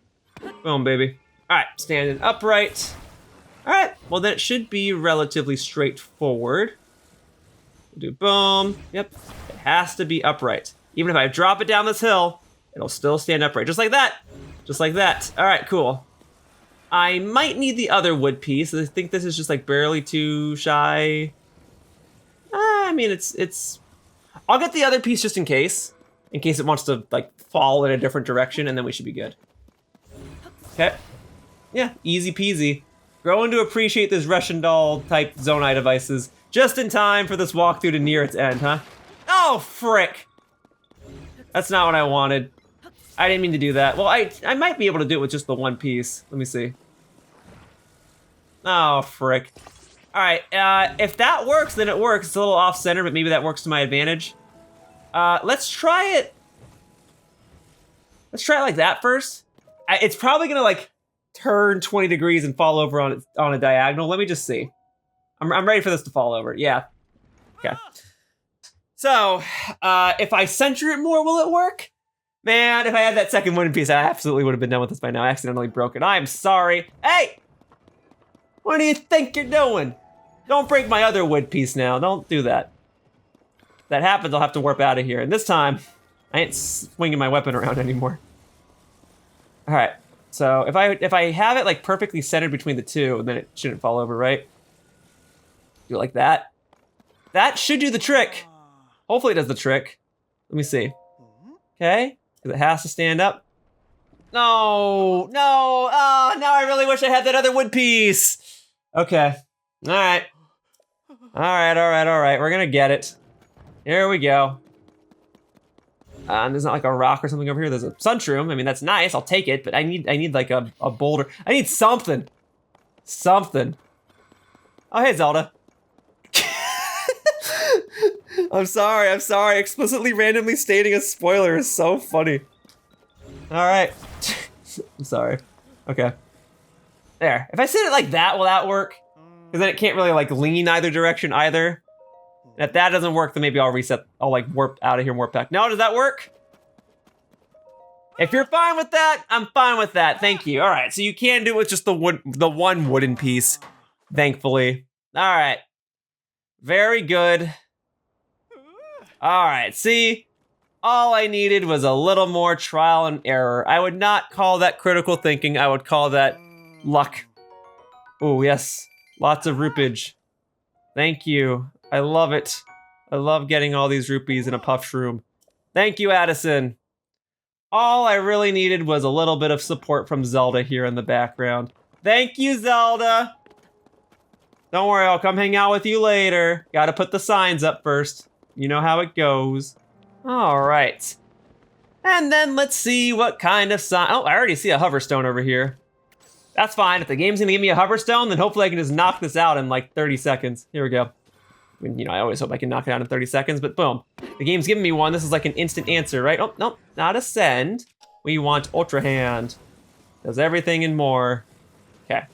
Boom, baby. All right, standing upright. All right, well then it should be relatively straightforward. We'll do boom. Yep, it has to be upright. Even if I drop it down this hill, it'll still stand upright, just like that. Just like that. All right, cool. I might need the other wood piece. I think this is just like barely too shy. I mean, it's. I'll get the other piece just in case it wants to like fall in a different direction, and then we should be good. Okay. Yeah, easy peasy. Growing to appreciate this Russian doll type Zonai devices just in time for this walkthrough to near its end, huh? Oh, frick. That's not what I wanted. I didn't mean to do that. Well, I might be able to do it with just the one piece. Let me see. Oh, frick. All right, if that works, then it works. It's a little off-center, but maybe that works to my advantage. Let's try it. Let's try it like that first. It's probably gonna like turn 20 degrees and fall over on a diagonal. Let me just see. I'm ready for this to fall over. Yeah. Okay. So, if I center it more, will it work? Man, if I had that second wooden piece, I absolutely would have been done with this by now. I accidentally broke it. I'm sorry. Hey! What do you think you're doing? Don't break my other wood piece now. Don't do that. If that happens, I'll have to warp out of here. And this time, I ain't swinging my weapon around anymore. All right. So if I have it like perfectly centered between the two, then it shouldn't fall over, right? Do it like that. That should do the trick. Hopefully it does the trick. Let me see. Okay. Because it has to stand up. No. Oh, now I really wish I had that other wood piece. Okay. All right. We're gonna get it. Here we go. There's not like a rock or something over here. There's a sunshroom. I mean, that's nice. I'll take it, but I need like a boulder. I need something. Something. Oh, hey, Zelda. I'm sorry. Explicitly randomly stating a spoiler is so funny. All right. I'm sorry. Okay. There. If I sit it like that, will that work? Because then it can't really like lean either direction either. And if that doesn't work, then maybe I'll reset. I'll like warp out of here and warp back. No, does that work? If you're fine with that, I'm fine with that. Thank you. All right, so you can do it with just the one wooden piece, thankfully. All right. Very good. All right, see? All I needed was a little more trial and error. I would not call that critical thinking. I would call that luck. Oh, yes. Lots of rupage. Thank you. I love it. I love getting all these rupees in a puff shroom. Thank you, Addison. All I really needed was a little bit of support from Zelda here in the background. Thank you, Zelda. Don't worry, I'll come hang out with you later. Gotta put the signs up first. You know how it goes. All right. And then let's see what kind of sign. Oh, I already see a hoverstone over here. That's fine. If the game's gonna give me a hoverstone, then hopefully I can just knock this out in like 30 seconds. Here we go. I mean, you know, I always hope I can knock it out in 30 seconds, but boom. The game's giving me one. This is like an instant answer, right? Oh, no, not ascend. We want Ultra Hand. Does everything and more. Okay.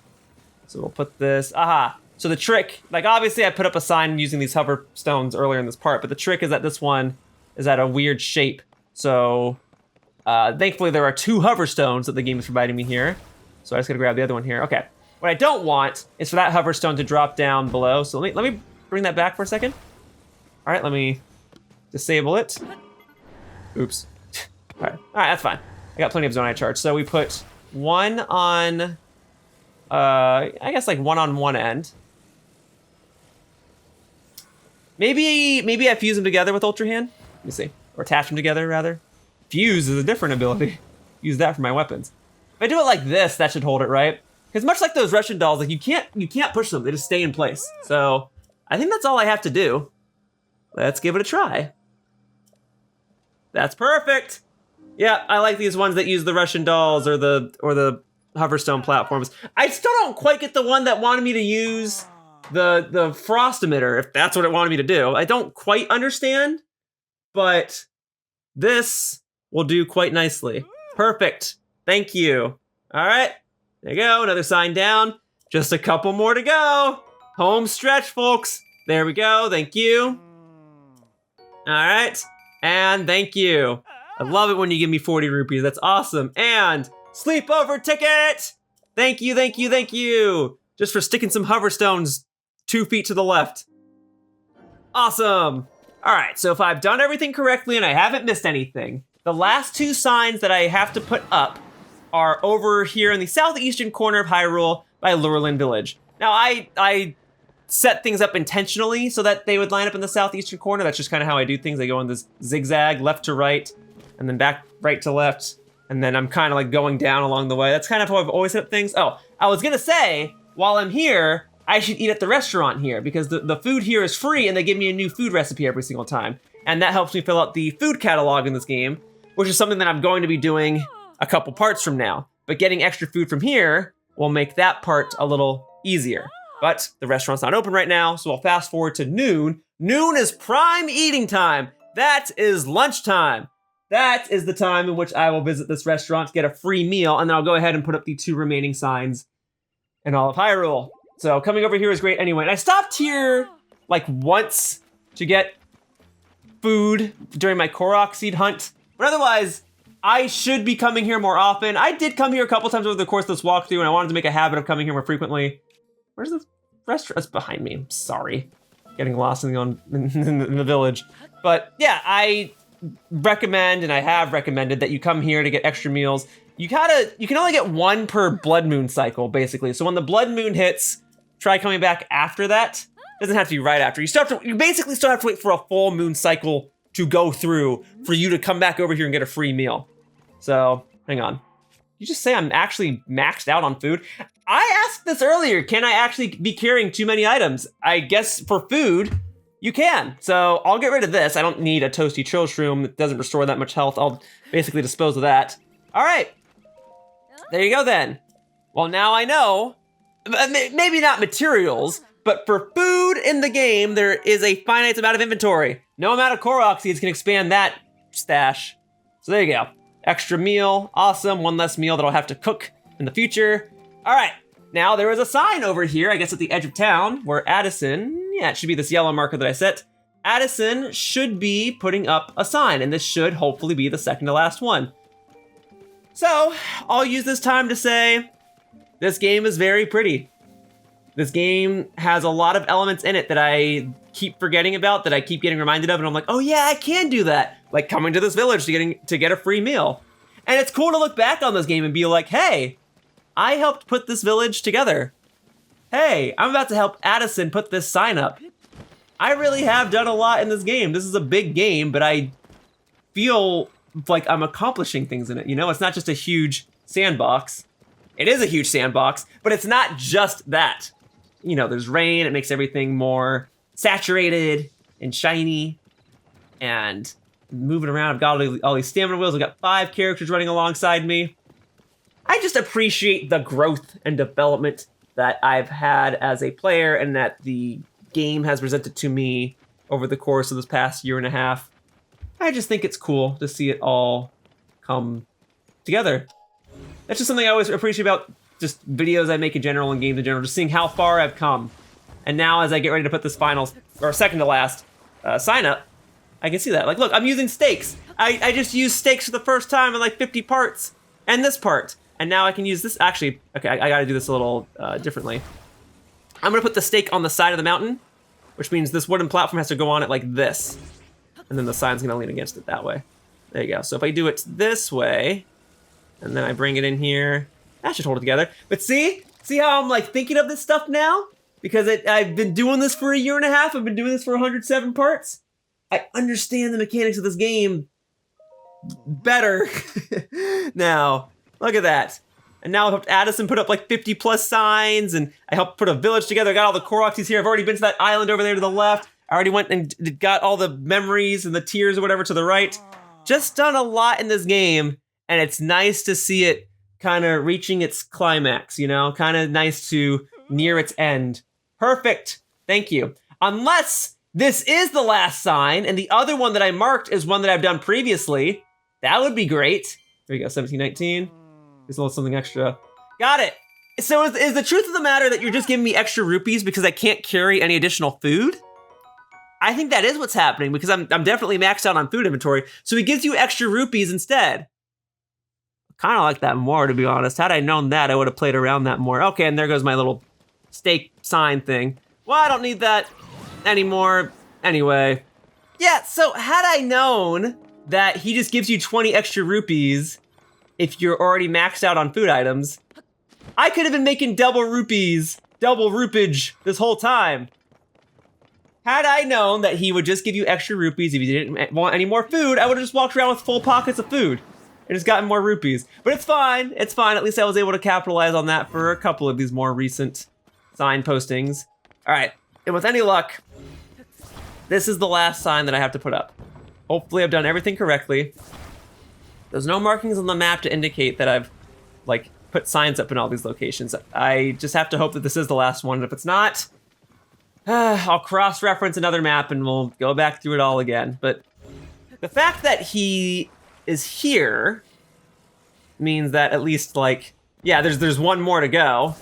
So we'll put this, aha. So the trick, like obviously I put up a sign using these hover stones earlier in this part, but the trick is that this one is at a weird shape. So thankfully there are 2 hover stones that the game is providing me here. So I just gotta grab the other one here. Okay. What I don't want is for that hover stone to drop down below. So let me bring that back for a second. All right, let me disable it. Oops. All right, that's fine. I got plenty of Zonai charge. So we put one on, I guess like one on one end. Maybe I fuse them together with Ultra Hand. Let me see, or attach them together rather. Fuse is a different ability. Use that for my weapons. If I do it like this, that should hold it, right? Because much like those Russian dolls, like you can't push them; they just stay in place. So I think that's all I have to do. Let's give it a try. That's perfect. Yeah, I like these ones that use the Russian dolls or the hoverstone platforms. I still don't quite get the one that wanted me to use the frost emitter, if that's what it wanted me to do. I don't quite understand, but this will do quite nicely. Perfect. Thank you. All right, there you go. Another sign down. Just a couple more to go. Home stretch, folks. There we go. Thank you. All right, and thank you. I love it when you give me 40 rupees. That's awesome. And sleepover ticket. Thank you, thank you, thank you. Just for sticking some hoverstones 2 feet to the left. Awesome. All right, so if I've done everything correctly and I haven't missed anything, the last 2 signs that I have to put up are over here in the southeastern corner of Hyrule by Lurelin Village. Now, I set things up intentionally so that they would line up in the southeastern corner. That's just kind of how I do things. I go in this zigzag, left to right, and then back right to left, and then I'm kind of like going down along the way. That's kind of how I've always set up things. Oh, I was gonna say, while I'm here, I should eat at the restaurant here because the food here is free and they give me a new food recipe every single time. And that helps me fill out the food catalog in this game, which is something that I'm going to be doing a couple parts from now. But getting extra food from here will make that part a little easier. But the restaurant's not open right now, so I'll fast forward to noon. Noon is prime eating time. That is lunchtime. That is the time in which I will visit this restaurant to get a free meal, and then I'll go ahead and put up the 2 remaining signs in all of Hyrule. So coming over here is great anyway. And I stopped here like once to get food during my Korok seed hunt, but otherwise, I should be coming here more often. I did come here a couple times over the course of this walkthrough, and I wanted to make a habit of coming here more frequently. Where's the restaurant? It's behind me. I'm sorry. Getting lost in the village. But yeah, I recommend, and I have recommended, that you come here to get extra meals. You can only get 1 per blood moon cycle, basically. So when the blood moon hits, try coming back after that. It doesn't have to be right after. You basically still have to wait for a full moon cycle to go through for you to come back over here and get a free meal. So, hang on. You just say I'm actually maxed out on food? I asked this earlier, can I actually be carrying too many items? I guess for food, you can. So I'll get rid of this. I don't need a toasty chill shroom. It doesn't restore that much health. I'll basically dispose of that. All right, there you go then. Well, now I know, maybe not materials, but for food in the game, there is a finite amount of inventory. No amount of Korok seeds can expand that stash. So there you go. Extra meal, awesome. 1 less meal that I'll have to cook in the future. All right, now there is a sign over here, I guess at the edge of town, where Addison, yeah, it should be this yellow marker that I set. Addison should be putting up a sign, and this should hopefully be the second to last one. So, I'll use this time to say, this game is very pretty. This game has a lot of elements in it that I keep forgetting about, that I keep getting reminded of, and I'm like, oh yeah, I can do that. Like coming to this village to get a free meal. And it's cool to look back on this game and be like, hey, I helped put this village together. Hey, I'm about to help Addison put this sign up. I really have done a lot in this game. This is a big game, but I feel like I'm accomplishing things in it. You know, it's not just a huge sandbox. It is a huge sandbox, but it's not just that. You know, there's rain, it makes everything more saturated and shiny. And moving around, I've got all these stamina wheels. I've got 5 characters running alongside me. I just appreciate the growth and development that I've had as a player and that the game has presented to me over the course of this past year and a half. I just think it's cool to see it all come together. That's just something I always appreciate about just videos I make in general and games in general, just seeing how far I've come. And now as I get ready to put this final, or second to last, sign up, I can see that. Like, look, I'm using stakes. I just used stakes for the first time in like 50 parts, and this part. And now I can use this. Actually, okay, I gotta do this a little differently. I'm gonna put the stake on the side of the mountain, which means this wooden platform has to go on it like this. And then the sign's gonna lean against it that way. There you go. So if I do it this way, and then I bring it in here, that should hold it together. But see how I'm like thinking of this stuff now? Because I've been doing this for a year and a half. I've been doing this for 107 parts. I understand the mechanics of this game better now. Look at that. And now I helped Addison put up like 50 plus signs, and I helped put a village together. I got all the Koroks here. I've already been to that island over there to the left. I already went and got all the memories and the tears or whatever to the right. just done a lot in this game, and it's nice to see it kind of reaching its climax, you know? Kind of nice to near its end. Perfect. Thank you. Unless this is the last sign, and the other one that I marked is one that I've done previously. That would be great. There we go, 1719. Just a little something extra. Got it. So is the truth of the matter that you're just giving me extra rupees because I can't carry any additional food? I think that is what's happening because I'm definitely maxed out on food inventory. So he gives you extra rupees instead. Kind of like that more, to be honest. Had I known that, I would have played around that more. Okay, and there goes my little stake sign thing. Well, I don't need that anymore anyway. Yeah, so had I known that he just gives you 20 extra rupees if you're already maxed out on food items, I could have been making double rupees, double rupage this whole time. Had I known that he would just give you extra rupees if you didn't want any more food, I would have just walked around with full pockets of food and just gotten more rupees. But it's fine, it's fine. At least I was able to capitalize on that for a couple of these more recent sign postings. All right, and with any luck, this is the last sign that I have to put up. Hopefully I've done everything correctly. There's no markings on the map to indicate that I've like put signs up in all these locations. I just have to hope that this is the last one. And if it's not, I'll cross-reference another map and we'll go back through it all again. But the fact that he is here means that at least like, yeah, there's one more to go.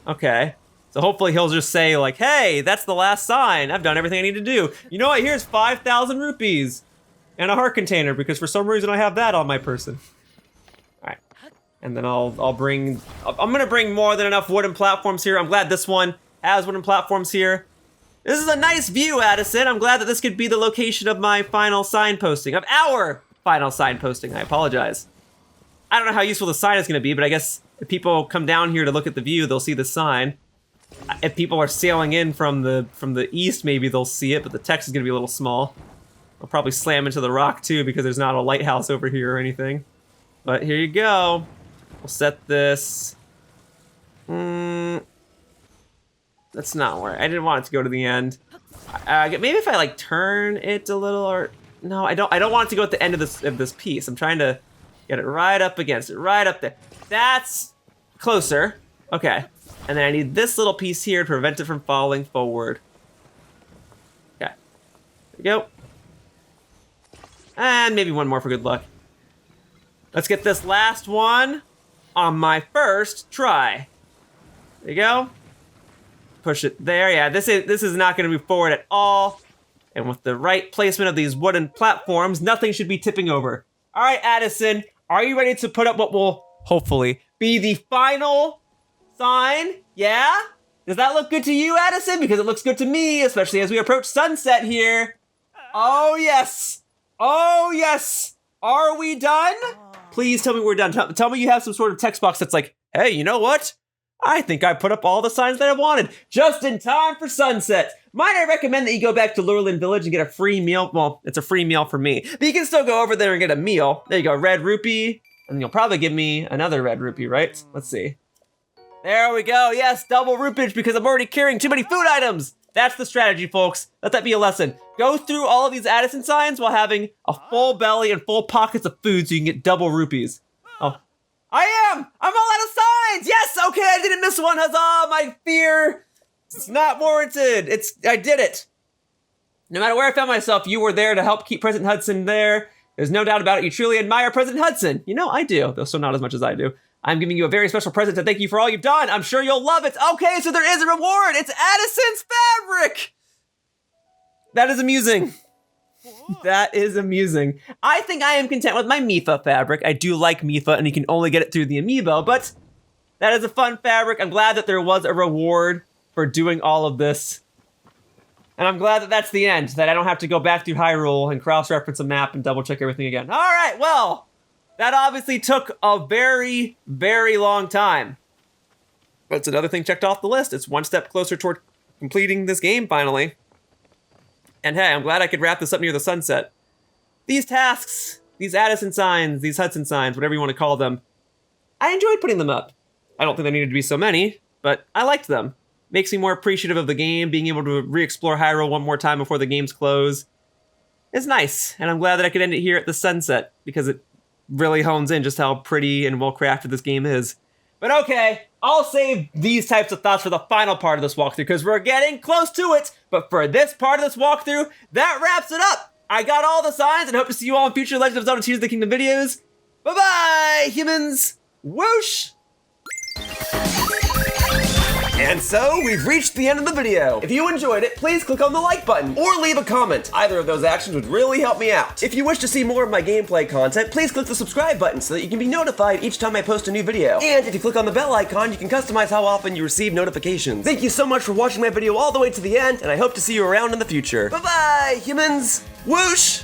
Okay. So hopefully he'll just say like, hey, that's the last sign. I've done everything I need to do. You know what? Here's 5,000 rupees and a heart container because for some reason I have that on my person. All right. And then I'm gonna bring more than enough wooden platforms here. I'm glad this one has wooden platforms here. This is a nice view, Addison. I'm glad that this could be the location of my final sign posting, of our final sign posting. I apologize. I don't know how useful the sign is gonna be, but I guess if people come down here to look at the view, they'll see the sign. If people are sailing in from the east, maybe they'll see it, but the text is gonna be a little small. I'll probably slam into the rock too because there's not a lighthouse over here or anything. But here you go. We'll set this. That's not where I didn't want it to go to the end. Maybe if I like turn it a little, or no, I don't want it to go at the end of this piece. I'm trying to get it right up against it, right up there. That's closer. Okay. And then I need this little piece here to prevent it from falling forward. Okay. There we go. And maybe one more for good luck. Let's get this last one on my first try. There you go. Push it there. Yeah, this is not going to move forward at all. And with the right placement of these wooden platforms, nothing should be tipping over. All right, Addison, are you ready to put up what will hopefully be the final sign? Yeah? Does that look good to you, Addison? Because it looks good to me, especially as we approach sunset here. Oh, yes. Oh, yes. Are we done? Please tell me we're done. Tell me you have some sort of text box that's like, hey, you know what? I think I put up all the signs that I wanted just in time for sunset. Might I recommend that you go back to Lurelin Village and get a free meal? Well, it's a free meal for me, but you can still go over there and get a meal. There you go, red rupee, and you'll probably give me another red rupee, right? Let's see. There we go. Yes, double rupage because I'm already carrying too many food items. That's the strategy, folks. Let that be a lesson. Go through all of these Addison signs while having a full belly and full pockets of food so you can get double rupees. Oh, I'm all out of signs. Yes, okay, I didn't miss one. Huzzah, my fear. It's not warranted. I did it. No matter where I found myself, you were there to help keep President Hudson there. There's no doubt about it. You truly admire President Hudson. You know, I do, though so not as much as I do. I'm giving you a very special present to thank you for all you've done. I'm sure you'll love it. Okay, so there is a reward. It's Addison's fabric. That is amusing. That is amusing. I think I am content with my Mifa fabric. I do like Mifa, and you can only get it through the amiibo, but that is a fun fabric. I'm glad that there was a reward for doing all of this. And I'm glad that that's the end, that I don't have to go back through Hyrule and cross-reference a map and double-check everything again. All right, well, that obviously took a very, very long time. But it's another thing checked off the list. It's one step closer toward completing this game, finally. And hey, I'm glad I could wrap this up near the sunset. These tasks, these Addison signs, these Hudson signs, whatever you want to call them, I enjoyed putting them up. I don't think there needed to be so many, but I liked them. Makes me more appreciative of the game, being able to re-explore Hyrule one more time before the games close. is nice, and I'm glad that I could end it here at the sunset, because it really hones in just how pretty and well-crafted this game is. But okay, I'll save these types of thoughts for the final part of this walkthrough, because we're getting close to it. But for this part of this walkthrough, that wraps it up. I got all the signs, and hope to see you all in future Legend of Zelda Tears of the Kingdom videos. Bye-bye, humans! Whoosh! And so, we've reached the end of the video. If you enjoyed it, please click on the like button or leave a comment. Either of those actions would really help me out. If you wish to see more of my gameplay content, please click the subscribe button so that you can be notified each time I post a new video. And if you click on the bell icon, you can customize how often you receive notifications. Thank you so much for watching my video all the way to the end, and I hope to see you around in the future. Bye-bye, humans! Whoosh!